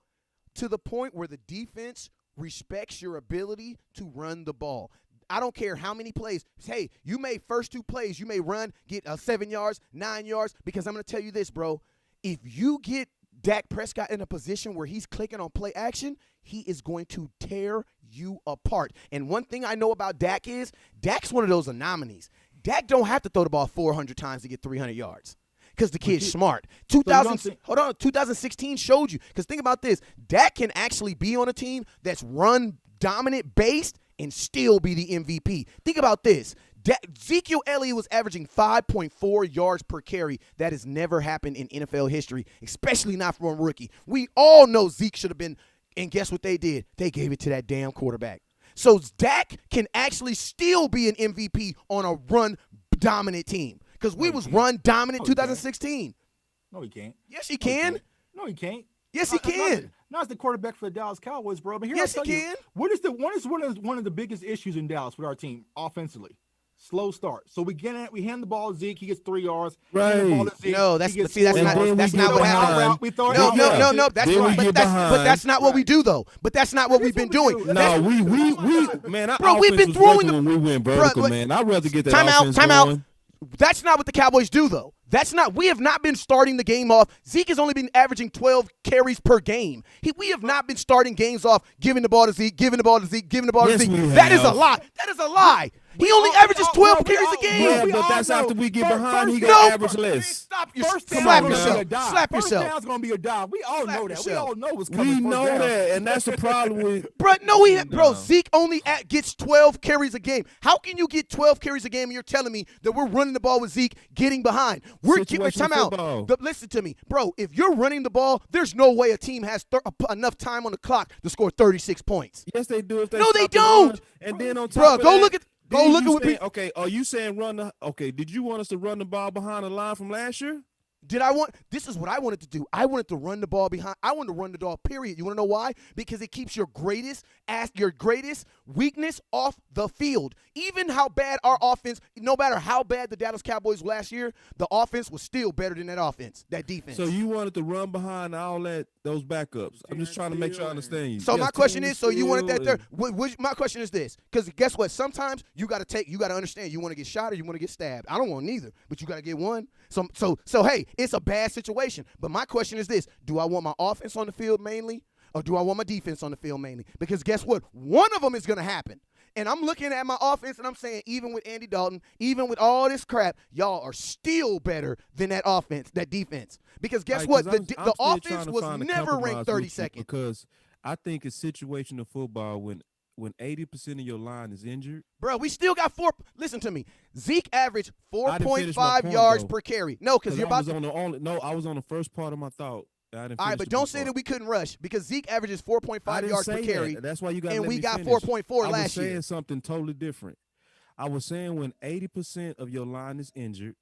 to the point where the defense respects your ability to run the ball. I don't care how many plays. Hey, you made first 2 plays. You may run, get 7 yards, 9 yards, because I'm going to tell you this, bro. If you get Dak Prescott in a position where he's clicking on play action, he is going to tear you apart. And one thing I know about Dak is Dak's one of those anomalies. Dak don't have to throw the ball 400 times to get 300 yards. Because the kid's smart. 2016 showed you. Because think about this. Dak can actually be on a team that's run dominant based and still be the MVP. Think about this. Ezekiel Elliott was averaging 5.4 yards per carry. That has never happened in NFL history, especially not from a rookie. We all know Zeke should have been, and guess what they did? They gave it to that damn quarterback. So Dak can actually still be an MVP on a run-dominant team. Because we was run dominant 2016. No, he can't. Yes, he can. No, he can't. Yes, he can. Not as the quarterback for the Dallas Cowboys, bro. But here yes, I tell he can. What is one of the biggest issues in Dallas with our team offensively? Slow start. So we hand the ball to Zeke. He gets 3 yards. Right. No, that's not what happens. No. But that's not what we do though. But that's not what we've been doing. No, we man, bro, we've been throwing when we went vertical, man. I'd rather get that offense time going. out. That's not what the Cowboys do though. We have not been starting the game off. Zeke has only been averaging 12 carries per game. We have not been starting games off giving the ball to Zeke, giving the ball to Zeke, giving the ball to Zeke. That is a lie. That is a lie. He only averages 12 carries a game. Yeah, but that's after we get behind. He got average less. Slap yourself. Slap yourself. First down's gonna be a dive. We all know that. We all know what's coming. We know that, and that's the problem with. Zeke only gets 12 carries a game. How can you get 12 carries a game and you're telling me that we're running the ball with Zeke getting behind? We're keeping time out. Listen to me, bro. If you're running the ball, there's no way a team has enough time on the clock to score 36 points. Yes, they do. If they no, they don't. And then on top of go that, look at. Go look at what people. Okay, are you saying run the? Okay, did you want us to run the ball behind the line from last year? This is what I wanted to do. I wanted to run the ball behind. I wanted to run the ball, period. You want to know why? Because it keeps your greatest weakness off the field. Even how bad our offense, no matter how bad the Dallas Cowboys were last year, the offense was still better than that offense, that defense. So you wanted to run behind all those backups. I'm just trying to make sure I understand you. So my question is, so you wanted that there. My question is this, because guess what? Sometimes you got to understand, you want to get shot or you want to get stabbed. I don't want neither, but you got to get one. So hey, it's a bad situation. But my question is this: do I want my offense on the field mainly, or do I want my defense on the field mainly? Because guess what? One of them is going to happen. And I'm looking at my offense, and I'm saying, even with Andy Dalton, even with all this crap, y'all are still better than that offense, that defense. Because guess what? The offense was never ranked 32nd. Because I think it's situational football when 80% of your line is injured. Bro, we still got listen to me. Zeke averaged 4.5 yards per carry. No, because you're about I was on the first part of my thought. All right, but don't say that we couldn't rush, because Zeke averages 4.5 yards per carry. That's why you got to let me got finish. 4.4 last year. I was saying something totally different. I was saying when 80% of your line is injured,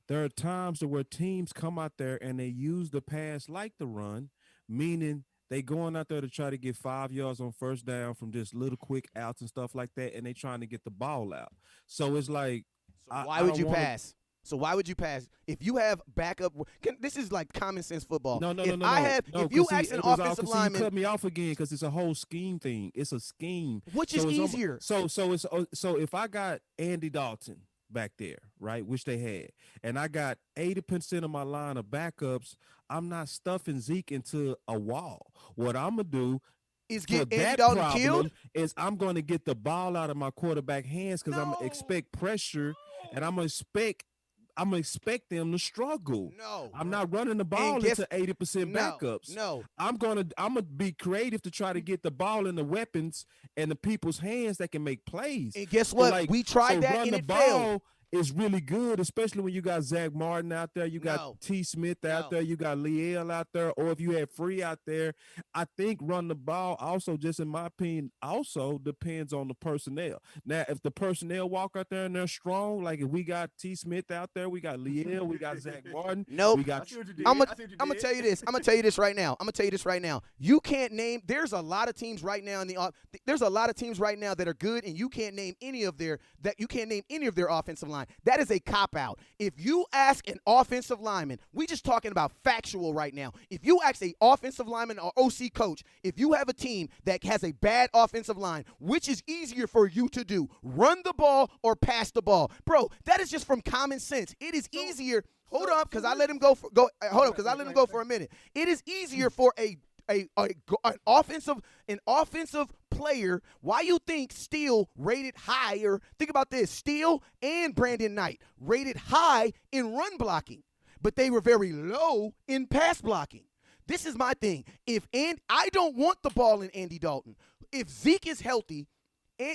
there are times where teams come out there and they use the pass like the run, meaning they going out there to try to get 5 yards on first down from just little quick outs and stuff like that, and they trying to get the ball out. So it's like, why would you pass? So why would you pass if you have backup? This is like common sense football. No. If you ask an offensive lineman, you cut me off again because it's a whole scheme thing. It's a scheme. Which is easier? So if I got Andy Dalton back there, right, which they had, and I got 80% of my line of backups, I'm not stuffing Zeke into a wall. What I'm gonna do is get Andy Dalton killed. Is I'm going to get the ball out of my quarterback hands because I'm gonna expect pressure, and I'm gonna expect them to struggle. No, I'm not running the ball into 80% backups. No, I'm gonna be creative to try to get the ball in the weapons and the people's hands that can make plays. And guess what? We tried that and it failed. Is really good, especially when you got Zach Martin out there, you got T. Smith out there, you got Liel out there, or if you had Free out there. I think run the ball also, just in my opinion, also depends on the personnel. Now, if the personnel walk out there and they're strong, like if we got T. Smith out there, we got Liel, we got Zach Martin. Nope. We got. I'm gonna tell you this. I'm gonna tell you this right now. You can't name. There's a lot of teams right now there's a lot of teams right now that are good, and you can't name any of their offensive line. That is a cop-out. If you ask an offensive lineman, we just talking about factual right now. If you ask an offensive lineman or OC coach, if you have a team that has a bad offensive line, which is easier for you to do, run the ball or pass the ball? Bro, that is just from common sense. It is easier. Hold up, because I let him go for a minute. It is easier for an offensive player. Why you think Steele rated higher? Think about this. Steele and Brandon Knight rated high in run blocking, but they were very low in pass blocking. This is my thing. I don't want the ball in Andy Dalton. If Zeke is healthy,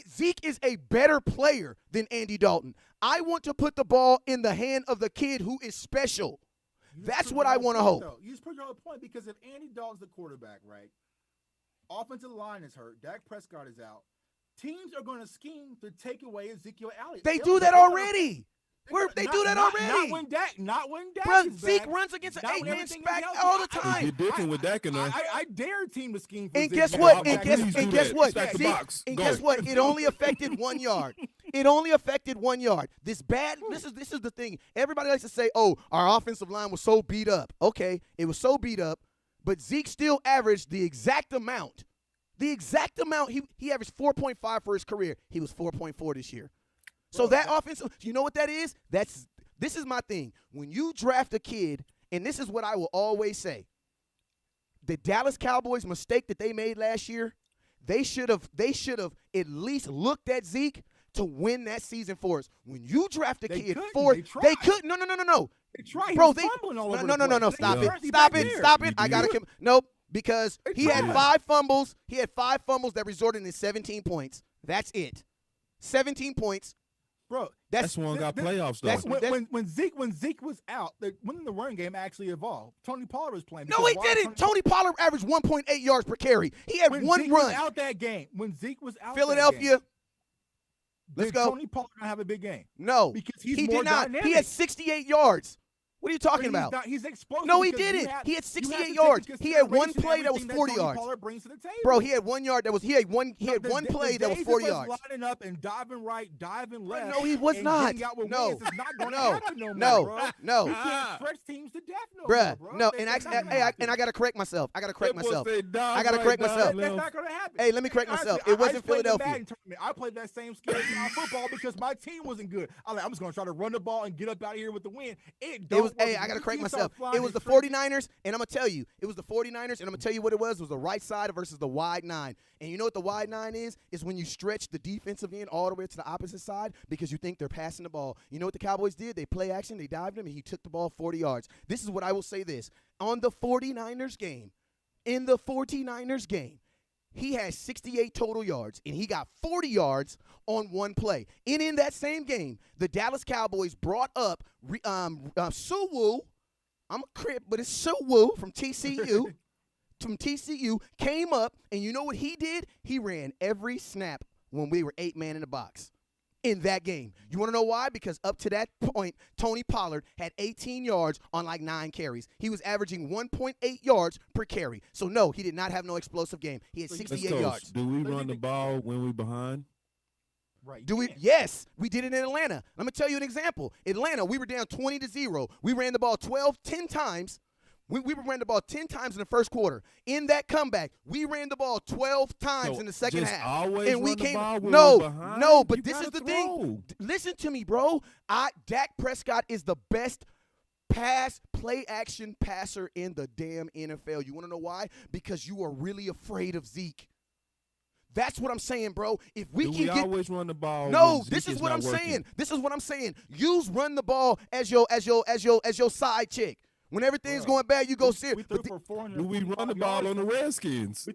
Zeke is a better player than Andy Dalton. I want to put the ball in the hand of the kid who is special. That's what I want to hope. You just put your point, because if Andy Dalton's the quarterback, right, offensive line is hurt, Dak Prescott is out, teams are going to scheme to take away Ezekiel Elliott. They do that already. They do that already. Not when Dak Bro, is Zeke back. runs against an Not when 8-man everything is stack healthy. all the time. It's different with Dak in there. I dare team to scheme for And Zeke. guess now. what? I'm And guess Please do what? that. Stack the Zeke, box. and Go. guess what? It only affected 1 yard. It only affected 1 yard. This is the thing. Everybody likes to say, "Oh, our offensive line was so beat up." Okay, it was so beat up, but Zeke still averaged the exact amount. The exact amount. He averaged 4.5 for his career. He was 4.4 this year. So that offense, you know what that is? This is my thing. When you draft a kid, and this is what I will always say, the Dallas Cowboys mistake that they made last year, they should have at least looked at Zeke to win that season for us. When you draft a kid for they could no. They tried. Bro, he was fumbling all over no. the place. Stop it. I gotta nope. Because he had tried. 5 fumbles. He had 5 fumbles that resulted in 17 points. That's it. 17 points. Bro, That's one got playoffs though. When Zeke was out, when the run game actually evolved. Tony Pollard was playing. No, he didn't. Tony Pollard averaged 1.8 yards per carry. He had one Zeke run. Was out that game. When Zeke was out, Philadelphia. That game, Let's did go. Tony Pollard not have a big game? No, because he did not. Dynamic. He had 68 yards. What are you talking about? He's explosive. No, he didn't. He had 68 yards. He had one play that was 40 yards. Bro, he had 1 yard that was he had one play that was 40 yards. Lining up and diving right, diving left. No, he was not. No. You can't stretch teams to death bro. No, and I got to correct myself. I got to correct myself. That's not going to happen. Hey, let me correct myself. It wasn't Philadelphia. I played that same skill in football because my team wasn't good. I'm just going to try to run the ball and get up out of here with the win. Hey, I got to correct myself. It was the 49ers, and I'm going to tell you. It was the 49ers, and I'm going to tell you what it was. It was the right side versus the wide 9. And you know what the wide 9 is? It's when you stretch the defensive end all the way to the opposite side because you think they're passing the ball. You know what the Cowboys did? They play action, they dived him, and he took the ball 40 yards. This is what I will say this. On the 49ers game, he had 68 total yards, and he got 40 yards on one play. And in that same game, the Dallas Cowboys brought up Suwu. I'm a crip, but it's Suwu from TCU. Came up, and you know what he did? He ran every snap when we were 8-man in the box in that game. You want to know why? Because up to that point, Tony Pollard had 18 yards on like 9 carries. He was averaging 1.8 yards per carry. So, no, he did not have no explosive game. He had 68 yards. Do we run the ball when we behind? Right. Yes, we did it in Atlanta. Let me tell you an example. Atlanta, we were down 20-0. We ran the ball 10 times. We ran the ball 10 times in the first quarter. In that comeback, we ran the ball 12 times in the second half. And we came. No, but this is the thing. Listen to me, bro. Dak Prescott is the best play action passer in the damn NFL. You want to know why? Because you are really afraid of Zeke. That's what I'm saying, bro. If we always run the ball. No, this is what I'm saying. This is what I'm saying. You run the ball as your side chick. When everything's going bad, you go serious. Do we run the ball on the Redskins?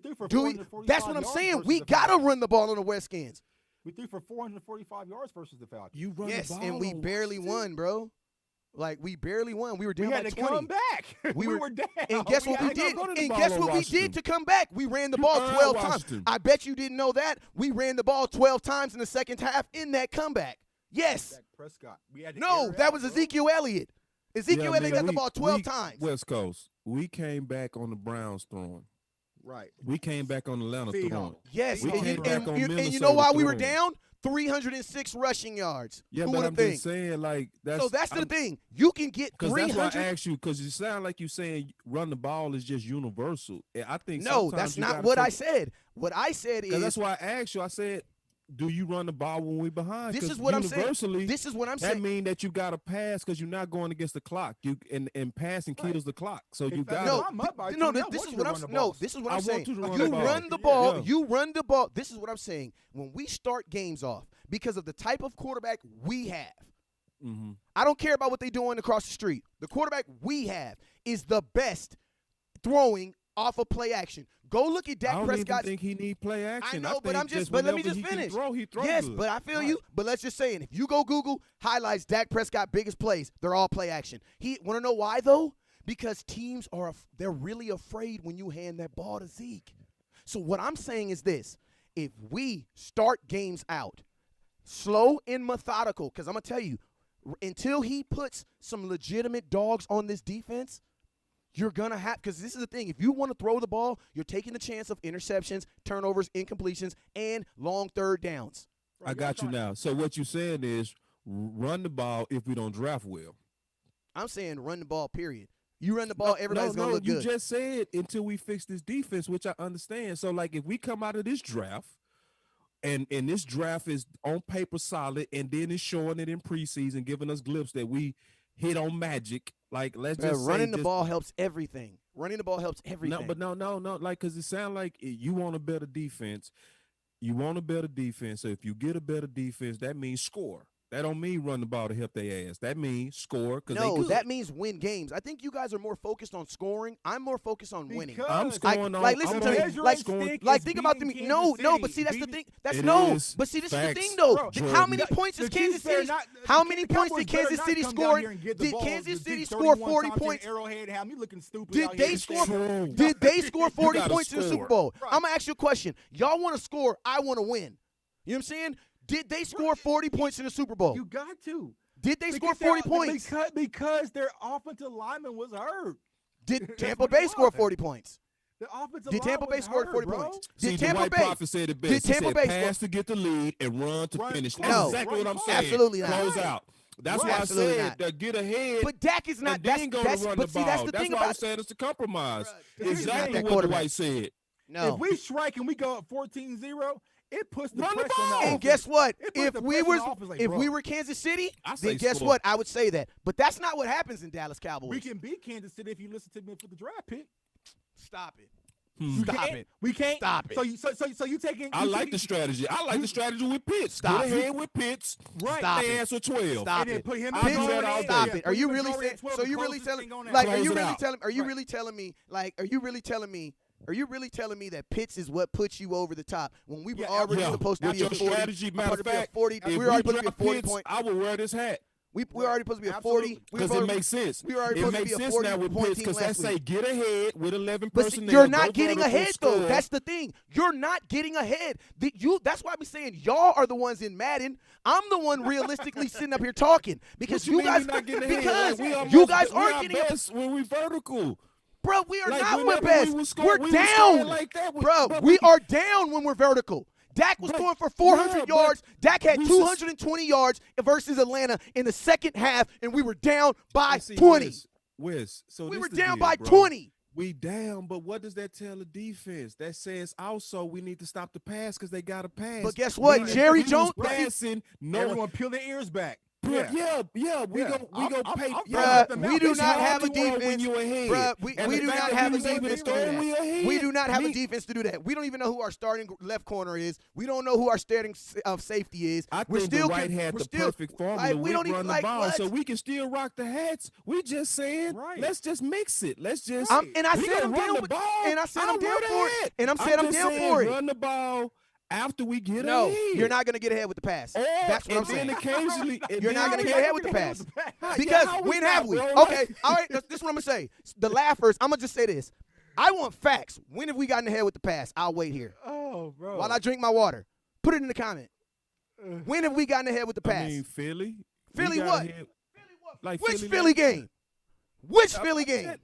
That's what I'm saying. We gotta run the ball on the Redskins. We threw for 445 yards versus the Falcons. You run yes, the ball and we barely won, bro. Like we barely won. We were down by 20. We had to come back. We were down. And guess what we did? And guess what we did to come back? We ran the ball 12 times. I bet you didn't know that. We ran the ball 12 times in the second half in that comeback. Yes. Dak Prescott. No, that was Ezekiel Elliott. Ezekiel Elliott got the ball 12 times. West Coast. We came back on the Browns throwing. Right. We came back on Atlanta throwing. Yes. We came back on Minnesota and you know why we were throwing. down? 306 rushing yards. Yeah, Who but would I'm think? just saying, like, that's... So that's the thing. You can get 300... Because that's why I asked you, because you sound like you saying run the ball is just universal. I think no, that's not what I said. What I said is... That's why I asked you. I said, do you run the ball when we behind? This is what I'm saying. Universally, this is what I'm saying. That means that you got to pass because you're not going against the clock. And passing kills the clock. So you got this is what I'm saying. You run the ball. You run the ball. This is what I'm saying. When we start games off, because of the type of quarterback we have, I don't care about what they're doing across the street. The quarterback we have is the best throwing off of play action. Go look at Dak Prescott. I don't even think he need play action. I know, but let me just finish. He throws yes, good. but I feel you. But let's just say, and if you go Google highlights Dak Prescott biggest plays, they're all play action. Want to know why though? Because teams they're really afraid when you hand that ball to Zeke. So what I'm saying is this: if we start games out slow and methodical, because I'm gonna tell you, until he puts some legitimate dogs on this defense, you're going to have – because this is the thing. If you want to throw the ball, you're taking the chance of interceptions, turnovers, incompletions, and long third downs. I got you now. So what you're saying is run the ball if we don't draft well. I'm saying run the ball, period. You run the ball, everybody's going to look good. You just said until we fix this defense, which I understand. So, like, if we come out of this draft and this draft is on paper solid and then it's showing it in preseason, giving us glimpses that we hit on magic, like, let's just running the ball helps everything. Running the ball helps everything. No, but no. Like, because it sounds like you want a better defense. You want a better defense. So if you get a better defense, that means score. That don't mean run the ball to help their ass. That means score. No, that means win games. I think you guys are more focused on scoring. I'm more focused on winning. I'm scoring on. Like, listen to me. Like, think about the no. But see, that's the thing. That's no. But see, this is the thing, though. How many points is Kansas City? How many points did Kansas City score? Did Kansas City score 40 points? Arrowhead have me looking stupid. Did they score 40 points in the Super Bowl? I'm gonna ask you a question. Y'all want to score? I want to win. You know what I'm saying? Did they score 40 points in the Super Bowl? You got to. Did they score 40 points? Because their offensive lineman was hurt. Did Tampa Bay score 40 points? The offensive Did Tampa Bay score 40 bro. points? See, Did Tampa Bay? Prophet said it best. Did Tampa he said, Bay pass to get the lead and run to finish. That's No. exactly what I'm saying. Absolutely not. Close out. That's why I said get ahead. But Dak is not. And then go to run the ball. That's the thing why about I'm saying it's a compromise. Bruh, Exactly what Dwight said. No. If we strike and we go up 14-0, it puts the pressure on the And offense. guess what? If we were Kansas City, then guess what? I would say that. But that's not what happens in Dallas Cowboys. We can beat Kansas City if you listen to me for the draft pick. Stop it. Stop it. We can't. Stop it. So you taking? I like the strategy. I like the strategy with Pitts. Stop Get ahead with Pitts. Right. Stop They it. answer 12. Stop And then it. put him I in do that all day. Stop it. Are you Put really Jordan saying? at 12 So to you close really this telling? thing on out. Like, are Close you it really out. telling? Are you really telling me? Like, are you really telling me? Are you really telling me that Pitts is what puts you over the top when we were already supposed to That's be a your 40? strategy. Matter of fact, 40. if We were already supposed to be a draft 40 Pitts, point. I would wear this hat. We were already supposed to be a 40. Because it makes sense. We were already It supposed to makes be a sense 40 now with point Pitts team because that last say week. get ahead with 11 But see, personnel. you're not go getting vertical, ahead, though. score. That's the thing. You're not getting ahead. That's why I'm saying y'all are the ones in Madden. I'm the one realistically sitting up here talking because What you guys mean we not getting ahead? because Like, you guys we aren't getting best when we vertical. Bro, we are Like, not whenever the best. we was scoring- We're we was down. scoring like that. Bro, But we are down when we're vertical. Dak was going for 400 yeah, but yards. Dak had we 220 yards versus Atlanta in the second half, and we were down by See, 20. Wes, so We this were the down deal, by bro. 20. We down, but what does that tell the defense? That says also we need to stop the pass because they got to pass. But guess what? We- Jerry we was Jones passing. No, Everyone peel their ears back. yeah. We go pay. Bruh, we do not have a when defense. you ahead. Bruh, we And the do fact not that have we a was able to defense to do score, that. we ahead. We do not have a Me- defense to do that. We don't even know who our starting left corner is. We don't know who our starting safety is. I We're think still the right had we're the still, perfect formula. like, we We don't even run the like ball, what? so we can still rock the hats. We just saying, let's just mix it. Let's just. And I we said can I'm run down the with, ball. and I said I'm down wear the for it. hat. And I'm saying I'm just down saying, for it. Run the ball after we get No, ahead. you're not going to get ahead with the pass. That's what I'm saying. Occasionally, You're not going to get ahead with the pass. Yeah, Because how we when not, have we? bro? Okay, all right, this is what I'm going to say. The laughers, I'm going to just say this. I want facts. When have we gotten ahead with the pass? I'll wait here. Oh, bro. While I drink my water. Put it in the comment. When have we gotten ahead with the pass? I mean, Philly. Philly We got what? ahead- Like Which Philly Philly game? Which Philly I'm- game?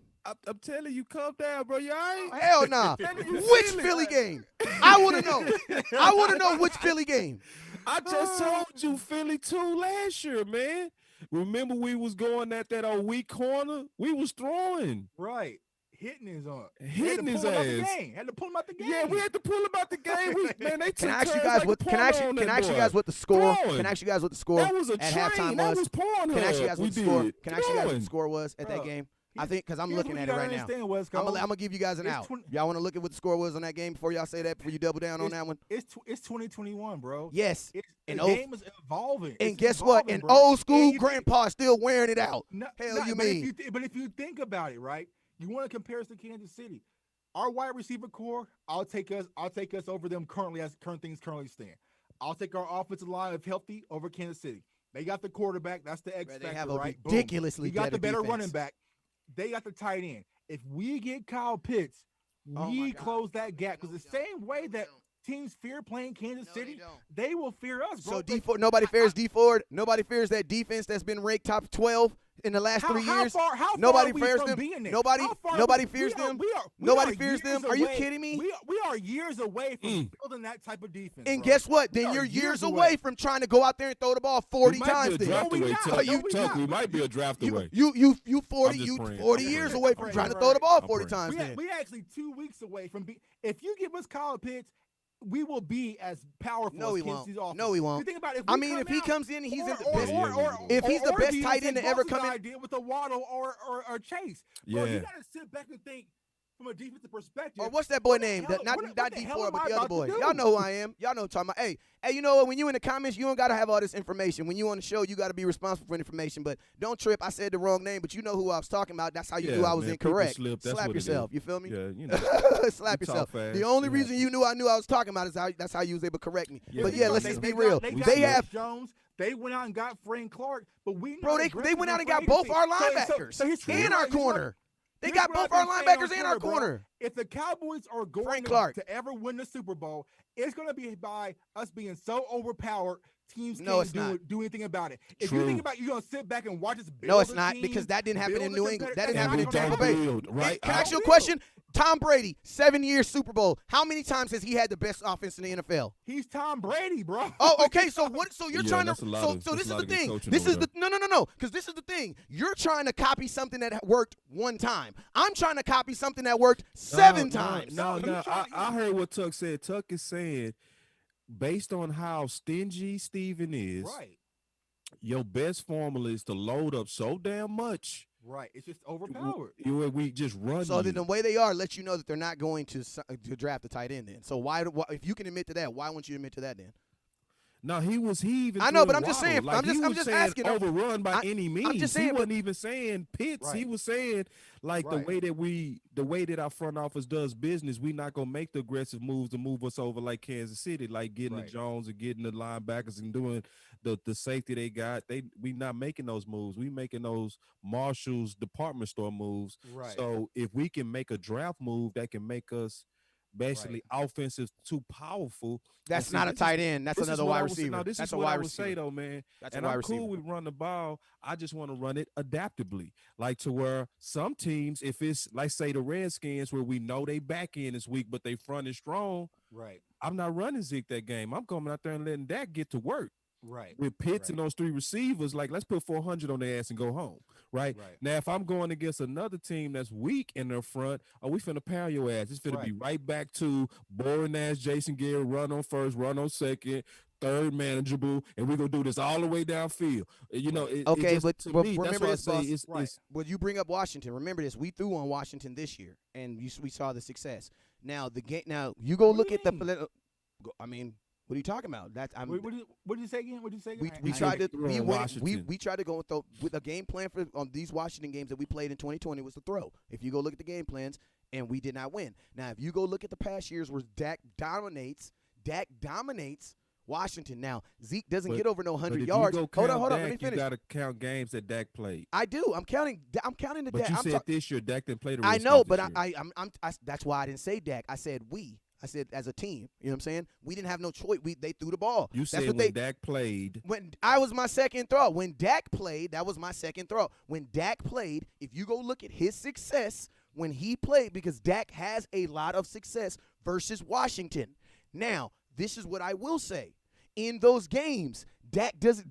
I'm telling you, calm down, bro. You all right? Hell nah. Which Philly game? I want to know. I want to know which Philly game. I just told you Philly 2 last year, man. Remember we was going at that old weak corner? We was throwing. Right. Hitting his arm. Hitting his Had to pull him out the ass. game. Had to pull him out the game. Yeah, we had to pull him out the game. Man, they took Can I ask you turns guys like what? a Can I ask porno you? on Can that I ask you boy. guys what the score? Throwing. Can I ask you guys what the score That was a at train. halftime That was? was Pornhub. Can I ask you guys what We the score? did. Can I ask you guys what the Throwing. score was at that Bro, game? I think because I'm here's looking what at you it gotta right now. understand, West I'm Coast. gonna give you guys an It's out. 20 Y'all want to look at what the score was on that game before y'all say that? Before you double down on that one? It's 2021, bro. Yes. The And game is evolving. And It's guess what? evolving, An bro. old school And you grandpa still wearing it out. No, Hell no, you but mean? But if you think about it, right? You want to compare us to Kansas City. Our wide receiver core, I'll take us over them currently as current things currently stand. I'll take our offensive line if healthy over Kansas City. They got the quarterback. That's the X Bro, they factor, have a right? Boom. ridiculously We got the better defense. running back. They got the tight end. If we get Kyle Pitts, Oh my we God. close that gap because the same way that teams fear playing Kansas City, they will fear us, bro. So nobody fears D Ford. Nobody fears that defense that's been ranked top 12 in the last 3 years. Nobody fears them. Nobody fears them. Nobody fears them. Are you kidding me? We are years away from building that type of defense. And guess what? Then you're years away from trying to go out there and throw the ball 40 times. We might be a draft away. You 40 years away from trying to throw the ball 40 times. We actually 2 weeks away from if you give us Kyle Pitts, we will be as powerful. No, as he won't. Offense. No, he won't. Think about it, if he comes in, he's in the best. If he's the best tight end to ever come in, with a Waddle or Chase. Bro, you gotta sit back and think from a defensive perspective. Or what's that boy name? Not D4, but the other boy. Y'all know who I am. Y'all know what I'm talking about. Hey, you know what? When you in the comments, you don't got to have all this information. When you on the show, you got to be responsible for information. But don't trip. I said the wrong name, but you know who I was talking about. That's how you knew I was incorrect. Slap yourself. You feel me? Yeah, you know. Slap yourself. The only reason you knew I was talking about is that's how you was able to correct me. But let's just be real. They have Jones. They went out and got Frank Clark, but we know they went out and got both our linebackers and our corner. They got both our linebackers and our corner. If the Cowboys are going to ever win the Super Bowl, it's going to be by us being so overpowered, teams can't do anything about it. If you think about it, you're going to sit back and watch us build No, it's not, because that didn't happen in New England. That didn't happen in Tampa Bay. Right? Can I ask you a question? Tom Brady, 7-year Super Bowl. How many times has he had the best offense in the NFL? He's Tom Brady, bro. Oh, okay. So what? So you're trying to. So this is the thing. This is the no. Because this is the thing. You're trying to copy something that worked one time. I'm trying to copy something that worked 7 times. No. I heard what Tuck said. Tuck is saying, based on how stingy Steven is, right, your best formula is to load up so damn much. Right, it's just overpowered. We just run. So then the way they are lets you know that they're not going to draft a tight end. Then, so why if you can admit to that, why won't you admit to that then? No, he even. I know, but I'm just saying. Like, I'm just asking. Overrun by any means. I'm just saying. He wasn't even saying Pitts. Right. He was saying the way that our front office does business, we not gonna make the aggressive moves to move us over like Kansas City, like getting the Jones and getting the linebackers and doing the safety they got. We not making those moves. We making those Marshall's department store moves. Right. So if we can make a draft move that can make us basically offensive too powerful. That's not a tight end. That's another wide receiver. No, this is what I would say though, man. And I'm cool with run the ball. I just want to run it adaptably, like to where some teams, if it's like say the Redskins, where we know they back end is weak, but they front is strong. Right. I'm not running Zeke that game. I'm coming out there and letting Dak get to work. Right. With Pitts and those 3 receivers, like let's put 400 on their ass and go home. Right. Now, if I'm going against another team that's weak in their front, we finna pound your ass. It's finna be right back to boring ass Jason Garrett, run on first, run on second, third manageable, and we're gonna do this all the way downfield. You know, but remember this, boss. When you bring up Washington, remember this. We threw on Washington this year, and we saw the success. Now the game. Now you go look at the. I mean. What are you talking about? What did you say again? We tried to go with a game plan for these Washington games that we played in 2020 was to throw. If you go look at the game plans, and we did not win. Now, if you go look at the past years where Dak dominates Washington. Now, Zeke doesn't get over no 100 yards. Hold on. Let me finish. You got to count games that Dak played. I do. I'm counting the Dak. But you said this year Dak didn't play the. I know, but that's why I didn't say Dak. I said we. I said as a team, you know what I'm saying? We didn't have no choice. They threw the ball. You said when Dak played. When I was my second throw. When Dak played, that was my second throw. When Dak played, if you go look at his success when he played, because Dak has a lot of success versus Washington. Now, this is what I will say. In those games,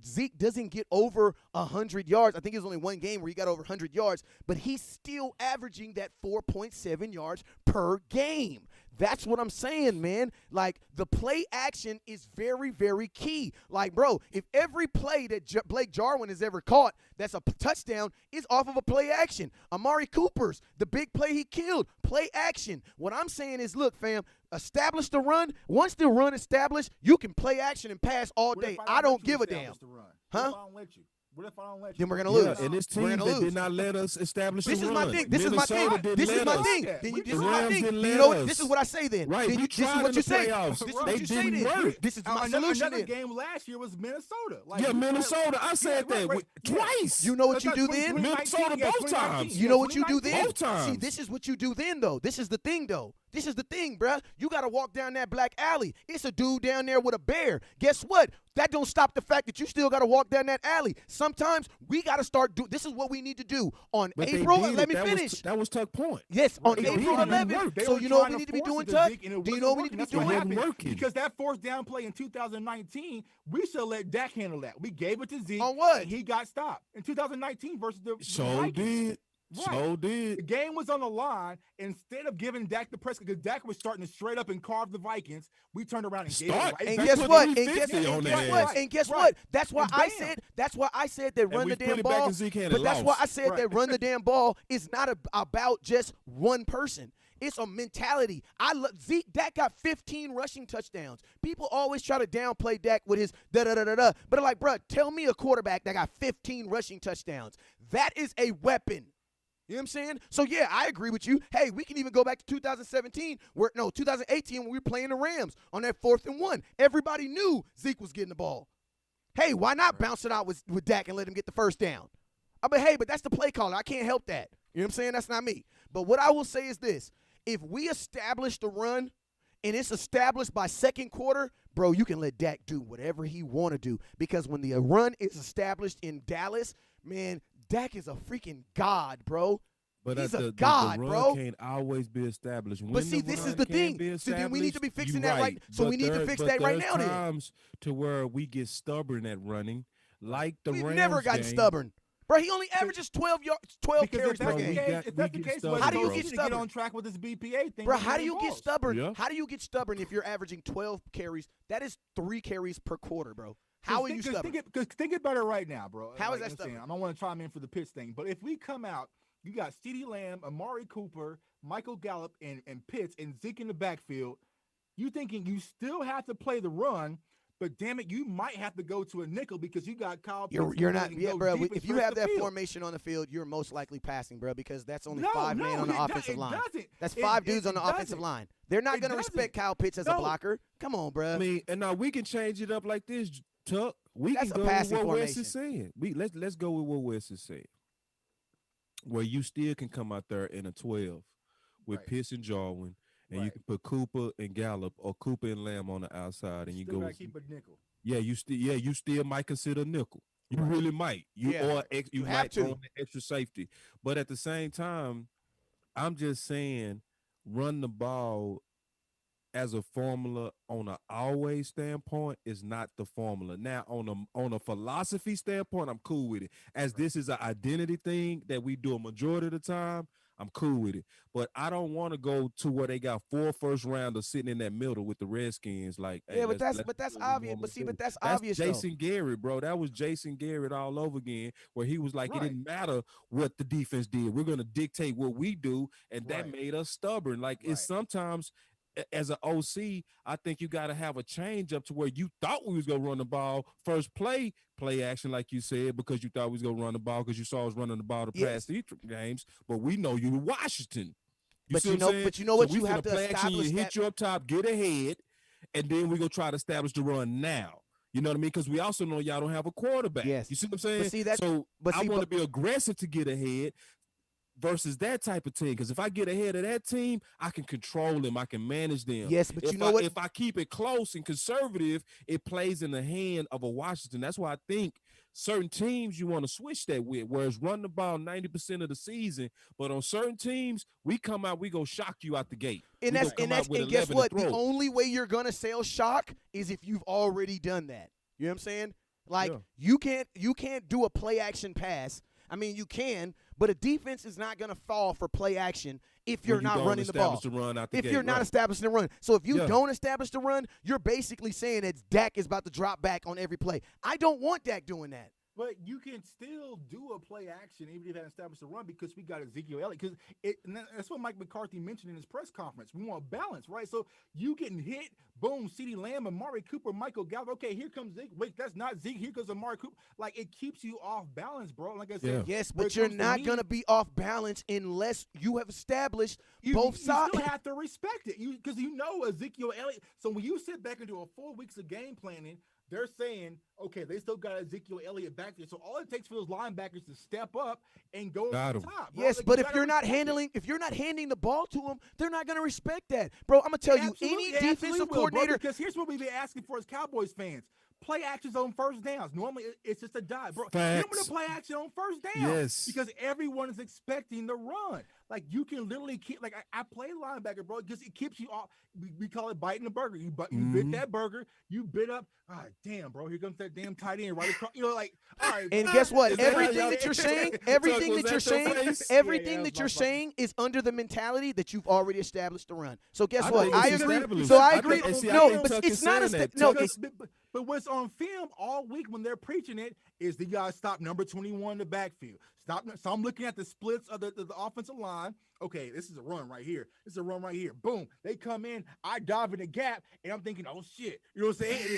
Zeke doesn't get over 100 yards. I think there's only one game where he got over 100 yards, but he's still averaging that 4.7 yards per game. That's what I'm saying, man. Like, the play action is very, very key. Like, bro, if every play that Blake Jarwin has ever caught that's a touchdown is off of a play action. Amari Cooper's, the big play he killed, play action. What I'm saying is, look, fam, establish the run. Once the run established, you can play action and pass all day. I don't give a damn. Huh? What if I don't let you? Then we're gonna lose. And this team we're gonna that lose. did not let us establish This a is run. my thing. This is my thing. Minnesota This is didn't my let thing. us. Then you, The this is my Rams thing. didn't Then you let know what? us. This is what I say then. Right, Then we this is tried what in you the say. playoffs. This is They what you say didn't then. work. This is my Another solution then. game last year was Minnesota. Like, Yeah, Minnesota. I said that twice. You know what you do then? Minnesota both times. You know what you do then? Both times. See, this is what you do then, though. This is the thing, though. This is the thing, bruh. You got to walk down that black alley. It's a dude down there with a bear. Guess what? That don't stop the fact that you still got to walk down that alley. Sometimes we got to start doing. This is what we need to do on But April. they did Let it. me finish. That was Tuck Point. Yes, on They April did it. It didn't 11th. work. So you know what we need to be doing, Tuck? Do you know what we need to be doing? It wasn't working. Because that fourth down play in 2019, we should let Dak handle that. We gave it to Zeke. On what? And he got stopped in 2019 versus the So Vikings. did. Right. So did. The game was on the line. Instead of giving Dak the press, because Dak was starting to straight up and carve the Vikings, we turned around and gave it right And back guess to what? them. And guess what? That's why I said. That's why I said that run we the put damn it back ball. in Zeke hand But and that's why lost. I said that run the damn ball is not about just one person. It's a mentality. Zeke, Dak got 15 rushing touchdowns. People always try to downplay Dak with his da-da-da-da-da. But they're like, bro, tell me a quarterback that got 15 rushing touchdowns. That is a weapon. You know what I'm saying? So, yeah, I agree with you. Hey, we can even go back to 2018 when we were playing the Rams on that 4th and 1. Everybody knew Zeke was getting the ball. Hey, why not bounce it out with Dak and let him get the first down? But that's the play caller. I can't help that. You know what I'm saying? That's not me. But what I will say is this. If we establish the run and it's established by second quarter, bro, you can let Dak do whatever he want to do. Because when the run is established in Dallas, man, Dak is a freaking god, bro. But he's a the god, run bro. Can't always be established. But see, this is the thing. So then we need to be fixing that right. So we need to fix that right now. There's Then times to where we get stubborn at running, like the we've Rams never gotten game. stubborn, bro. He only averages 12 carries per game. If that's the case, how do you get get stubborn? on track with this BPA thing? Bro, how do you get stubborn? Yeah. How do you get stubborn if you're averaging 12 carries? That is 3 carries per quarter, bro. How are you stubborn? Think about it right now, bro. How is Like that stubborn? I don't want to chime in for the Pitts thing, but if we come out, you got CeeDee Lamb, Amari Cooper, Michael Gallup, and Pitts, and Zeke in the backfield. You thinking you still have to play the run, but damn it, you might have to go to a nickel because you got Kyle Pitts. You're not, yeah, bro. deep If and you stretch have the that field. formation on the field, you're most likely passing, bro, because that's only No, 5 no, men on the it offensive do- it line. doesn't. That's It- 5 it- dudes on the it offensive doesn't. line. They're not It going to doesn't. respect Kyle Pitts as a No. blocker. Come on, bro. I mean, and now we can change it up like this, Tuck. We That's can a go with passing what Wes formation. is saying. Let's go with what Wes is saying. Where you still can come out there in a 12 with Pitts and Jarwin, and you can put Cooper and Gallup or Cooper and Lamb on the outside, and you Still go. gotta keep a nickel. Yeah, you still might consider nickel. You really might. You You have might to. throw in the extra safety. But at the same time, I'm just saying, run the ball as a formula on an always standpoint is not the formula. Now, on a philosophy standpoint, I'm cool with it. As this is an identity thing that we do a majority of the time, I'm cool with it. But I don't want to go to where they got 4 first rounders sitting in that middle with the Redskins. Like, hey, but that's do what we obvious. normally But see, do. but that's That's obvious. Jason Garrett, bro. That was Jason Garrett all over again, where he was like, it didn't matter what the defense did. We're gonna dictate what we do, and that made us stubborn. Like it's sometimes as an OC, I think you got to have a change up to where you thought we was gonna run the ball first play action, like you said, because you thought we was gonna run the ball because you saw us running the ball to past these games. But we know you were Washington. But see you what I'm know saying? what So you we have finna to play action, establish you hit that- you up top, get ahead, and then we gonna try to establish the run now. You know what I mean? Because we also know y'all don't have a quarterback. Yes. You see what I'm saying? But see, that- so but I see, want to but- be aggressive to get ahead versus that type of team. Because if I get ahead of that team, I can control them. I can manage them. Yes, but if you know what? If I keep it close and conservative, it plays in the hand of a Washington. That's why I think certain teams you want to switch that with, whereas run the ball 90% of the season, but on certain teams, we come out, we go shock you out the gate. And We that's gonna and come that's out with and guess 11 to what? The throw. only way you're gonna sell shock is if you've already done that. You know what I'm saying? Like Yeah. you can't do a play action pass. I mean, you can, but a defense is not going to fall for play action if you're When you not don't running the ball. establish the run out the If gate, you're not right. establishing the run. So if you Yeah. don't establish the run, you're basically saying that Dak is about to drop back on every play. I don't want Dak doing that. But you can still do a play action even if you haven't established a run because we got Ezekiel Elliott. Because that's what Mike McCarthy mentioned in his press conference. We want balance, right? So you getting hit, boom, CeeDee Lamb, Amari Cooper, Michael Gallup. Okay, here comes Zeke. Wait, that's not Zeke. Here comes Amari Cooper. Like, it keeps you off balance, bro. Like I said, yes, but you're not going to be off balance unless you have established both sides. You still have to respect it because you know Ezekiel Elliott. So when you sit back and do a 4 weeks of game planning, they're saying, okay, they still got Ezekiel Elliott back there. So all it takes for those linebackers to step up and go to the top. Bro. Yes, like, but if you're not handing the ball to them, they're not going to respect that. Bro, I'm going to tell you, any defensive coordinator. Because here's what we've been asking for as Cowboys fans. Play actions on first downs. Normally, it's just a dive. Bro, you don't want to play action on first down. Yes. Because everyone is expecting the run. Like, you can literally keep, like, I play linebacker, bro, because it keeps you off. We call it biting the burger. You bit that burger. You bit up. Ah, damn, bro. Here comes that damn tight end right across. You know, like, all right. And guess what? Everything that you're saying, everything that you're saying is under the mentality that you've already established the run. So guess what? I agree. So I agree. No, but it's not a no. But what's on film all week when they're preaching it is the guys stop number 21 in the backfield. So I'm looking at the splits of the offensive line. Okay, this is a run right here. This is a run right here. Boom. They come in. I dive in the gap, and I'm thinking, oh, shit. You know what I'm saying?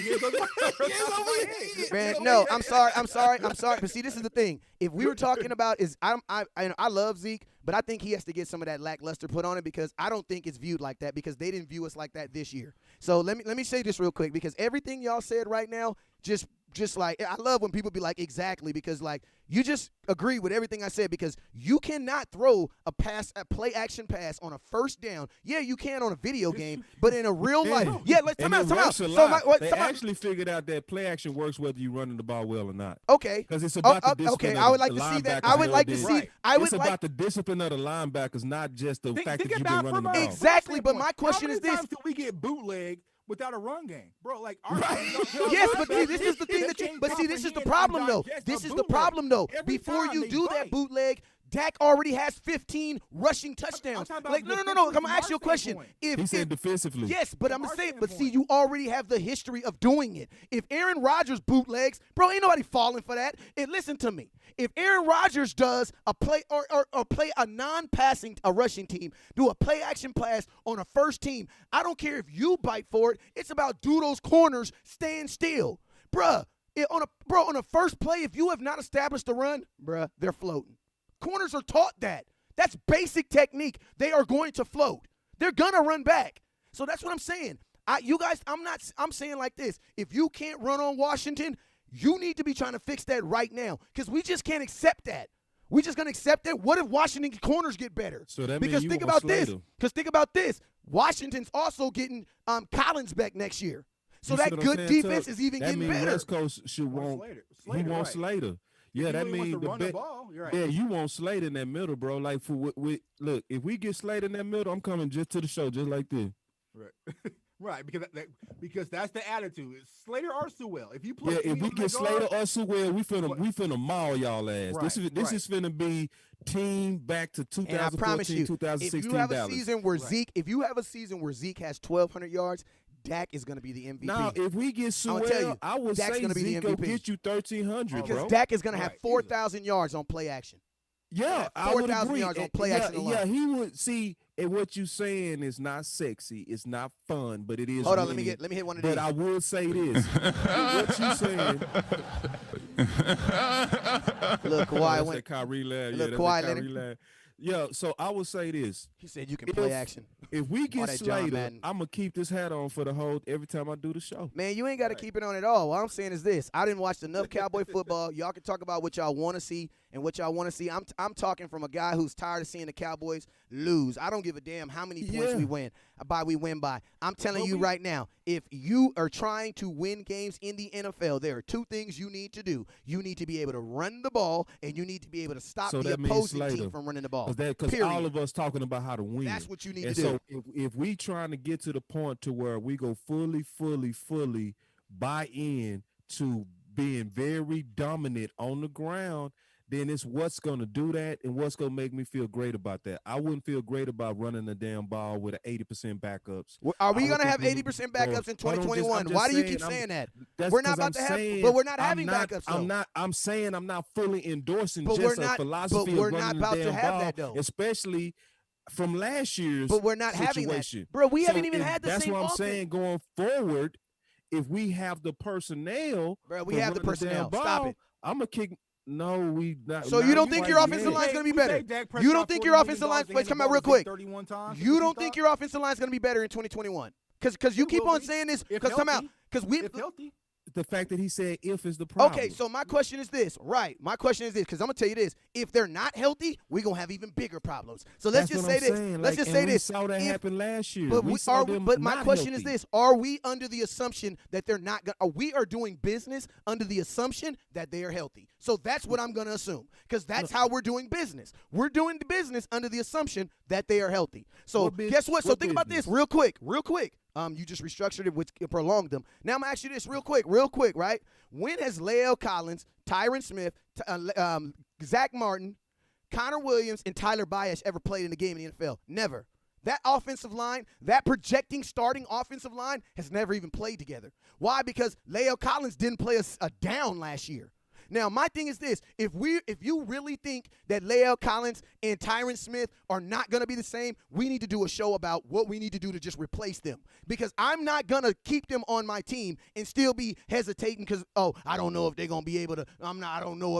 Man, no, I'm sorry. But see, this is the thing. If we were talking about I love Zeke, but I think he has to get some of that lackluster put on it because I don't think it's viewed like that because they didn't view us like that this year. So let me say this real quick because everything y'all said right now just like I love when people be like exactly because like you just agree with everything I said because you cannot throw a play action pass on a first down. Yeah, you can on a video game, but in a real life, let's come out. They actually figured out that play action works whether you running the ball well or not. Okay, because it's about the discipline. Okay, I would like to see that. I would like to see. It's about the discipline of the linebackers, not just the fact that you've been running the ball. Exactly, but my question is this: how many times do we get bootlegged without a run game, bro? Like, yes, but see, this is the thing this is the problem though. This is the problem though. Before you do that bootleg, Dak already has 15 rushing touchdowns. Like, no. I'm gonna ask you a question. He said defensively. Yes, but I'm gonna say, but see, you already have the history of doing it. If Aaron Rodgers bootlegs, bro, ain't nobody falling for that. And listen to me. If Aaron Rodgers does a play or play a non-passing, a rushing team, do a play action pass on a first team, I don't care if you bite for it. It's about do those corners stand still, bruh. On a first play, if you have not established the run, bruh, they're floating. Corners are taught that. That's basic technique. They are going to float. They're gonna run back. So that's what I'm saying. I'm saying like this. If you can't run on Washington, you need to be trying to fix that right now because we just can't accept that. We're just going to accept that. What if Washington's corners get better? So that because means think about this. Washington's also getting Collins back next year. So that good defense is even getting better. West Coast should want Slater. Yeah, that means the ball. Right. Yeah, you want Slater in that middle, bro. Like look, if we get Slater in that middle, I'm coming just to the show, just like this. Right. Right, because that's the attitude. It's Slater or Sewell. If you play, if we get Slater or Sewell, we finna maul y'all ass. Right, this is finna be team back to 2014, 2016. If you have a season where if you have a season where Zeke has 1,200 yards, Dak is going to be the MVP. Now, if we get Sewell, I would say Zeke will get you 1,300, because Dak is going to have 4,000 yards on play action. Yeah, I would agree. 4,000 yards on play action alone. Yeah, he would see. And what you saying is not sexy. It's not fun, but it is. Hold on, let me hit one of these. But I will say this: what you saying? Look, Kawhi went. Kyrie laugh. Look, Kawhi Leonard. Yeah, so I will say this. He said you can play action. If we get Slater, I'm going to keep this hat on for every time I do the show. Man, you ain't got to keep it on at all. What I'm saying is this. I didn't watch enough Cowboy football. Y'all can talk about what y'all want to see and what y'all want to see. I'm talking from a guy who's tired of seeing the Cowboys lose. I don't give a damn how many points we win by. I'm telling you right now, if you are trying to win games in the NFL, there are two things you need to do. You need to be able to run the ball, and you need to be able to stop the opposing team from running the ball. Because all of us talking about how to win. That's what you need to do. So if we trying to get to the point to where we go fully buy in to being very dominant on the ground, then it's what's going to do that and what's going to make me feel great about that. I wouldn't feel great about running the damn ball with 80% backups. Are we going to have 80% backups in 2021? Why do you keep saying that? We're not about to have, but we're not having backups. I'm saying I'm not fully endorsing but just we're not, a philosophy but we're of running not about the damn to have ball, that though. Especially from last year's But we're not situation. having that. Bro, we haven't even had the that's same what I'm offense. saying going forward. If we have the personnel, bro, we have the personnel. Stop it. I'm gonna kick. No, we not. So you don't think your offensive line is going to be better? You don't think your offensive line? Let's come out real quick. You don't think your offensive line is going to be better in 2021? Because you keep on saying this. Because come out. Because we healthy. The fact that he said if is the problem. Okay, so my question is this, right? My question is this, because I'm gonna tell you this: if they're not healthy, we're gonna have even bigger problems. So let's just say this. Let's just say this. We saw that happen last year. But my question is this: are we under the assumption that they're not gonna? We are doing business under the assumption that they are healthy. So that's what I'm gonna assume, because that's how we're doing business. We're doing the business under the assumption that they are healthy. So guess what? So think about this real quick. You just restructured it, which prolonged them. Now I'm gonna ask you this real quick, right? When has Lael Collins, Tyron Smith, Zach Martin, Connor Williams, and Tyler Bayash ever played in a game in the NFL? Never. That offensive line, that projecting starting offensive line, has never even played together. Why? Because Lael Collins didn't play a down last year. Now, my thing is this. If you really think that Lael Collins and Tyron Smith are not going to be the same, we need to do a show about what we need to do to just replace them. Because I'm not going to keep them on my team and still be hesitating because, I don't know if they're going to be able to. I don't know.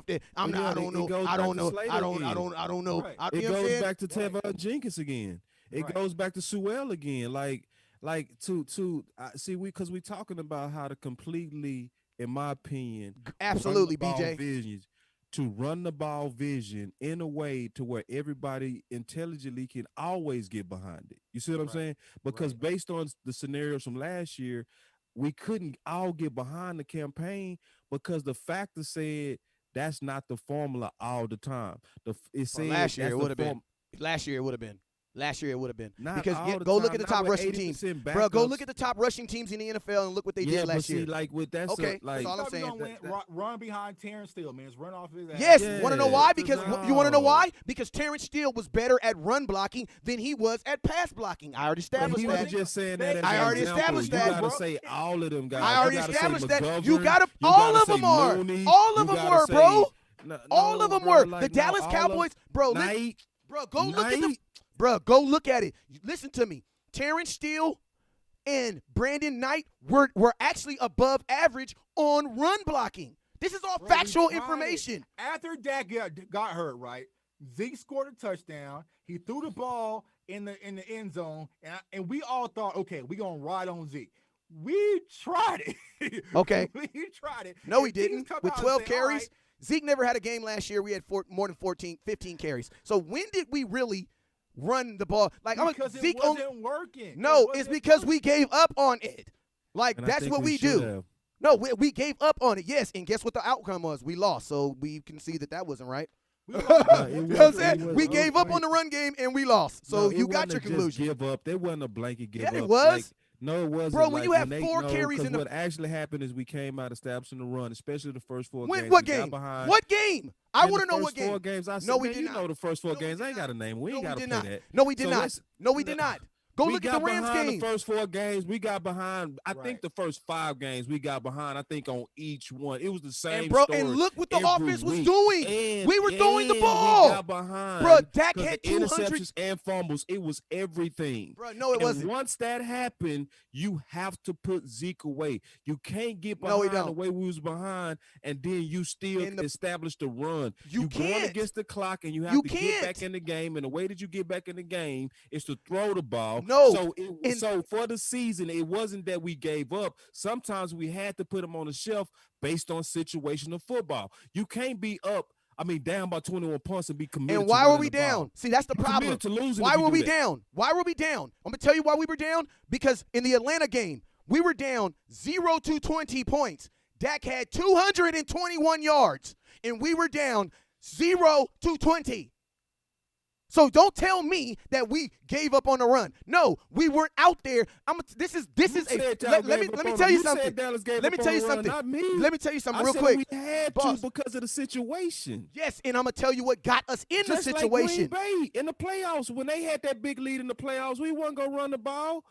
It goes back to Tevon Jenkins again. It goes back to Sewell again. Because we're talking about how to completely, in my opinion, absolutely, BJ, to run the ball vision in a way to where everybody intelligently can always get behind it. You see what I'm saying? Because based on the scenarios from last year, we couldn't all get behind the campaign because the factor said that's not the formula all the time. Last year it would have been. Last year it would have been. Because go look at the top rushing teams. Bro, go look at the top rushing teams in the NFL and look what they did last year. That's all I'm saying. Run behind Terrence Steele, man. Just run off his ass. Yes, want to know why? Because you want to know why? Because Terrence Steele was better at run blocking than he was at pass blocking. I already established that. He was just saying that. I already established that. You got to say all of them guys. I already established that. You got to. All of them are. All of them were, bro. All of them were. The Dallas Cowboys, bro. Bro, go look at them. Bro, go look at it. Listen to me. Terrence Steele and Brandon Knight were actually above average on run blocking. This is all factual information. After Dak got hurt, right? Zeke scored a touchdown. He threw the ball in the end zone, and we all thought, okay, we're going to ride on Zeke. We tried it. Okay. We tried it. No, we didn't. With 12 carries, Zeke never had a game last year. We had more than 15 carries. So when did we really run the ball? Because Zeke it wasn't working. No, it's because we gave up on it. That's what we do. No, we gave up on it. Yes, and guess what the outcome was? We lost. So we can see that wasn't right. You know what I'm saying? We gave up on the run game and we lost. So you got your conclusion. Give up. There wasn't a blanket give up. Yeah, it was. No, it wasn't. Bro, when you have 4 carries in the... What actually happened is we came out establishing the run, especially the first 4 games. What game? What game? I want to know what game. 4 games. No, we did not. You know the first 4 games. I ain't got a name. We ain't got to play that. No, we did not. No, we did not. Go look at the Rams game. The first 4 games, we got behind. I think the first 5 games, we got behind. I think on each one, it was the same. And look what the offense was doing. We were throwing the ball. We got behind. Bro, Dak had 200 interceptions and fumbles. It was everything. Bro, no, it wasn't. Once that happened, you have to put Zeke away. You can't get behind the way we was behind, and then you still establish the run. You can't. Going against the clock, and you have to get back in the game. And the way that you get back in the game is to throw the ball. No. So for the season, it wasn't that we gave up. Sometimes we had to put them on the shelf based on situational football. You can't be down by 21 points and be committed. And why were we down? See, that's the problem. To losing why were we down? Why were we down? I'm going to tell you why we were down. Because in the Atlanta game, we were down 0-20 points. Dak had 221 yards, and we were down 0-20. So don't tell me that we gave up on the run. No, we weren't out there. This is let me tell you something. Let me tell you something. Let me tell you something real quick. We had to because of the situation. Yes, and I'm gonna tell you what got us in the situation. Like Green Bay in the playoffs, when they had that big lead in the playoffs, we weren't gonna run the ball.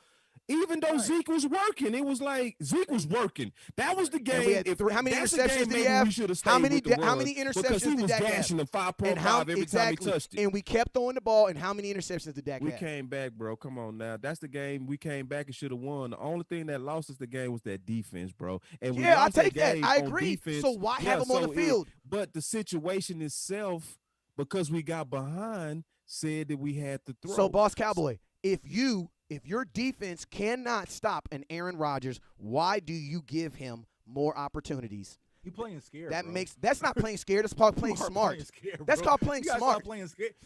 Even though Zeke was working, it was like Zeke was working. That was the game. How many interceptions did he have? How many interceptions did Dak have? Because he was gashing them 5.5 every time he touched it. And we kept throwing the ball. And how many interceptions did Dak have? We came back, bro. Come on now. That's the game we came back and should have won. The only thing that lost us the game was that defense, bro. And we I take that. I agree. Defense. So why have them on the field? But the situation itself, because we got behind, said that we had to throw. So, Boss Cowboy, if your defense cannot stop an Aaron Rodgers, why do you give him more opportunities? You playing scared. That's not playing scared. That's called playing smart. That's called playing smart.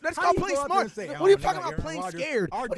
That's called playing smart. What are you talking about playing scared? Our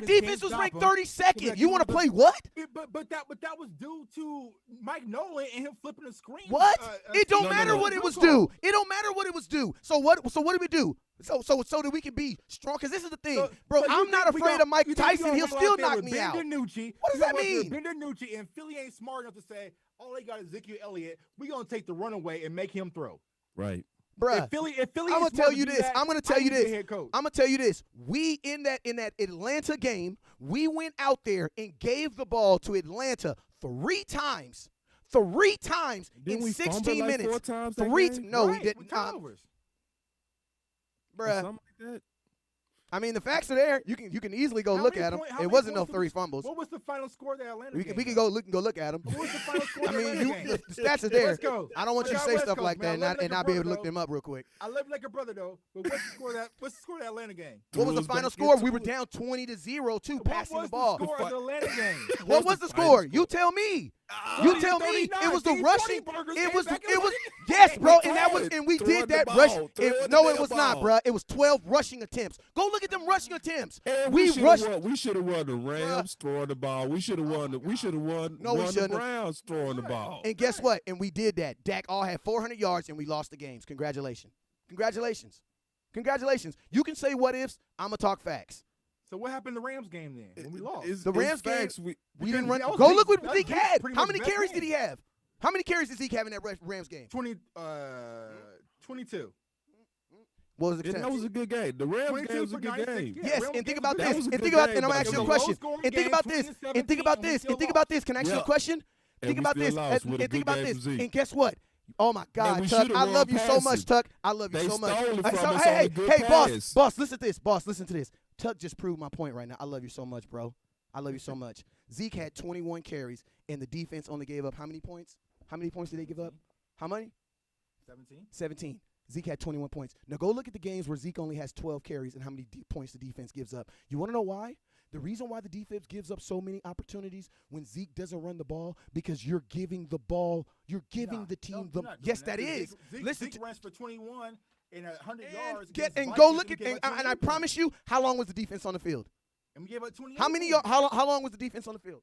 defense was ranked 32nd. You want to play what? But that was due to Mike Nolan and him flipping the screen. What? It don't matter what it was due. It don't matter what it was due. So what did we do? So that we can be strong, because this is the thing, bro. I'm not afraid of Mike Tyson. He'll still knock me out. What does that mean? Ben DiNucci and Philly ain't smart enough to say, all they got is Ezekiel Elliott. We're gonna take the runaway and make him throw. Right. Bruh, if Philly I'm gonna tell you this. I'm gonna tell you this. We in that Atlanta game, we went out there and gave the ball to Atlanta 3 times. 3 times in 16 minutes. 4 times No, we didn't. Bruh. Something like that. I mean, the facts are there. You can easily go look at them. It wasn't no 3 fumbles. What was the final score of that Atlanta game? We can go look at them. What was the final score of that Atlanta game? The stats are there. Let's go. I don't want you to say stuff like that and not be able to look them up real quick. I love you like a brother though. But what's the score of that Atlanta game? What was the final score? We were down 20-0 too, passing the ball. What was the score of the Atlanta game? What was the score? You tell me. You tell me. It was the rushing. It was yes, bro. And we did that rush. No, it was not, bro. It was 12 rushing attempts. Go look at them rushing attempts. We should have won the Rams throwing the ball. We should have won the Browns throwing the ball. And guess what? And we did that. Dak all had 400 yards and we lost the games. Congratulations. You can say what ifs. I'm gonna talk facts. So what happened in the Rams game then when we lost? The Rams game, we didn't run. Go look what Zeke had. How many carries did he have? How many carries did Zeke have in that Rams game? 22. What was the That was a good game. The Rams game was a good game. Yes, and think about this. And think about, and I'm gonna ask you a question. And think about this. And think about this. And think about this. Can I ask you a question? Think about this. And think about this. And guess what? Oh my God, Tuck! I love you so much, Tuck. I love you so much. Hey, boss, listen to this. Boss, listen to this. Tuck just proved my point right now. I love you so much, bro. I love you so much. Zeke had 21 carries, and the defense only gave up how many points? How many points did they give up? How many? 17. Zeke had 21 points. Now go look at the games where Zeke only has 12 carries and how many points the defense gives up. You want to know why? The reason why the defense gives up so many opportunities when Zeke doesn't run the ball, because you're giving the ball, you're giving the team the. Yes, that is. Listen, Zeke runs for 21 and 100 yards. And go look at and I promise you, how long was the defense on the field? And we gave up 28. How long was the defense on the field?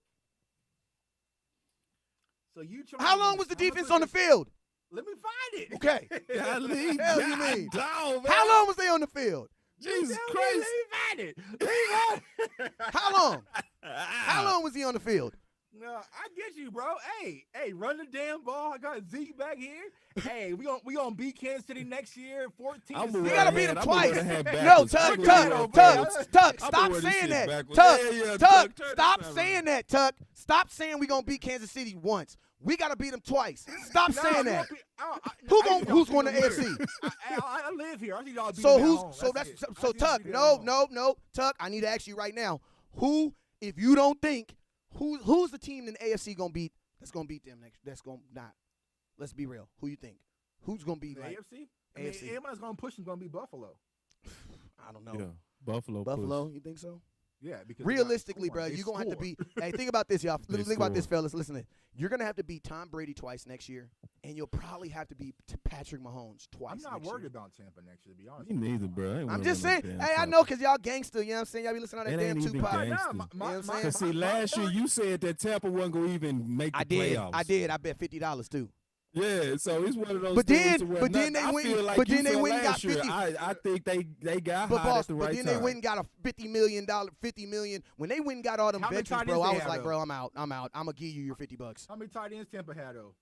So how long was the defense on the field? Let me find it. Okay. Hell you mean? Down, how long was they on the field? Jesus Christ. Let me find it. How long? How long was he on the field? No, I get you, bro. Hey, run the damn ball. I got Zeke back here. Hey, we gonna beat Kansas City next year, 14. You gotta beat them twice. No, Tuck, stop saying that. Tuck, stop saying that. Tuck, stop saying we gonna beat Kansas City once. We gotta beat them twice. Stop saying that. Who's going to AFC? I live here. I think y'all beat So Tuck, no, Tuck. I need to ask you right now. Who, if you don't think, who's the team in the AFC gonna beat? That's gonna beat them next. That's gonna not. Let's be real. Who you think? Who's gonna be the like AFC? AFC. Everybody's gonna push them. Gonna be Buffalo. I don't know. Yeah, Buffalo. You think so? Yeah, because realistically, bro, you're going to have to beat – hey, think about this, y'all. Think about this, fellas. Listen to this. You're going to have to beat Tom Brady twice next year, and you'll probably have to beat Patrick Mahomes twice next year. I'm not worried about Tampa next year, to be honest. Me neither, bro. I'm just saying. Hey, I know because y'all gangster. You know what I'm saying? Y'all be listening to that damn Tupac. You know what I'm saying? Because, see, last year you said that Tampa wasn't going to even make the playoffs. I did. I bet $50, too. Yeah, so it's one of those But things then, where but then they I went, feel like but you then they felt went and got last year. 50. I think they got But hot boss, at the but right then time. they went and got a $50 million, $50 million. When they went and got all them How many veterans, tight bro, ends I they was have, like, though? bro, I'm out. I'm gonna give you your $50. How many tight ends Tampa had though?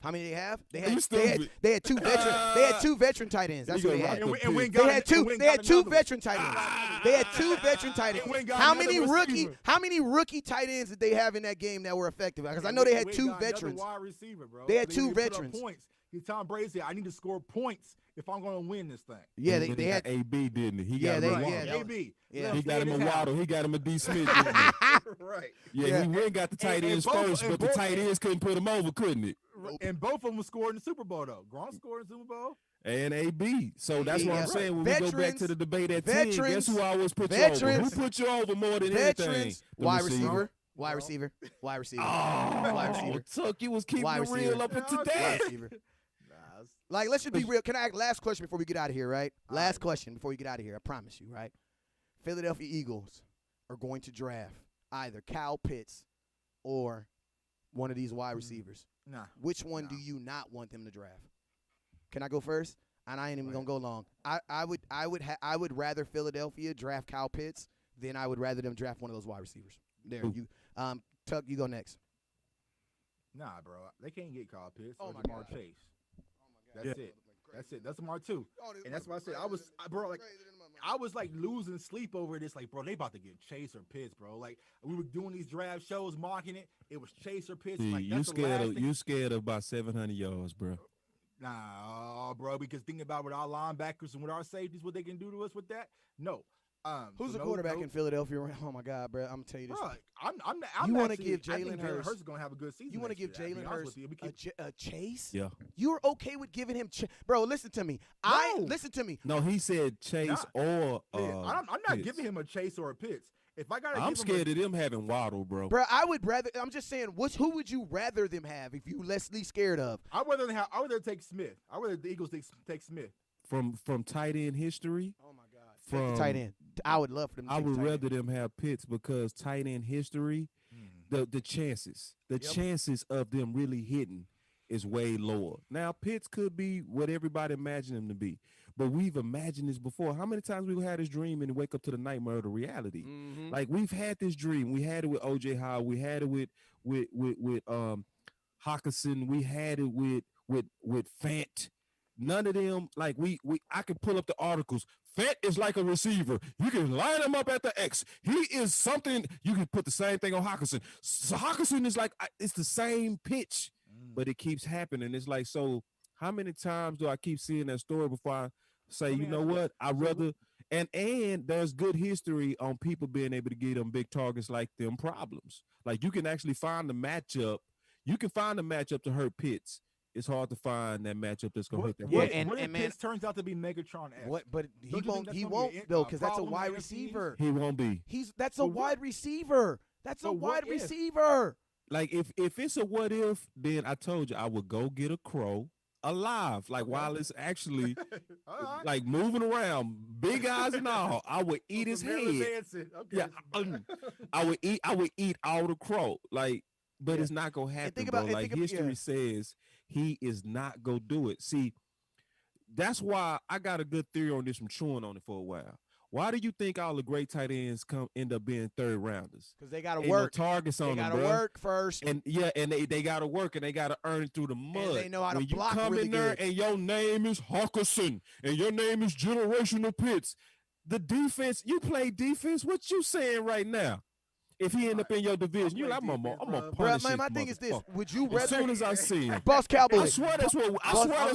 How many they have? They You had stupid. they had two veteran. They had two veteran tight ends. That's You what they gonna had. rock the And we pig. got They had two. and They had two another one. veteran tight ends. They had two veteran tight And we ends. got How another many rookie? receiver. How many rookie tight ends did they have in that game that were effective? Because I know they had We two got another veterans. Wide receiver, bro. They had So two need to put up veterans. Points. Tom Brady said, "I need to score points if I'm going to win this thing." Yeah, And they he had. got AB, didn't he? He Yeah, got they- him a yeah, Waddle. AB. Yeah. He got him a His house. Waddle. He got him a D Smith. Didn't he? Right. Yeah, he went and got the tight And ends both- first, and but the both- tight ends couldn't put him over, couldn't it? And both of them scored in the Super Bowl though. Gronk scored in the Super Bowl. And AB. So that's what Yeah. I'm saying. When we go back Veterans- to the debate at 10, guess veterans- who always put you over? Who veterans- put you over more than anything? Veterans, The wide receiver, wide Oh, wide receiver. Tuck, you was keeping Wide it real receiver. up until wide today. receiver. Like, let's just be real. Can I ask last question before we get out of here, right? Last question before we get out of here. I promise you, right? Philadelphia Eagles are going to draft either Kyle Pitts or one of these wide receivers. Nah. Which one do you not want them to draft? Can I go first? And I ain't even gonna go long. I would rather Philadelphia draft Kyle Pitts than I would rather them draft one of those wide receivers. There, Who? you, Tuck, you go next. Nah, bro. They can't get Kyle Pitts Oh or my Jamar God. Chase. That's it. That's it. That's Lamar too. And that's why I said I was like losing sleep over this. Like, bro, they about to get Chase or Pitts, bro. Like, we were doing these draft shows, mocking it. It was Chase or Pitts. See, Like, you that's the scared last of thing. you scared of about 700 yards, bro. Nah, bro. Because think about with our linebackers and with our safeties, what they can do to us with that. No. Who's so the no- quarterback no- in Philadelphia? Oh my God, bro! I'm gonna tell you this. Bro, I'm You wanna actually- give I think Jalen Hurts- is going to have a good season. You want to next give year, to be Jalen honest Hurst with you. We keep- a Chase? Yeah. You're okay with giving him bro? Listen to me. Listen to me. No, he said Chase or Yeah, I'm not Pitts. giving him a Chase or a Pitts. If I gotta, I'm give scared him of them having Waddle, bro. Bro, I would rather. I'm just saying. Who would you rather them have if you less scared of? I would rather take Smith. I would rather the Eagles take Smith. From tight end history. Oh my God. From Tight end. I would love for them. To I take would tight rather them have Pitts because tight end history, the chances of them really hitting is way lower. Now Pitts could be what everybody imagined him to be, but we've imagined this before. How many times we've had this dream and wake up to the nightmare of the reality? Mm-hmm. Like we've had this dream. We had it with O.J. Howard. We had it with Hawkinson. We had it with Fant. None of them, like I can pull up the articles. Fant is like a receiver. You can line him up at the X. He is something. You can put the same thing on Hawkinson. So Hawkinson is like, it's the same pitch, but it keeps happening. It's like, so how many times do I keep seeing that story before I say, you know what? I'd rather, and there's good history on people being able to get them big targets like them problems. Like you can actually find the matchup. You can find a matchup to hurt Pitts. It's hard to find that matchup that's gonna hit that. What and if man, Pitts turns out to be Megatron X? What? But he Don't you think won't. that's He gonna won't be though, because that's a problem wide in the AFC East? receiver. He won't be. That's a wide receiver. That's a But what wide if? receiver. Like if it's a what if, then I told you I would go get a crow alive. Like while it's actually like moving around, big eyes and all, I would eat his head. Okay. Yeah, I would eat all the crow. Like, but it's not gonna happen, bro. Like history says, he is not gonna do it. See, that's why I got a good theory on this from chewing on it for a while. Why do you think all the great tight ends end up being third rounders? Because they gotta Ain't work. No targets on they them, gotta bro. work first. And they gotta work and they gotta earn it through the mud. And they know how to when block you come really in there good. and your name is Hawkinson and your name is Generational Pitts, the defense, you play defense. What you saying right now? If he end up in your division, you like, I'm gonna Bro, punish man, this my thing is this: motherfucker. would you As rather? soon as I see him, Boss Cowboy. I swear that's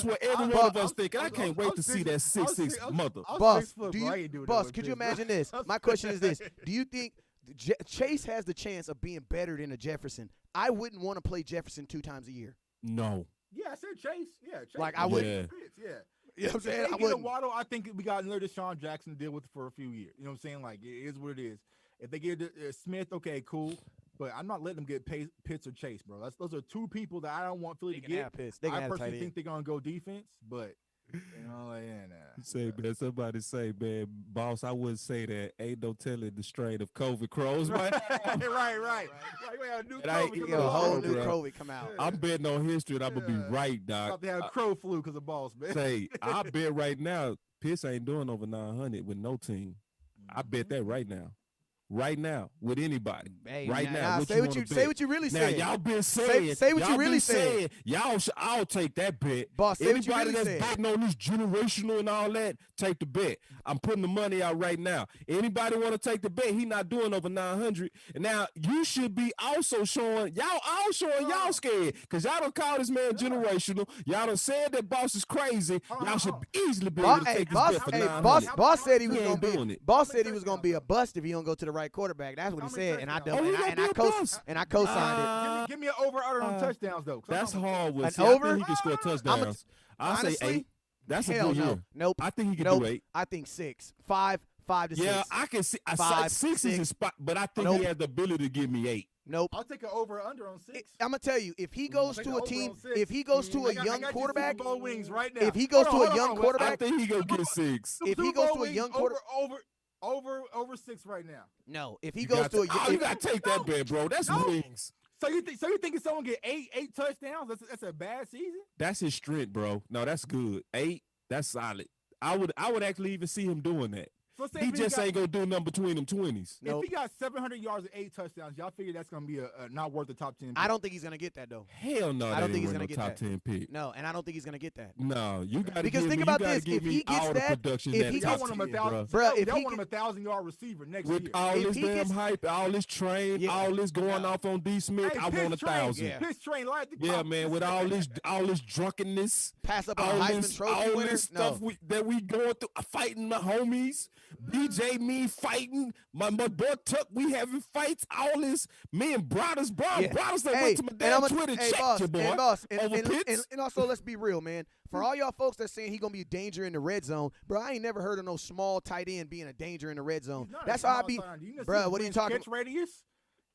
what every one of us think. And I can't wait to see that 6'6" mother. Boss, boss, could you imagine this? My question is this: do you think Chase has the chance of being better than a Jefferson? I wouldn't want to play Jefferson 2 times a year. No. Yeah, I said Chase. Yeah, Chase. Like, I wouldn't. Yeah. You know what I'm saying? If I they get a wouldn't. Waddle, I think we got another Deshaun Jackson to deal with for a few years. You know what I'm saying? Like, it is what it is. If they get Smith, okay, cool. But I'm not letting them get Pitts or Chase, bro. Those are two people that I don't want Philly to can get. have Pitts. They can I have personally tight think they're going to go defense, but Say, man, somebody say, man, boss, I wouldn't say that. Ain't no telling the strain of COVID crows, right? right. We have a new COVID. A whole new COVID come out. I'm betting on history and I'm going to be right, Doc. About to have crow flu because of boss, man. Say, I bet right now, Piss ain't doing over 900 with no team. I bet that right now. Right now, with anybody. Hey, right now. Say what you really said. Now, y'all been saying. Say what you really said. I'll take that bet. Boss, say what you really that's said. betting on this generational and all that, take the bet. I'm putting the money out right now. Anybody want to take the bet? He not doing over 900. And now, you should be also showing, y'all scared. Because y'all don't call this man generational. Y'all done said that boss is crazy. Y'all should easily be able to take this bet for 900. Boss said he was going to be. Boss said he was going to be a bust if he don't go to the right quarterback. That's what he said, and I co-signed it. Give me an over on touchdowns though. That's hard. An over? I think he can score touchdowns. I'll say 8. That's a good year. Nope. I think he can do 8. I think 6, 5 to 6. Yeah, I can see. 6 is a spot, but I think he has the ability to give me 8. Nope. I'll take an over or under on 6. I'm gonna tell you, if he goes to a team, if he goes to a young quarterback, wings right now. If he goes to a young quarterback, I think he gonna get 6. If he goes to a young quarterback, over 6 right now. No, if he goes to a you gotta take that bet, bro. That's wings. So you think if someone get 8 touchdowns, that's a bad season? That's his strength, bro. No, that's good. 8, that's solid. I would actually even see him doing that. So he just ain't gonna do nothing between them 20s. If he got 700 yards and 8 touchdowns, y'all figure that's gonna be a not worth the top 10 pick? I don't think he's gonna get that though. Hell no, I don't think he's gonna get top that. 10 pick. No, and I don't think he's gonna get that. No, you got to because think about this: if he gets that, if he y'all want him 1,000, bro, if y'all want him 1,000-yard receiver next year, with all this damn hype, all this train, all this going off on D. Smith, I want 1,000. Piss train, man, with all this drunkenness, pass up a Heisman Trophy winner, stuff that we going through, fighting my homies, BJ. Me fighting, my boy Tuck, we having fights, all this, me and Brothers that went to my damn Twitter, check your boy. And also, let's be real, man. For all y'all folks that saying he gonna be a danger in the red zone, bro, I ain't never heard of no small tight end being a danger in the red zone. That's how I be, bro. What are you talking about? Radius?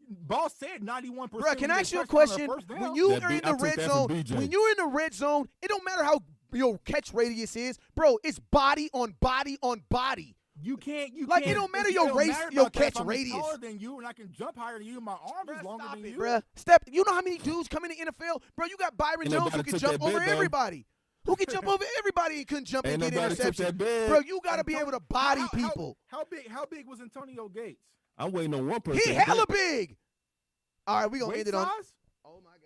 Boss said 91%. Bro, can I ask you a question? When you are in the red zone, it don't matter how your catch radius is, bro. It's body on body on body. You can't. It don't matter your catch radius. I'm taller than you, and I can jump higher than you. My arm is longer than you. Bruh, you know how many dudes come in the NFL? Bro, you got Byron Jones who can jump over everybody. Who can jump over everybody and couldn't jump and get interception. Bro, you got to be able to body people. How big was Antonio Gates? I'm waiting on one person. He hella big. All right, we going to end it on. Oh, my God.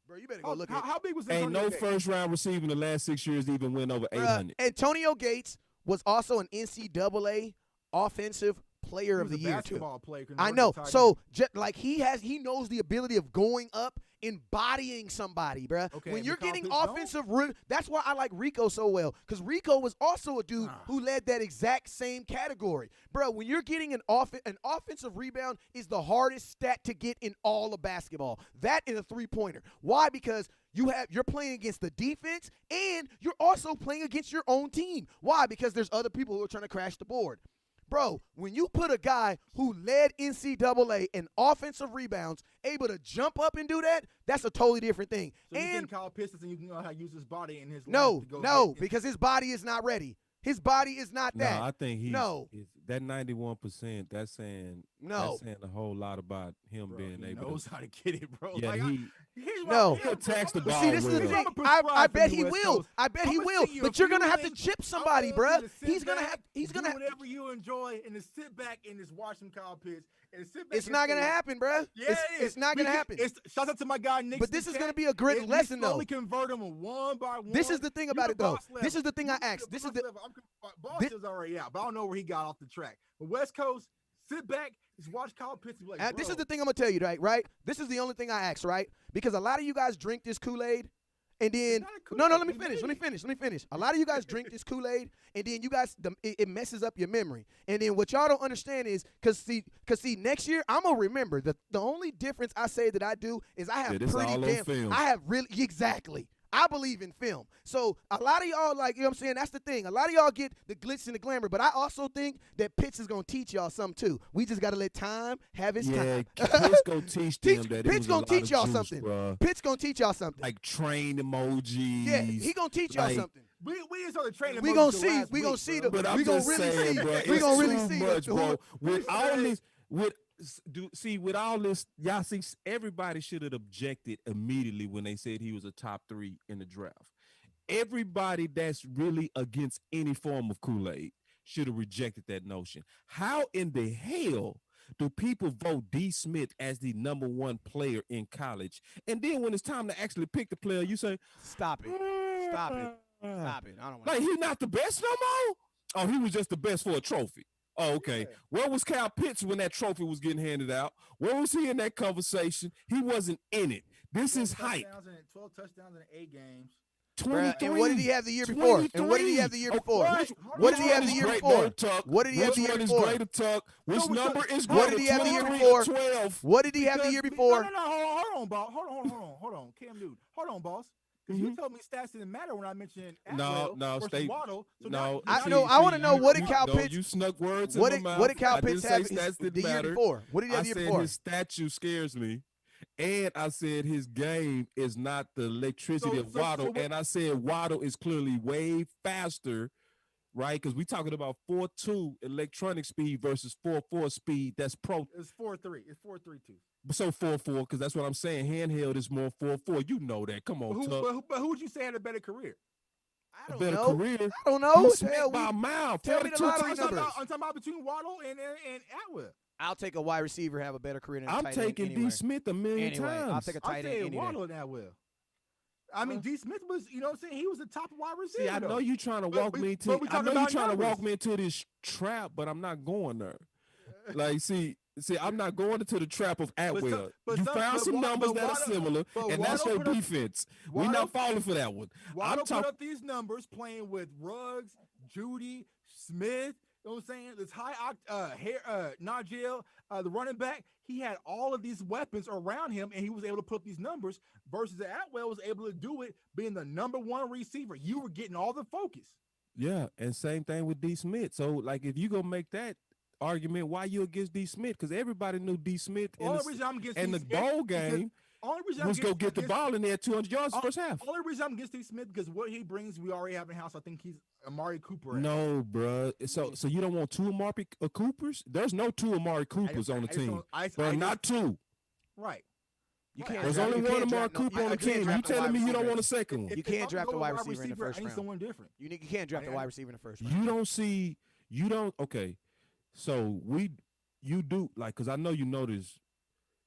Bro, you better go look at it. How big was Antonio Ain't Gates? no first-round receiver in the last 6 years even went over 800. Antonio Gates was also an NCAA offensive player of the year too. I know. So he knows the ability of going up and bodying somebody, bruh. Okay, when you're getting offensive, that's why I like Rico so well, because Rico was also a dude who led that exact same category, bro. When you're getting an offensive rebound is the hardest stat to get in all of basketball. That is a 3-pointer. Why? Because you're playing against the defense and you're also playing against your own team. Why? Because there's other people who are trying to crash the board. Bro, when you put a guy who led NCAA in offensive rebounds able to jump up and do that, that's a totally different thing. So you think Kyle Pitts and you know how to use his body in his because his body is not ready. His body is not that. No, I think that 91%. That's saying a whole lot about him being able. He knows how to get it, bro. Yeah, he'll tax the ball. See, this is the thing. I bet he will. I bet he will. But you're gonna have to chip somebody, bro. He's gonna have. Whatever you enjoy and just sit back and just watch him Kyle Pitts. It's not gonna happen, bro. Yeah, it's not gonna happen. Shout out to my guy Nick. But this is gonna be a great lesson, though. Convert them one by one. This is the thing about it, though. This is the thing I asked. This is the boss is already out, but I don't know where he got off the track. But West Coast, sit back, just watch Kyle Pitts. This is the thing I'm gonna tell you, right? This is the only thing I asked, right? Because a lot of you guys drink this Kool-Aid. And then let me finish. A lot of you guys drink this Kool-Aid, and then you guys it messes up your memory. And then what y'all don't understand is cause see next year I'm gonna remember the only difference I say that I do is I have exactly. I believe in film. So a lot of y'all, like, you know what I'm saying? That's the thing. A lot of y'all get the glitz and the glamour, but I also think that Pitts is going to teach y'all something, too. We just got to let time have his time. Pitts going to teach them that Pitts going to teach y'all something. Bruh. Pitts going to teach y'all something. Like train emojis. Yeah, he going to teach y'all something. We just on the training. We gonna see. We gonna see the. But I'm We gonna just really saying, see. bro, We gonna really too see much, bro. With all saying? this, with all this, y'all see, everybody should have objected immediately when they said he was a top 3 in the draft. Everybody that's really against any form of Kool-Aid should have rejected that notion. How in the hell do people vote D. Smith as the #1 player in college? And then when it's time to actually pick the player, you say, stop it. Stop it. Stop it. I don't want like, he's not the best no more? Oh, he was just the best for a trophy. Oh, okay. Yeah. Where was Kyle Pitts when that trophy was getting handed out? Where was he in that conversation? He wasn't in it. This is hype. 12 touchdowns in 8 games. 23. And what did he have the year before? And what did he have the year before? What did he have the year before? What did he have the year before? Which number is greater? What did he have the year before? 12. What did he have the year before? No, hold on, boss. Hold on, Cam Newton. Hold on, boss. Because you told me stats didn't matter when I mentioned Waddle. No, I want to know what did Kyle Pitts. You snuck words what in my mouth. What did Kyle Pitts have the year before? What did he have the year before? His statue scares me. And I said his game is not the electricity of Waddle. And I said Waddle is clearly way faster, right? Because we're talking about 4.2 electronic speed versus 4.4 speed. That's pro. It's 4.3. It's 4.3 too. So 4.4, because that's what I'm saying. Handheld is more 4.4. You know that. Come on, but who would you say had a better career? I don't know. I don't know. Hell, by a mile. Tell me the lottery numbers. I'm talking about between Waddle and Atwell. I'll take a wide receiver have a better career than a tight end. I'm taking D. Smith a million times. I'll take a tight end any Waddle and Atwell. I mean, D. Smith was, you know what I'm saying? He was the top wide receiver. See, I know you trying to walk me into. I know you trying to walk me into this trap, but I'm not going there. Like, see, I'm not going into the trap of Atwell. You found some numbers that are similar, and that's your defense. We're not falling for that one. Waddle put up these numbers playing with Ruggs, Judy, Smith. You know what I'm saying? This Najee, the running back, he had all of these weapons around him, and he was able to put up these numbers versus Atwell was able to do it being the #1 receiver. You were getting all the focus. Yeah, and same thing with D. Smith. So, like, if you go make that argument, why you against D. Smith? Because everybody knew D. Smith in the bowl game was go get the ball in there 200 yards first half. Only reason I'm against D. Smith because what he brings, we already have in house. I think he's Amari Cooper. No, bro. So you don't want 2 Amari Coopers? There's no 2 Amari Coopers on the team. Not 2. Right. You can't. There's only one Amari Cooper on the team. You telling me you don't want a second one? You can't draft a wide receiver in the first round. I need someone different. You can't draft a wide receiver in the first round. You don't. Okay. So you do, like, because I know you know this.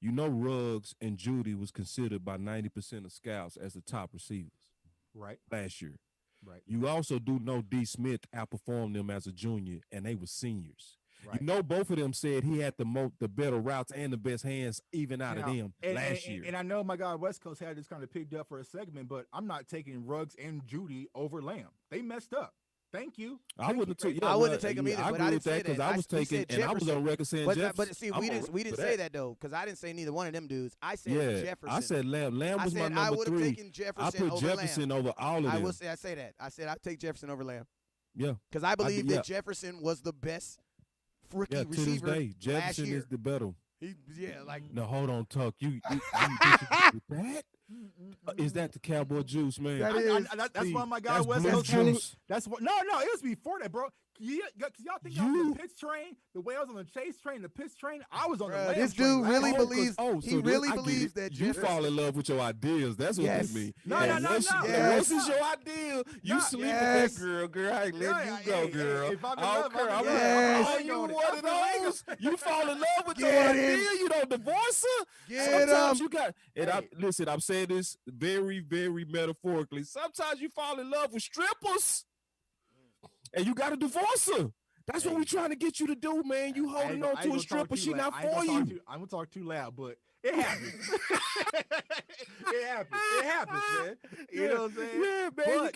You know, Ruggs and Judy was considered by 90% of scouts as the top receivers. Right. Last year. Right. You also do know D. Smith outperformed them as a junior, and they were seniors. Right. You know, both of them said he had the better routes and the best hands even out of them last year. And I know my guy West Coast had this kind of picked up for a segment, but I'm not taking Ruggs and Judy over Lamb. They messed up. Thank you. I wouldn't have taken him either, but I didn't say that. Because I was taking, and I was on record saying Jefferson. But see, we didn't say that though, because I didn't say neither one of them dudes. I said Jefferson. I said Lamb. Lamb was my number 3. Taken Jefferson I put Jefferson over all of them. I say that. I said I'd take Jefferson over Lamb. Yeah. Because I believe that Jefferson was the best rookie receiver to this day, Jefferson last year. is the better. No, hold on, Tuck. You that? Is that the cowboy juice, man? That's why my guy West Coast juice. That's what. No, it was before that, bro. Y'all think I was on the pitch train? The way I was on the chase train, the pitch train, I was on the Lamb this train. dude really believes. He really believes that you fall in love with your ideas. That's what it means. No. Once it's your idea, you sleep with that girl. I ain't letting you go, girl. If I'm in love, are you one of those? You fall in love with your idea. You don't divorce her. Sometimes you got. And I'm saying this very, very metaphorically. Sometimes you fall in love with strippers. And you got to divorce her. That's what we're trying to get you to do, man. You holding on to a stripper, she not for you. I'm going to talk too loud, but it happens. It happens, man. You know what I'm saying? Yeah, man. But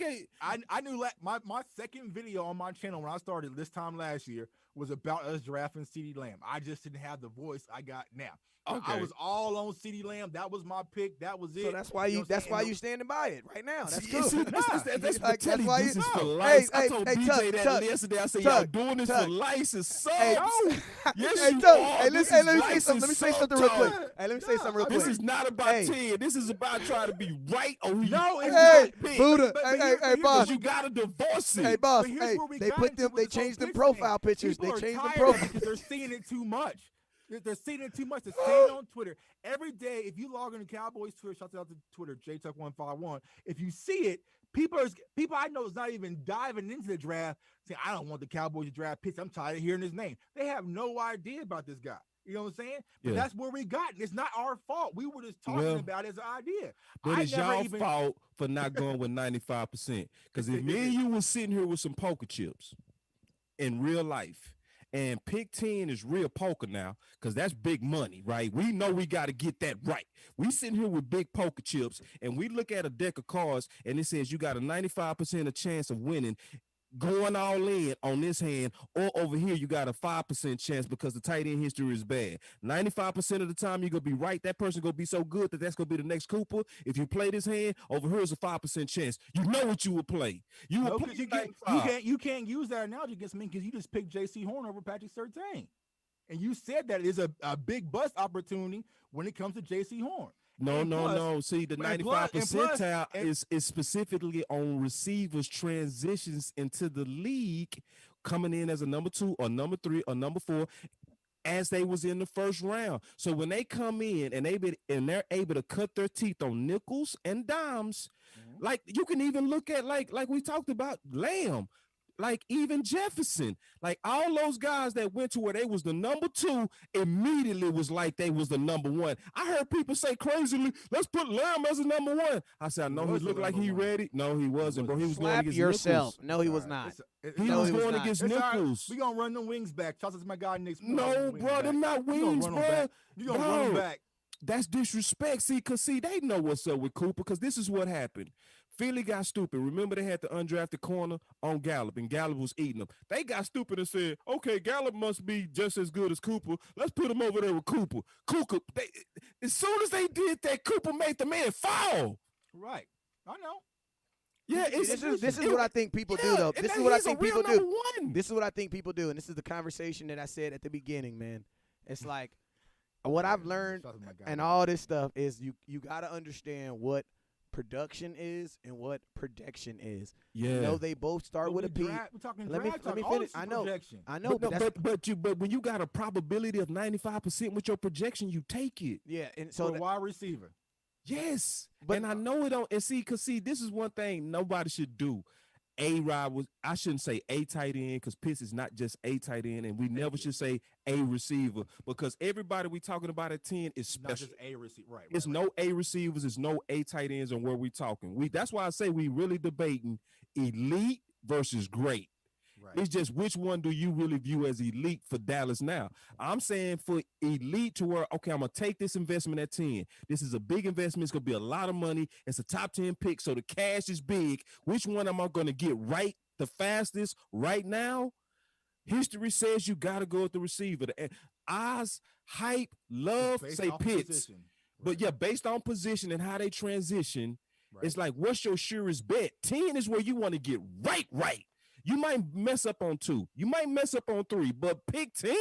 I knew my second video on my channel when I started this time last year was about us drafting CeeDee Lamb. I just didn't have the voice I got now. Okay. I was all on CeeDee Lamb. That was my pick. That was it. So that's why you standing by it right now. That's good. That's like, that's why this is for life. life. I told BJ that yesterday. I said, y'all doing this for license subs. Yes, you are. Let me say something real quick. Hey, let me say something real quick. This is not about 10. This is about trying to be right on who Buddha. Hey, boss. You gotta divorce it. Hey, boss. Hey, they changed them profile pictures. They changed the profile because they're seeing it too much. They're seeing it too much. They're seeing it on Twitter every day. If you log into Cowboys Twitter, shout out to Twitter, JTuck151. If you see it, people I know is not even diving into the draft saying, I don't want the Cowboys to draft Pitts. I'm tired of hearing his name. They have no idea about this guy. You know what I'm saying? But that's where we got. It's not our fault. We were just talking about it as an idea. But it's y'all fault for not going with 95%. Because if me and you were sitting here with some poker chips in real life, and pick 10 is real poker now, because that's big money, right? We know we got to get that right. We sitting here with big poker chips, and we look at a deck of cards, and it says you got a 95% of chance of winning, going all in on this hand, or over here you got a 5% chance because the tight end history is bad. 95% of the time you're going to be right. That person going to be so good that that's going to be the next Cooper. If you play this hand, over here is a 5% chance. You know what you will play. You can't use that analogy against me because you just picked J.C. Horn over Patrick Surtain. And you said that it is a big bust opportunity when it comes to J.C. Horn. No. See, the 95 percentile is specifically on receivers transitions into the league, coming in as a number 2 or number 3 or number 4, as they was in the first round. So when they come in and they're able to cut their teeth on nickels and dimes, like you can even look at like we talked about Lamb. Like even Jefferson, like all those guys that went to where they was the number 2 immediately was like they was the number 1. I heard people say crazily, let's put Lamb as a number 1. I said, I know he looked like he ready. No, he wasn't, bro. He was going against yourself. Nichols. No, he was not. He was going against Nichols. We're going to run them wings back. Shout out to my guy, Nick. No, bro, them not wings, bro. You're going to run them back. That's disrespect. See, they know what's up with Cooper because this is what happened. Philly got stupid. Remember, they had the undrafted corner on Gallup, and Gallup was eating them. They got stupid and said, okay, Gallup must be just as good as Cooper. Let's put him over there with Cooper. As soon as they did that, Cooper made the man fall. Right. I know. Yeah, this is what I think people do, though. This is what I think people do. This is what I think people do, and this is the conversation that I said at the beginning, man. It's like what I've learned and all this stuff is you got to understand what production is and what projection is. Yeah. You know, they both start with a P. We're talking let me finish. I know. But when you got a probability of 95% with your projection, you take it. Yeah, and so for a wide receiver. Yes, and I know it don't. And see, this is one thing nobody should do. I shouldn't say a tight end because Pitts is not just a tight end, and we never should say a receiver because everybody we talking about at 10 is special. Not just a receiver, right? It's no a receivers, it's no a tight ends on where we talking. That's why I say we really debating elite versus great. Right. It's just which one do you really view as elite for Dallas now? I'm saying for elite to where, okay, I'm going to take this investment at 10. This is a big investment. It's going to be a lot of money. It's a top 10 pick, so the cash is big. Which one am I going to get right the fastest right now? History says you got to go with the receiver. The odds, hype, love, say Pitts. Right. But yeah, based on position and how they transition, it's like, what's your surest bet? 10 is where you want to get right. You might mess up on 2. You might mess up on 3, but pick 10,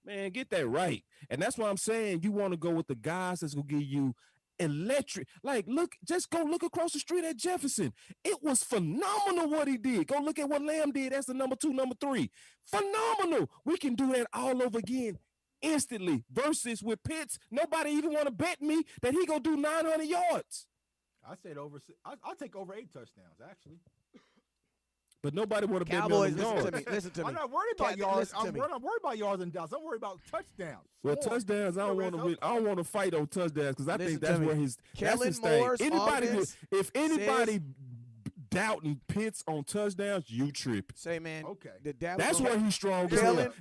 man, get that right. And that's why I'm saying you want to go with the guys that's going to give you electric. Like, just go look across the street at Jefferson. It was phenomenal what he did. Go look at what Lamb did as the number 2, number 3. Phenomenal. We can do that all over again instantly versus with Pitts. Nobody even want to bet me that he going to do 900 yards. I said I'll take over 8 touchdowns, actually. But nobody want to bet me on the yards. Listen to me. I'm not worried about yards. I'm not worried about yards and downs. I'm worried about touchdowns. Well, touchdowns, I don't want to fight on touchdowns because I think that's where his thing. If anybody doubting Pitts on touchdowns, you tripping. Say, man. Okay. That's where he's strong.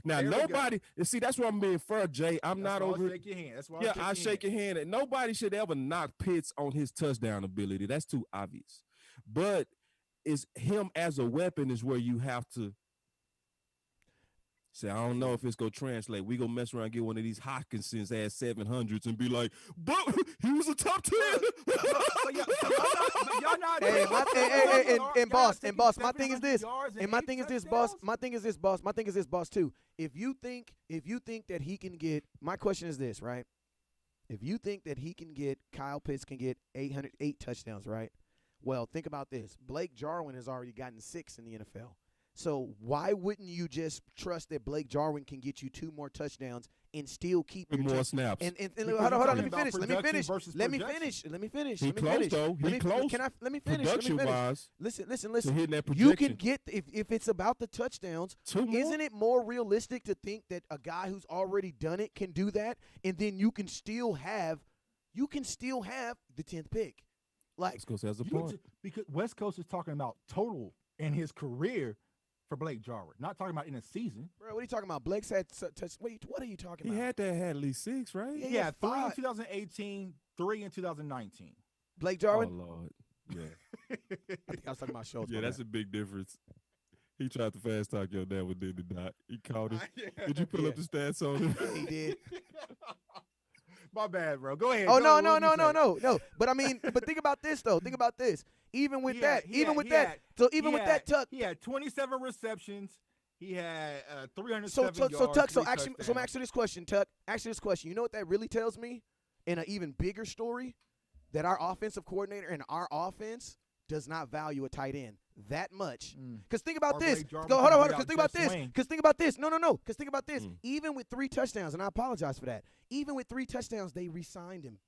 Now, nobody. See, that's why I'm being fair, Jay. I'm not over. Shake your hand. That's why. I shake your hand. And nobody should ever knock Pitts on his touchdown ability. That's too obvious. But is him as a weapon is where you have to Say, I don't know if it's gonna translate. We gonna mess around and get one of these Hawkinsons ass 700s and be like, but he was a top 10. Boss, my thing is this, boss too. If you think that he can get, my question is this, right? If you think that he can get, Kyle Pitts can get 8 touchdowns, right? Well, think about this. Blake Jarwin has already gotten 6 in the NFL. So why wouldn't you just trust that Blake Jarwin can get you 2 more touchdowns and still keep your more snaps? And hold on, let me finish. Let me finish. He close though. He close. Let me finish. Production-wise, listen. to hitting that You projection. can get if it's about the touchdowns. 2 more? Isn't it more realistic to think that a guy who's already done it can do that, and then you can still have the 10th pick? Like, West Coast has a point. Because West Coast is talking about total in his career for Blake Jarwin, not talking about in a season. Bro, what are you talking about? Blake's had touch. Wait, what are you talking about? He had at least 6, right? He had 3 in 2018, 3 in 2019. Blake Jarwin? Oh, Lord. Yeah. I think I was talking about Schultz. Yeah, that's a big difference. He tried to fast talk your dad, but did not. He caught him. Did you pull up the stats on him? He did. My bad, bro. Go ahead. Oh, no. But I mean, think about this, though. Think about this. Even with that, Tuck. He had 27 receptions. He had 307 yards. So Tuck, I'm asking this question, Tuck. Ask you this question. You know what that really tells me? In an even bigger story, that our offensive coordinator and our offense does not value a tight end that much. Because think about this. Hold on. Because think about this. Because think about this. No. Because think about this. Even with 3 touchdowns, and I apologize for that. Even with 3 touchdowns, they re-signed him.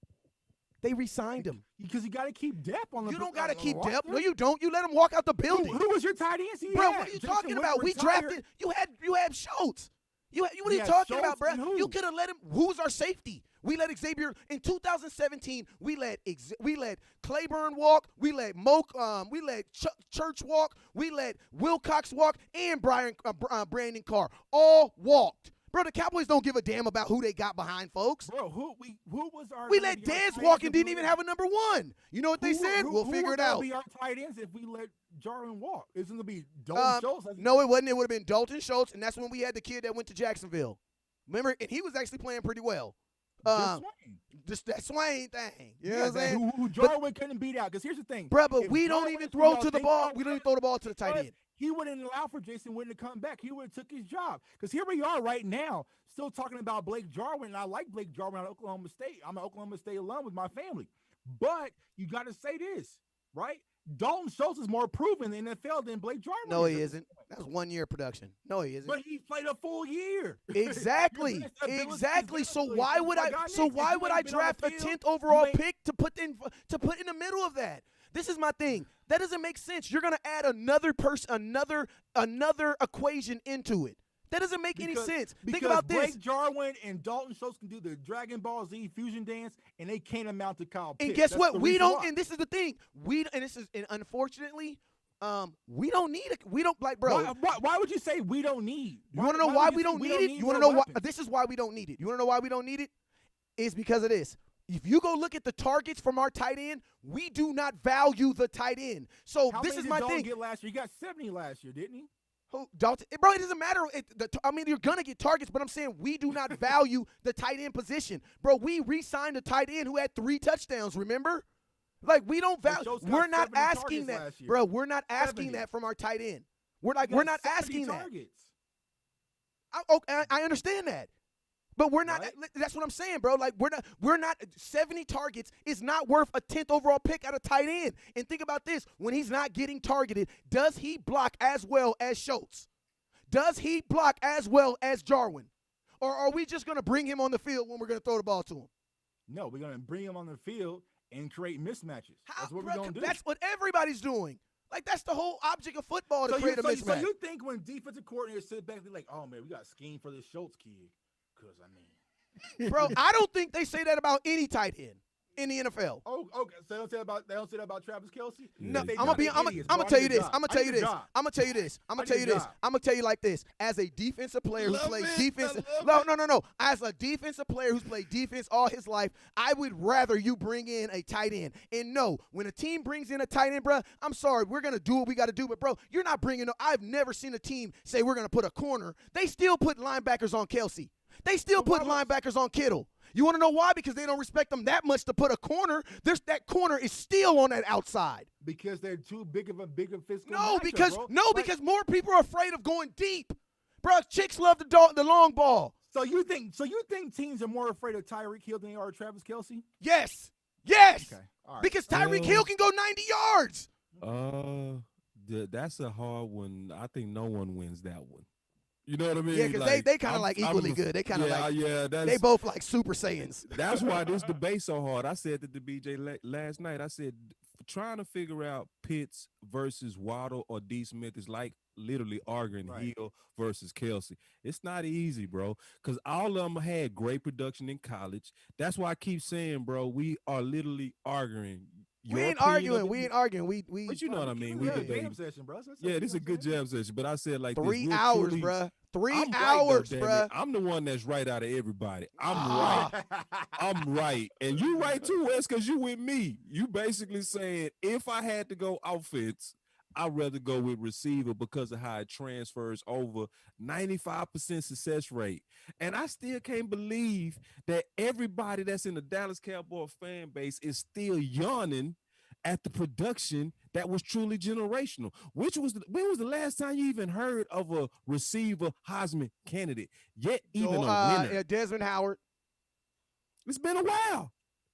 Because you got to keep depth on the. You don't got to keep depth. No, you don't. You let him walk out the building. Who was your tight end? Bro, what are you talking about? We drafted. You had Schultz. What are you talking about, bro? You could have let him. Who's our safety? We let Xavier in 2017. We let Claiborne walk. We let Church walk. We let Wilcox walk, and Brandon Carr all walked. Bro, the Cowboys don't give a damn about who they got behind, folks. Bro, who was our? We let Dez walk and didn't even have a number 1. You know what they said? We'll figure it out. Who would be our tight ends if we let Jarwin walk? Isn't it be Dalton Schultz? No, it wasn't. It would have been Dalton Schultz, and that's when we had the kid that went to Jacksonville. Remember? And he was actually playing pretty well. Just that Swain thing. You know what I'm saying? Who Jarwin couldn't beat out. Because here's the thing. Bro, but we don't even throw to the ball. We don't even throw the ball to the tight end. He wouldn't allow for Jason Witten to come back. He would have took his job. Because here we are right now, still talking about Blake Jarwin. And I like Blake Jarwin out of Oklahoma State. I'm an Oklahoma State alum with my family. But you got to say this, right? Dalton Schultz is more proven in the NFL than Blake Jarwin. No, he isn't. That was 1 year production. No, he isn't. But he played a full year. Exactly. So why would I draft a 10th overall pick to put in the middle of that? This is my thing. That doesn't make sense. You're gonna add another person, another equation into it. That doesn't make any sense. Think about this. Blake Jarwin and Dalton Schultz can do the Dragon Ball Z fusion dance, and they can't amount to Kyle Pitts. And guess what? We don't. And this is the thing. Unfortunately, we don't need it. We don't like, bro. Why would you say we don't need? You want to know why we don't need it? You want to know why? This is why we don't need it. You want to know why we don't need it? It's because of this. If you go look at the targets from our tight end, we do not value the tight end. So this is my thing. Get last year? He got 70 last year, didn't he? Who, Dalton? Bro, it doesn't matter. You're going to get targets, but I'm saying we do not value the tight end position. Bro, we re-signed a tight end who had 3 touchdowns, remember? Like, we don't value. We're not asking that. Bro, we're not asking that from our tight end. We're not asking that. I understand that. But we're not. Right? That's what I'm saying, bro. Like we're not. 70 targets is not worth a 10th overall pick at a tight end. And think about this: when he's not getting targeted, does he block as well as Schultz? Does he block as well as Jarwin? Or are we just going to bring him on the field when we're going to throw the ball to him? No, we're going to bring him on the field and create mismatches. That's what we're going to do. That's what everybody's doing. Like, that's the whole object of football, to create a mismatch. So you think when defensive coordinators sit back, they're like, oh, man, we got a scheme for this Schultz kid. Because, I mean. Bro, I don't think they say that about any tight end. in the NFL. Oh, okay. So they don't say that about Travis Kelce? No, They I'm gonna tell you this. I'm gonna tell you this. I'm gonna tell you this. I'm gonna tell you this. I'm gonna tell you like this. As a defensive player who played defense, no. As a defensive player who's played defense all his life, I would rather you bring in a tight end. And no, when a team brings in a tight end, bro, I'm sorry, we're gonna do what we got to do. But bro, you're not bringing. I've never seen a team say we're gonna put a corner. They still put linebackers on Kelce. They still put linebackers on Kittle. You want to know why? Because they don't respect them that much to put a corner. That corner is still on that outside. Because they're too big of a physical. No, matchup, because more people are afraid of going deep. Bro, chicks love the long ball. So you think teams are more afraid of Tyreek Hill than they are of Travis Kelce? Yes. Okay. All right. Because Tyreek Hill can go 90 yards. That's a hard one. I think no one wins that one. You know what I mean? Yeah, because they kind of like equally good. They kind of they both like Super Saiyans. That's why this debate's so hard. I said that to BJ last night. I said trying to figure out Pitts versus Waddle or D. Smith is like literally arguing Hill versus Kelce. It's not easy, bro, because all of them had great production in college. That's why I keep saying, bro, we are literally arguing. We ain't arguing. But you know what I mean. We jam session, bro. Yeah, this is a good jam session. But I said like 3 hours, bro. 3 hours, bro. I'm the one that's right out of everybody. I'm right. And you right too, Wes, because you with me. You basically saying if I had to go offense, I'd rather go with receiver because of how it transfers over 95% success rate. And I still can't believe that everybody that's in the Dallas Cowboys fan base is still yawning at the production that was truly generational. When was the last time you even heard of a receiver Heisman candidate? Yet even a winner. Desmond Howard. It's been a while.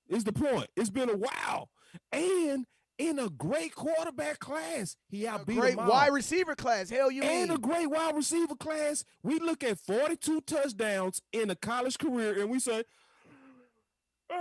Is the point. It's been a while. And in a great quarterback class, he outbeat great wide receiver class. Hell, you mean? And a great wide receiver class. We look at 42 touchdowns in a college career, and we say, you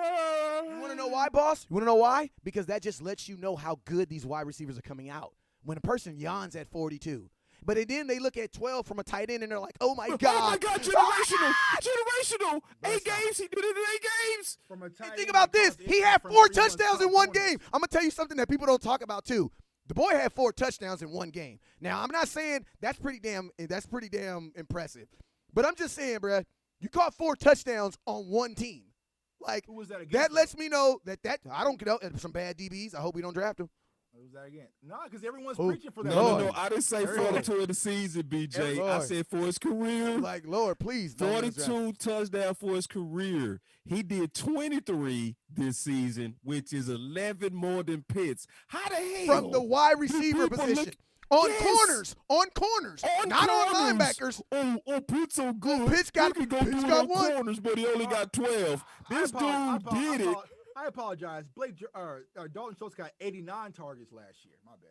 want to know why, boss? You want to know why? Because that just lets you know how good these wide receivers are coming out. When a person yawns at 42. But then they look at 12 from a tight end, and they're like, oh, my God. Oh, my God, generational. Generational. 8 games. He did it in 8 games. And think about this. He had 4 touchdowns in one game. I'm going to tell you something that people don't talk about, too. The boy had 4 touchdowns in one game. Now, I'm not saying that's pretty damn impressive. But I'm just saying, bro, you caught 4 touchdowns on one team. Like, who was that against? That lets me know that I don't know some bad DBs. I hope we don't draft them. Who was that again? No, because everyone's preaching for that. No. I didn't say 42 of the season, BJ. I said for his career. Like, Lord, please. 42 touchdowns for his career. He did 23 this season, which is 11 more than Pitts. How the hell? From the wide receiver position. On corners, not on linebackers. Oh, Pitts so good. Pitts got on corners, but he only got 12. This dude did it. I apologize. Dalton Schultz got 89 targets last year. My bad.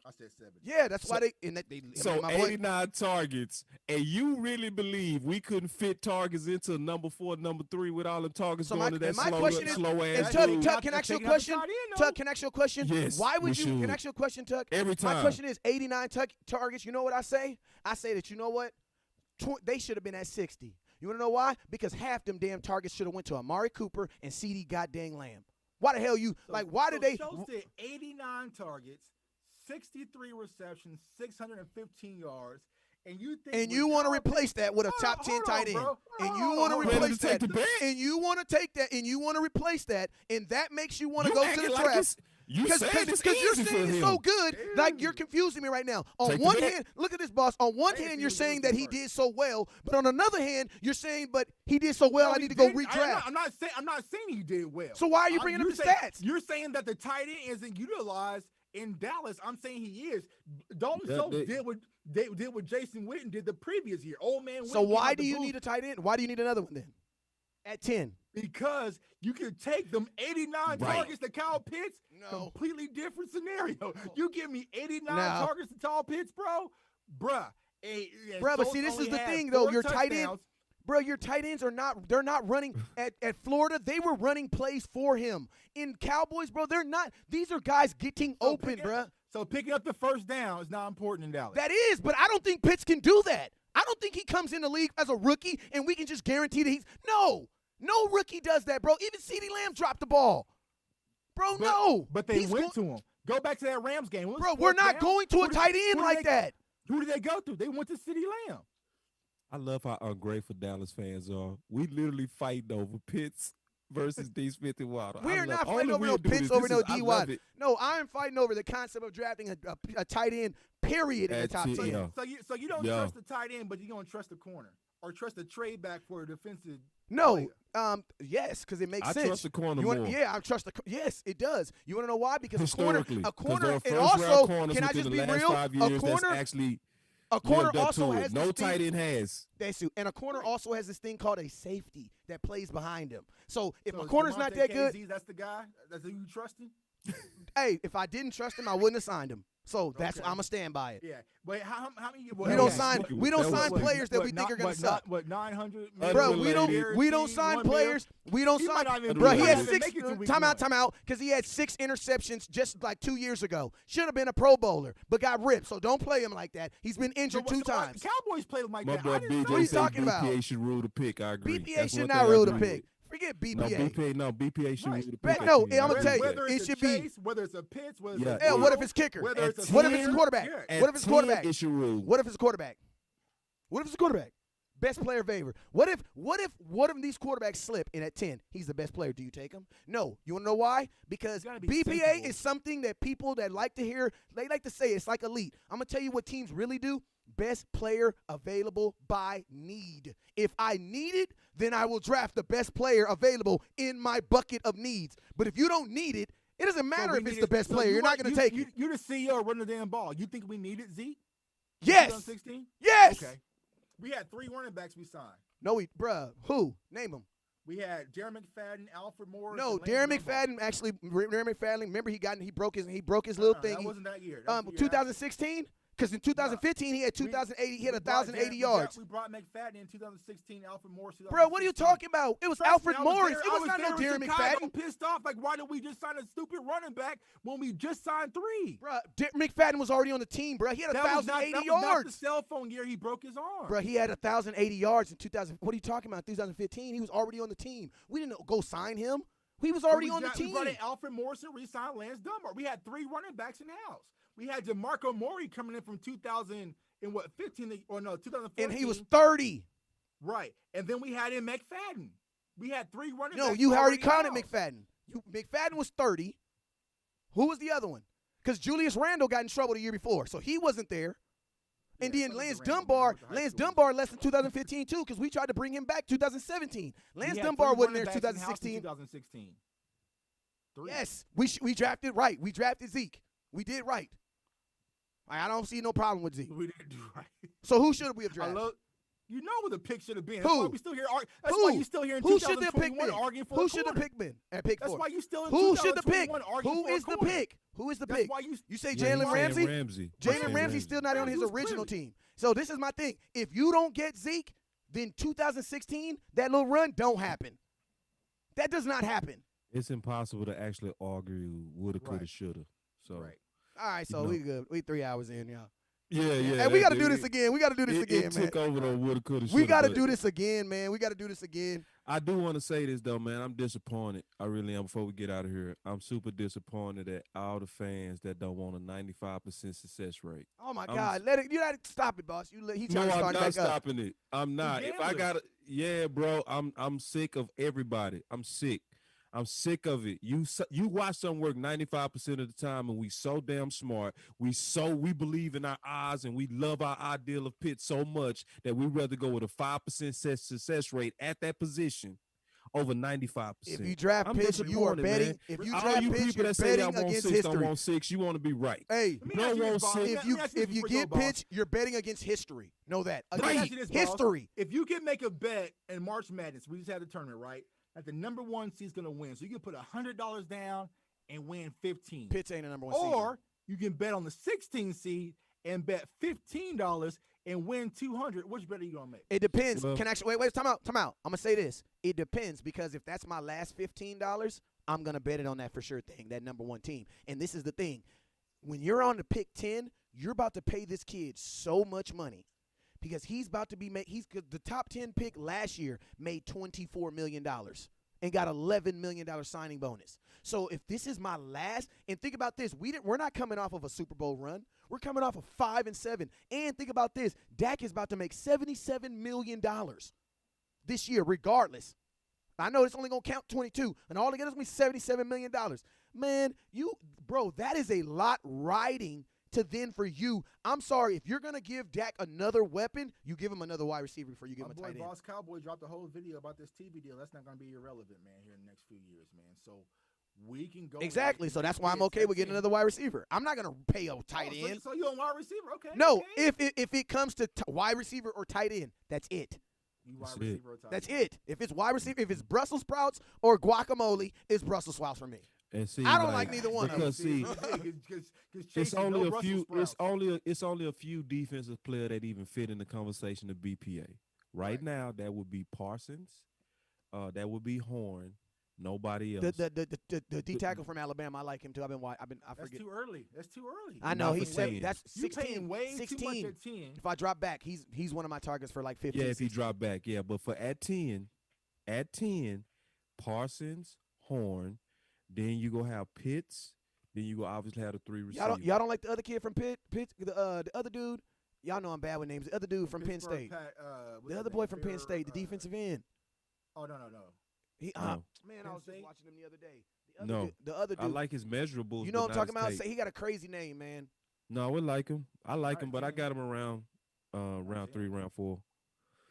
I said 70. Yeah, that's why they 89 targets, and you really believe we couldn't fit targets into number 4, number 3 with all the targets going to that slow ass dude? Tuck, can I ask you a question? Tuck, can I ask you a question? Yes. Why would you? Can I ask you a question, Tuck? Every time. My question is 89 targets. You know what I say? I say that you know what? They should have been at 60. You want to know why? Because half them damn targets should have went to Amari Cooper and CeeDee goddamn Lamb. Why the hell why did they? Schultz did 89 targets, 63 receptions, 615 yards, and you want to replace that with a top 10 tight end. And you want to replace that. And you want to take that and you want to replace that, and that makes you want to go to the draft. Because you're saying it's so good, like you're confusing me right now. On one hand, look at this, boss. On one hand, you're saying that he did so well, but on another hand, you're saying, but he did so well, I need to go redraft. I'm not saying he did well. So why are you bringing up the stats? You're saying that the tight end isn't utilized in Dallas. I'm saying he is. Dalton Schultz did what Jason Witten did the previous year. Old man. So why do you need a tight end? Why do you need another one then? At 10. Because you can take them 89 targets to Kyle Pitts. No. Completely different scenario. You give me 89 targets to Kyle Pitts, bro. Bruh. But see, this is the thing, though. Your tight ends, bro, your tight ends they're not running. At Florida, they were running plays for him. In Cowboys, bro, they're not. These are guys getting open, bro. So picking up the first down is not important in Dallas. That is, but I don't think Pitts can do that. I don't think he comes in the league as a rookie and we can just guarantee that no rookie does that, bro. Even CeeDee Lamb dropped the ball. Bro, no. But they went to him. Go back to that Rams game. Bro, we're not going to a tight end like that. Who did they go to? They went to CeeDee Lamb. I love how ungrateful Dallas fans are. We literally fighting over Pitts versus D. Smith and Water. We're not fighting over no Pitts over no D. Watt. No, I'm fighting over the concept of drafting a tight end, period, in the top 10. So you don't trust the tight end, but you're going to trust the corner or trust the trade back for a defensive No, yes, because it makes sense. I trust the corner more. Yeah, I trust the. Yes, it does. You want to know why? Because a corner, and also, can I just be real? A corner actually. A corner also has no tight end has. That's you. And a corner also has this thing called a safety that plays behind him. So if a corner's not that good, that's the guy. That's who you trusting. Hey, if I didn't trust him, I wouldn't have signed him. So that's I'm gonna stand by it. Yeah, but how many? We don't sign players that we think are gonna suck. What 900? Bro, we don't sign players. We don't sign. Bro, he had 6 timeout because he had 6 interceptions just like 2 years ago. Should have been a Pro Bowler, but got ripped. So don't play him like that. He's been injured 2 times. Cowboys played him like that. What are you talking about? BPA should rule the pick. I agree. BPA should not rule the pick. Forget BPA. No, BPA should rule the pick. No, I'm gonna tell you, it should be. Whether it's a Pitts, whether it's what if it's kicker? What if it's quarterback? What if it's quarterback? It should rule. What if it's quarterback? What if it's quarterback? Best player favor. What if these quarterbacks slip and at 10, he's the best player? Do you take him? No. You want to know why? Because BPA is something that people that like to hear, they like to say it's like elite. I'm going to tell you what teams really do. Best player available by need. If I need it, then I will draft the best player available in my bucket of needs. But if you don't need it, it doesn't matter if it's the best player. You're not going to take it. You're the CEO running the damn ball. You think we needed Zeke? Yes. 2016? Yes. Okay. We had 3 running backs we signed. No, bruh. Who? Name them. We had Darren McFadden, Alfred Morris. No, Darren McFadden actually. Darren McFadden. Remember, he broke his little thing. That wasn't that year. 2016. Because in 2015 he had 2,080. He had 1,080 yards. We brought McFadden in 2016. Alfred Morris. Bro, what are you talking about? It was Alfred Morris. It was not no Darren McFadden. I'm pissed off. Like, why did we just sign a stupid running back when we just signed 3? Bro, McFadden was already on the team, bro. He had 1,080 yards. That was not the cell phone year he broke his arm. Bro, he had 1,080 yards in 2000. What are you talking about? 2015. He was already on the team. We didn't go sign him. He was already on the team. We brought in Alfred Morrison, re-signed Lance Dunbar. We had 3 running backs in house. We had DeMarco Murray coming in from 2015 and he was 30. Right, and then we had in McFadden. We had 3 running backs. No, you already counted McFadden. McFadden was 30. Who was the other one? Because Julius Randle got in trouble the year before, so he wasn't there. And then Lance Dunbar less than 2015 too, because we tried to bring him back 2017. Lance Dunbar wasn't there 2016. 2016. Yes, we drafted right. We drafted Zeke. We did right. I don't see no problem with Zeke. We didn't do right. So who should we have drafted? You know what the pick should have been. Who? That's why we still here. That's why you still here in 2021 arguing for Who should the pick been at pick 4? That's why you still in Who should the pick? Who is the pick? Who is the pick? You say Jalen Ramsey? Jalen Ramsey's still not on his original team. So this is my thing. If you don't get Zeke, then 2016, that little run don't happen. That does not happen. It's impossible to actually argue woulda, coulda, shoulda. So all right, so we good. We 3 hours in, y'all. Yeah. And we got to do this again. We got to do this again, man. It took over the woulda, coulda, shoulda. We got to do this again, man. We got to do this again. I do want to say this, though, man. I'm disappointed. I really am. Before we get out of here, I'm super disappointed at all the fans that don't want a 95% success rate. Oh, my God. You got to stop it, boss. He trying to start I'm back not stopping it. I'm not. If I got to, bro, I'm sick of everybody. I'm sick. I'm sick of it. You watch something work 95% of the time, and we so damn smart. We believe in our odds, and we love our ideal of Pitt so much that we rather go with a 5% success rate at that position over 95%. If you draft Pitt, you are betting. Man. If you draft Pitt, you're betting against history. I want 6. You want to be right. Hey, no want 6. If you get Pitt, you're betting against history. Know that. Right. History. If you can make a bet in March Madness, we just had a tournament, right? That the number 1 seed's gonna win. So you can put $100 down and win 15. Pitts ain't a number 1 seed. Or you can bet on the 16 seed and bet $15 and win 200. Which bet are you gonna make? It depends. Wait, time out. I'm gonna say this. It depends, because if that's my last $15, I'm gonna bet it on that for sure thing, that number 1 team. And this is the thing. When you're on the pick 10, you're about to pay this kid so much money. Because he's about to be the top 10 pick last year made $24 million. and got $11 million signing bonus. So if this is my last, and think about this, we're not coming off of a Super Bowl run. We're coming off of 5-7. And think about this, Dak is about to make $77 million this year, regardless. I know it's only going to count 22, and all together it's going to be $77 million. Man, bro, that is a lot riding to then for you. I'm sorry, if you're going to give Dak another weapon, you give him another wide receiver before you give him a tight end. Boss Cowboy dropped a whole video about this TV deal. That's not going to be irrelevant, man, here in the next few years, man. So we can go. Exactly. So that's why I'm okay with getting another wide receiver. I'm not going to pay a tight end. So you on wide receiver? Okay. No, okay. If it comes to wide receiver or tight end, that's it. That's it. If it's wide receiver, if it's Brussels sprouts or guacamole, it's Brussels sprouts for me. And see, I don't like neither one of them. Because see, it's only a few defensive players that even fit in the conversation of BPA. Right now, that would be Parsons, that would be Horn. Nobody else. The D tackle from Alabama, I like him too. I forget. That's too early. That's too early. I know he's 7. That's 16. Way 16. Too much at 10. If I drop back, he's one of my targets for like 15. Yeah, if he drop back, yeah. But for at 10, Parsons, Horn, then you go have Pitts, then you go obviously have the 3 receivers. Y'all don't like the other kid from Pitt, the other dude. Y'all know I'm bad with names. The other dude from Penn State. The other boy from Penn State, the defensive end. Oh no. Man, I was just watching him the other day. The other dude. I like his measurables. You know what I'm talking about? Say he got a crazy name, man. No, I would like him. I like him, but I got him around round 3, round 4.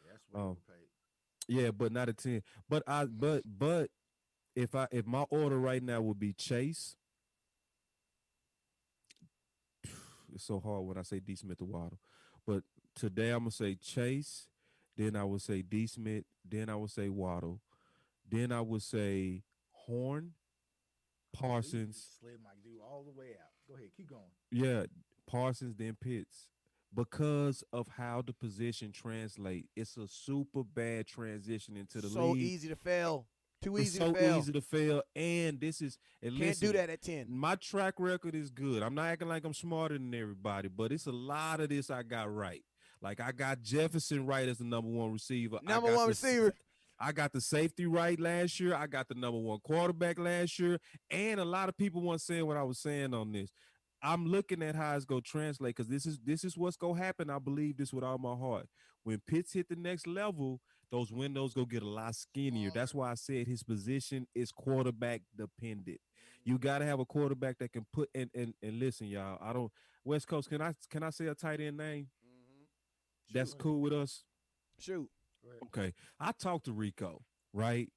Yeah, that's what yeah, but not a 10. But if my order right now would be Chase, it's so hard when I say D. Smith or Waddle. But today I'm gonna say Chase, then I would say D. Smith, then I would say Waddle. Then I would say Horn, Parsons. Slid my dude all the way out. Go ahead, keep going. Yeah, Parsons, then Pitts. Because of how the position translate, it's a super bad transition into the league. So easy to fail. Too easy to fail. So easy to fail. And this is can't do that at 10. My track record is good. I'm not acting like I'm smarter than everybody, but it's a lot of this I got right. Like I got Jefferson right as the number 1 receiver. Number 1 receiver. I got the safety right last year. I got the number 1 quarterback last year. And a lot of people weren't saying what I was saying on this. I'm looking at how it's going to translate because this is what's going to happen. I believe this with all my heart. When Pitts hit the next level, those windows go get a lot skinnier. That's why I said his position is quarterback dependent. You got to have a quarterback that can put and listen, y'all. I don't West Coast. Can I say a tight end name? Mm-hmm. That's cool with us. Shoot. Okay. I talked to Rico, right?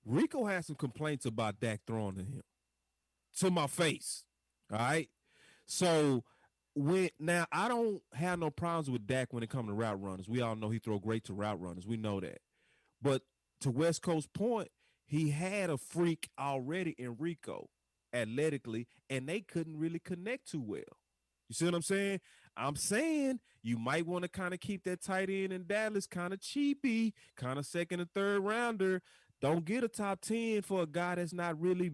Rico had some complaints about Dak throwing to him. To my face. All right. So now I don't have no problems with Dak when it comes to route runners. We all know he throw great to route runners. We know that. But to West Coast point, he had a freak already in Rico athletically, and they couldn't really connect too well. You see what I'm saying? I'm saying you might want to kind of keep that tight end in Dallas kind of cheapy, kind of second or third rounder. Don't get a top 10 for a guy that's not really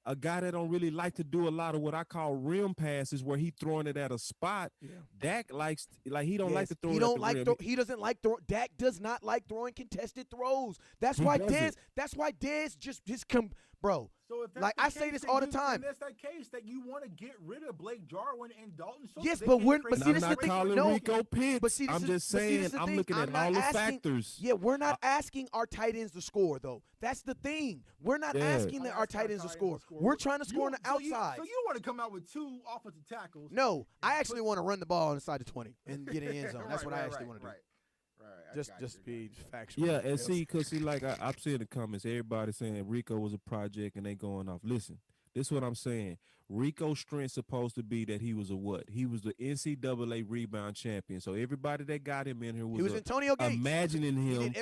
a guy that don't really like to do a lot of what I call rim passes where he throwing it at a spot. Yeah. Dak likes he don't like to throw it at the rim. He doesn't like Dak does not like throwing contested throws. That's why Dez just come, bro. So if that's like I say this all the time. That's that case that you want to get rid of Blake Jarwin and Dalton Schultz. Yes, but see, I'm not calling Rico Pitts. But see, I'm just saying I'm looking at all the factors. Yeah, we're not asking our tight ends to score though. That's the thing. We're not asking our tight ends to score. We're trying to score on the outside. So you want to come out with 2 offensive tackles? No, I actually want to run the ball inside the 20 and get an end zone. That's what I actually want to do. Right. Just be factual. Yeah, and because like I'm seeing the comments, everybody saying Rico was a project and they going off. Listen, this is what I'm saying. Rico's strength supposed to be that he was a what? He was the NCAA rebound champion. So everybody that got him in here was Antonio Gates. Imagining him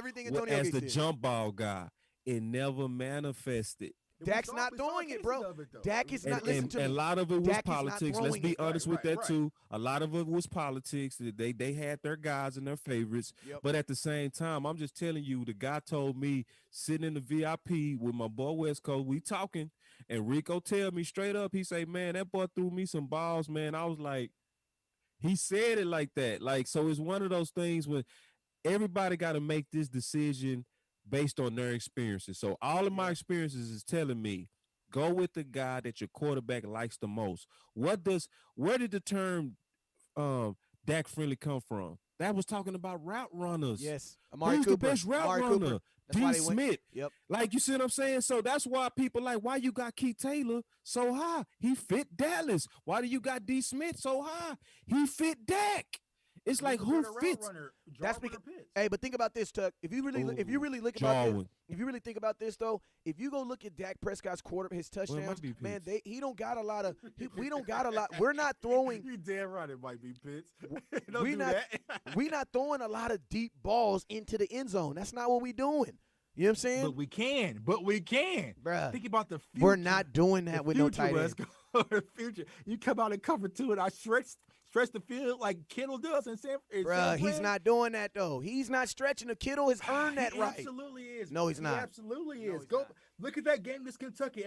as the did. jump ball guy. It never manifested. Dak's not doing it, bro. Dak is not listening to me. And a lot of it was politics. Let's be honest with that too. A lot of it was politics. They had their guys and their favorites. Yep. But at the same time, I'm just telling you, the guy told me sitting in the VIP with my boy West Coast, we talking, and Rico tell me straight up, he say, man, that boy threw me some balls, man. I was like, he said it like that. Like, so it's one of those things when everybody got to make this decision based on their experiences. So all of my experiences is telling me go with the guy that your quarterback likes the most. Where did the term Dak friendly come from? That was talking about route runners. Yes, Amari Who's Cooper. the best route Amari runner? Cooper. D. Smith. Yep. Like, you see what I'm saying? So that's why people like, why you got Keith Taylor so high? He fit Dallas. Why do you got D. Smith so high? He fit Dak. It's like, who fits? That's because. Hey, but think about this, Tuck. If you really look about this, if you really think about this though, if you go look at Dak Prescott's his touchdowns, man, he don't got a lot of. We don't got a lot. We're not throwing. You damn right it might be Pitts. We not throwing a lot of deep balls into the end zone. That's not what we doing. You know what I'm saying? But we can. Bruh. Think about the future. We're not doing that with no tight end. The future. You come out and cover 2 and I stretch the field like Kittle does in San Bruh, he's not doing that though. He's not stretching. The Kittle has earned that right. Absolutely is. No, he's not. He absolutely is. Go look at that game against Kentucky.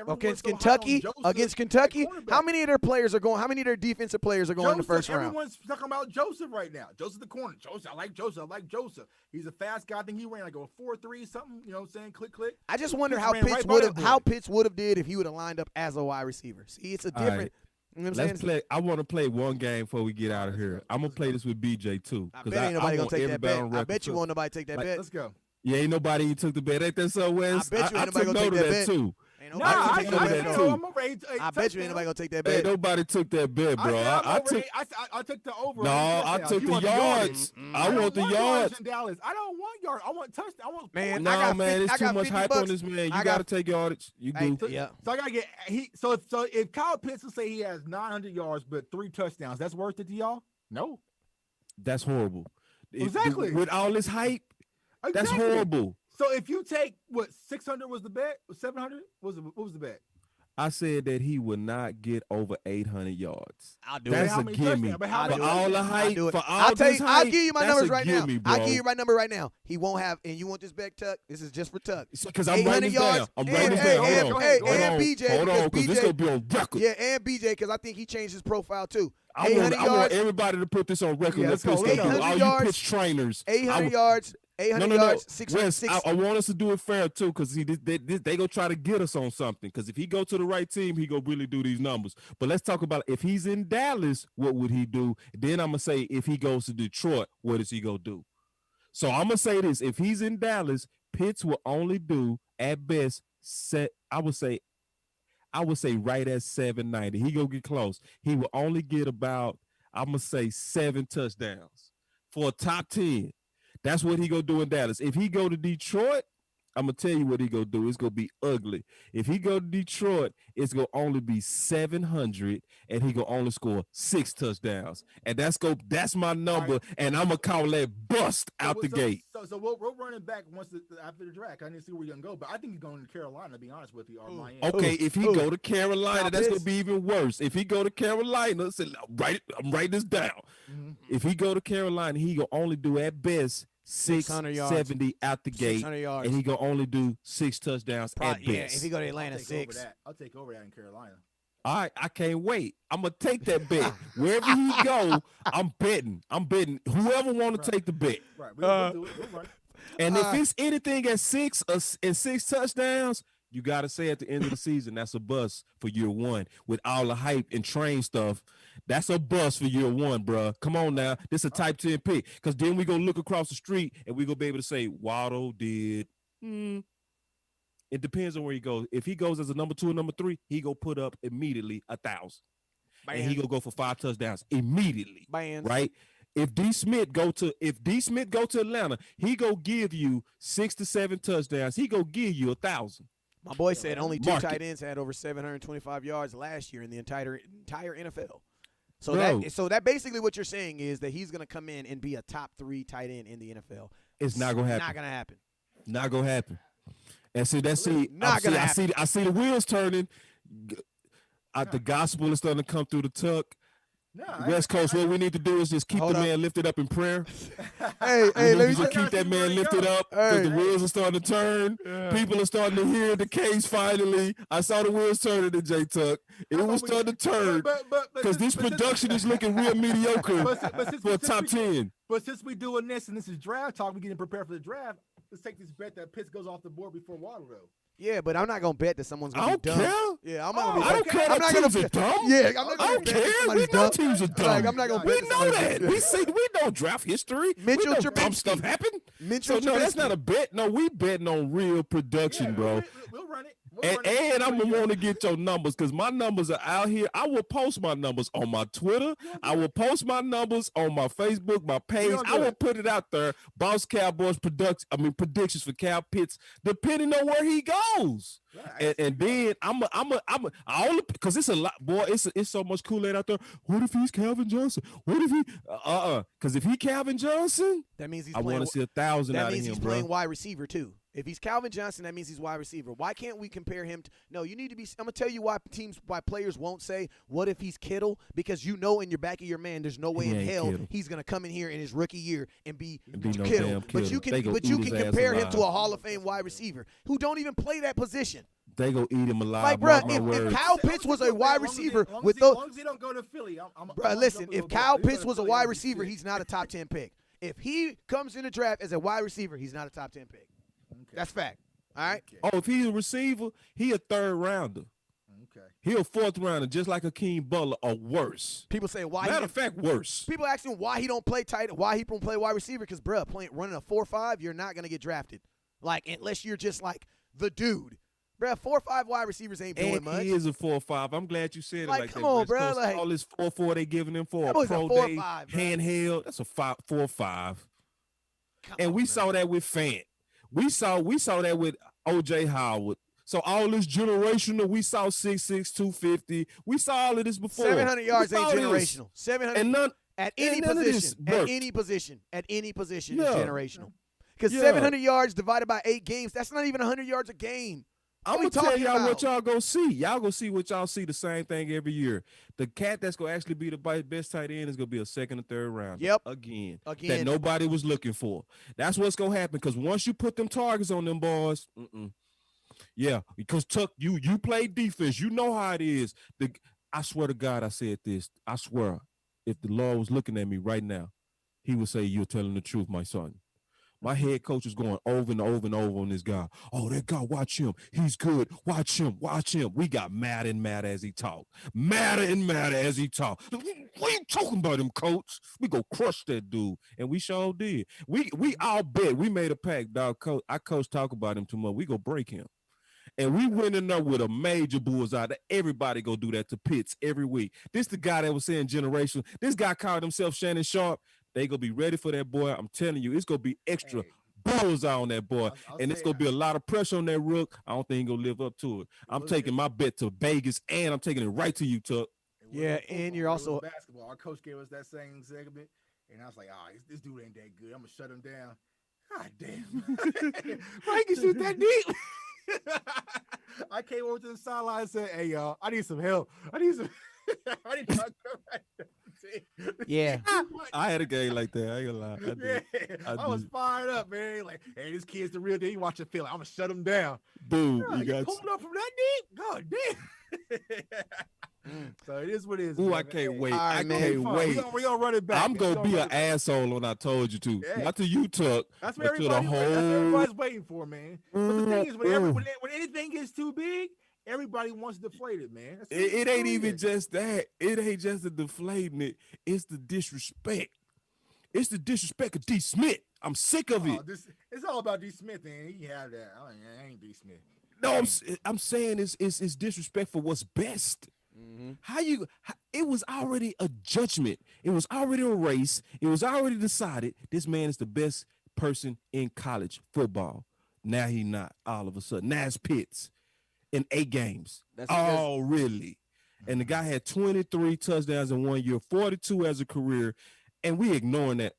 Against Kentucky, how many of their players are going? How many of their defensive players are going in the first round? Everyone's talking about Joseph right now. Joseph the corner. I like Joseph. He's a fast guy. I think he ran like a 4.3 something. You know what I'm saying? Click. I just wonder how Pitts would have did if he would have lined up as a wide receiver. See, it's a different. You know what I'm Let's play. I want to play one game before we get out of here. I'm gonna play this with BJ too. I bet ain't nobody gonna take that bet. I bet you won't nobody take that bet. Let's go. Yeah, ain't nobody even took the bet. Ain't that so, Wes? I bet you ain't nobody gonna take that bet too. I bet you ain't nobody gonna take that bet. Hey, nobody took that bet, bro. I took the over. No, I took the yards. I want the yards. In Dallas. I don't want yards. I want touchdown. I want man. No, man, it's too much hype on this man. You gotta take yardage. You do. Yeah. So I gotta get So if Kyle Pitts will say he has 900 yards but 3 touchdowns, that's worth it to y'all? No. That's horrible. Exactly. With all this hype, that's horrible. So if you take 600 was the bet, 700 what was the bet? I said that he would not get over 800 yards. I'll do that's it. That's a gimme. For all the hype, for all I'll this hype, I'll give you my numbers right gimme, now. bro. I'll give you my number right now. He won't have, and you want this bet, Tuck? This is just for Tuck. Because I'm writing this down. I'm writing this down. And BJ. Hold on, because this going to be on record. Yeah, and BJ, because I think he changed his profile too. I want everybody to put this on record. Yeah, let's all you pitch trainers. 800 yards. 800 yards, 600. I want us to do it fair too, because they go try to get us on something. Because if he go to the right team, he go really do these numbers. But let's talk about if he's in Dallas, what would he do? Then I'm gonna say if he goes to Detroit, what is he gonna do? So I'm gonna say this: if he's in Dallas, Pitts will only do at best I would say right at 790. He gonna get close. He will only get about I'm gonna say 7 touchdowns for a top 10. That's what he gonna do in Dallas. If he go to Detroit, I'm gonna tell you what he gonna do. It's gonna be ugly. If he go to Detroit, it's gonna only be 700, and he gonna only score 6 touchdowns. And that's my number, and I'm gonna call that bust out the gate. So we're running back after the draft. I didn't see where you're gonna go, but I think he's going to Carolina. To be honest with you, or Miami. Okay, if he go to Carolina, that's gonna be even worse. If he go to Carolina, I'm writing this down. Mm-hmm. If he go to Carolina, he gonna only do at best 670 out the gate, and he gonna only do 6 touchdowns at best. Yeah, if he go to Atlanta, 6. I'll take over that in Carolina. All right, I can't wait. I'm gonna take that bet. Wherever he go, I'm betting. Whoever want to take the bet. Right, we'll do it. We'll run. And if it's anything at 6 and 6 touchdowns, you gotta say at the end of the season that's a bust for year 1 with all the hype and train stuff. That's a bust for year 1, bro. Come on now. This is a type 10 pick. Because then we go look across the street and we go be able to say Waddle did. It depends on where he goes. If he goes as a number 2 or number 3, he go put up immediately 1,000. And he go for 5 touchdowns immediately. Right? If D. Smith go to Atlanta, he go give you 6 to 7 touchdowns. He go give you 1,000. My boy said only 2 tight ends had over 725 yards last year in the entire NFL. So that basically what you're saying is that he's going to come in and be a top 3 tight end in the NFL. It's not going to happen. Not going to happen. Not going to happen. And see, I see the wheels turning. The gospel is starting to come through the tuck. West Coast, what we need to do is just keep the man lifted up in prayer. Hey, let me just keep that man lifted up because the wheels are starting to turn. Yeah. People are starting to hear the case finally. I saw the wheels turning to J Tuck. It was starting to turn because this production is looking real mediocre for a top 10. But since we're doing this and this is draft talk, we're getting prepared for the draft. let's take this bet that Pitts goes off the board before Waddle though. Yeah, but I'm not gonna bet that someone's gonna be dumb. Care. Yeah, I'm not gonna be. I don't care. I'm not gonna teams are dumb. Yeah, I'm not I gonna don't bet care. that We somebody's know dumb. teams are dumb. Like, I'm not gonna bet We know that. somebody's- We know draft history. Mitchell we know dumb Trubisky. stuff happen. Mitchell So no, that's Trubisky. not a bet. No, we betting on real production, bro. We'll run it. And I'm gonna want to get your numbers because my numbers are out here. I will post my numbers on my Twitter. I will post my numbers on my Facebook, my page. I will put it out there. Boss Cowboys predictions for Cal Pitts, depending on where he goes. And then I'm only because it's a lot, boy. It's so much Kool-Aid out there. What if he's Calvin Johnson? What if he because if he Calvin Johnson, that means he's I want to see 1,000 out of him. That means he's bro. playing wide receiver too. If he's Calvin Johnson, that means he's wide receiver. Why can't we compare him to? No, you need to be. I'm gonna tell you why players won't say, "What if he's Kittle?" Because you know in your back of your man, there's no way in hell he's gonna come in here in his rookie year and be Kittle. But you can compare him to a Hall of Fame wide receiver who don't even play that position. They go eat him alive. Like, bro, if Kyle Pitts was a wide receiver with those, as long as he don't go to Philly, bro, listen. If Kyle Pitts was a wide receiver, he's not a top 10 pick. If he comes in the draft as a wide receiver, he's not a top 10 pick. That's fact. All right. Oh, if he's a receiver, he a third rounder. Okay. He a fourth rounder, just like Akeem Butler, or worse. People say why. Matter of fact, worse. People ask him why he don't play tight, why he don't play wide receiver. Because, bro, running a 4.5, you're not gonna get drafted. Like, unless you're just like the dude. Bro, 4.5 wide receivers ain't doing much. He is a 4.5. I'm glad you said it like come that. on, bro. Like, all this 4.4 they giving him for that a was pro a day, 4.5, handheld. That's a 4.5. And we saw that with Fant. We saw that with O.J. Howard. So all this generational, we saw 6'6", 250. We saw all of this before. 700 yards ain't generational. 700 and none, at any position. At any position is generational. Because 700 yards divided by 8 games, that's not even 100 yards a game. I'm going to tell y'all what y'all going to see. Y'all going to see what y'all see the same thing every year. The cat that's going to actually be the best tight end is going to be a second or third round. Yep. Again. That nobody was looking for. That's what's going to happen because once you put them targets on them boys, yeah, because Tuck, you play defense. You know how it is. I swear to God I said this. I swear, if the Lord was looking at me right now, he would say, "You're telling the truth, my son." My head coach is going over and over and over on this guy. Oh, that guy, watch him. He's good. Watch him. Watch him. We got mad and mad as he talked. Madder and madder as he talked. What are you talking about him, coach? We go crush that dude. And we sure did. We all bet. We made a pact, dog. Our coach talk about him too much. We go break him. And we went in there with a major bullseye that everybody go do that to Pitts every week. This the guy that was saying generational. This guy called himself Shannon Sharp. They going to be ready for that boy. I'm telling you, it's going to be extra bullseye on that boy. And it's going to be a lot of pressure on that rook. I don't think he's going to live up to it. I'm taking my bet to Vegas, and I'm taking it right to you, Tuck. Yeah, and you're also basketball. Our coach gave us that same segment, and I was like, this dude ain't that good. I'm going to shut him down. God damn. I can shoot that deep. I came over to the sideline and said, "Hey, y'all, I need some help. I need to Yeah. I had a game like that. I ain't gonna lie. I was fired up, man. Like, hey, this kid's the real deal. He watch it feel. I'm gonna shut him down. Boom. You got pulling up from that deep? God damn. So it is what it is. Ooh, man. I can't wait. Right, I man. can't wait. We're gonna run it back. I'm gonna be an asshole when I told you to. Yeah. Not to you, Tuck. That's but what to the everybody's waiting for, man. But the thing is, when anything gets too big, everybody wants to deflate it, man. It ain't even just that. It ain't just the deflating it. It's the disrespect. It's the disrespect of D. Smith. I'm sick of it. It's all about D. Smith, and he had that. I ain't D. Smith. No, I'm saying it's disrespect for what's best. Mm-hmm. It was already a judgment. It was already a race. It was already decided. This man is the best person in college football. Now he not. All of a sudden, now it's Pitts in 8 games. Oh, really? And the guy had 23 touchdowns in 1 year, 42 as a career, and we ignoring that.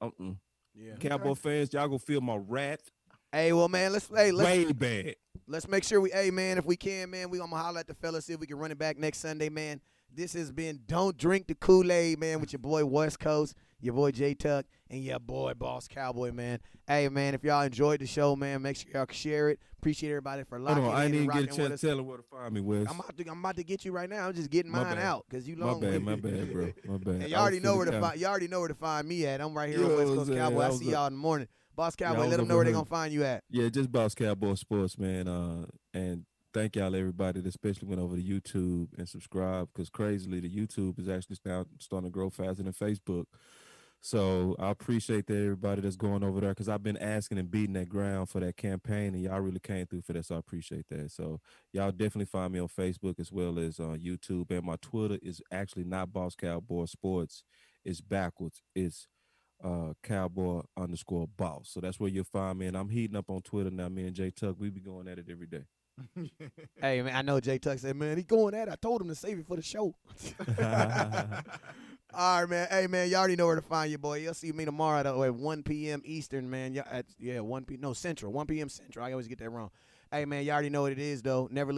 Yeah. Cowboy fans, y'all gonna feel my wrath. Hey, well, man, let's way bad. Let's make sure man, if we can, man, we gonna holler at the fellas, see if we can run it back next Sunday, man. This has been Don't Drink the Kool-Aid, man, with your boy West Coast, your boy J Tuck, and your boy Boss Cowboy, man. Hey, man, if y'all enjoyed the show, man, make sure y'all share it. Appreciate everybody for locking in and rocking with us. I didn't get a chance to tell them where to find me, Wes. I'm about to get you right now. I'm just getting mine out because you long. My bad, bro. My bad. And you already know where to find me at. I'm right here on West Coast Cowboy. I see y'all in the morning. Boss Cowboy, let them know where they're going to find you at. Yeah, just Boss Cowboy Sports, man. And thank y'all, everybody that especially went over to YouTube and subscribe, because crazily, the YouTube is actually now starting to grow faster than Facebook. So I appreciate that everybody that's going over there, because I've been asking and beating that ground for that campaign, and y'all really came through for that. So I appreciate that. So y'all definitely find me on Facebook as well as YouTube. And my Twitter is actually not Boss Cowboy Sports. It's backwards. It's Cowboy_boss. So that's where you'll find me. And I'm heating up on Twitter now. Me and Jay Tuck, we be going at it every day. Hey, man, I know Jay Tuck said, man, he going at it. I told him to save it for the show. All right, man. Hey, man, you already know where to find you, boy. You'll see me tomorrow at 1 p.m. Eastern, man. 1 p.m. Central. 1 p.m. Central. I always get that wrong. Hey, man, you already know what it is, though. Never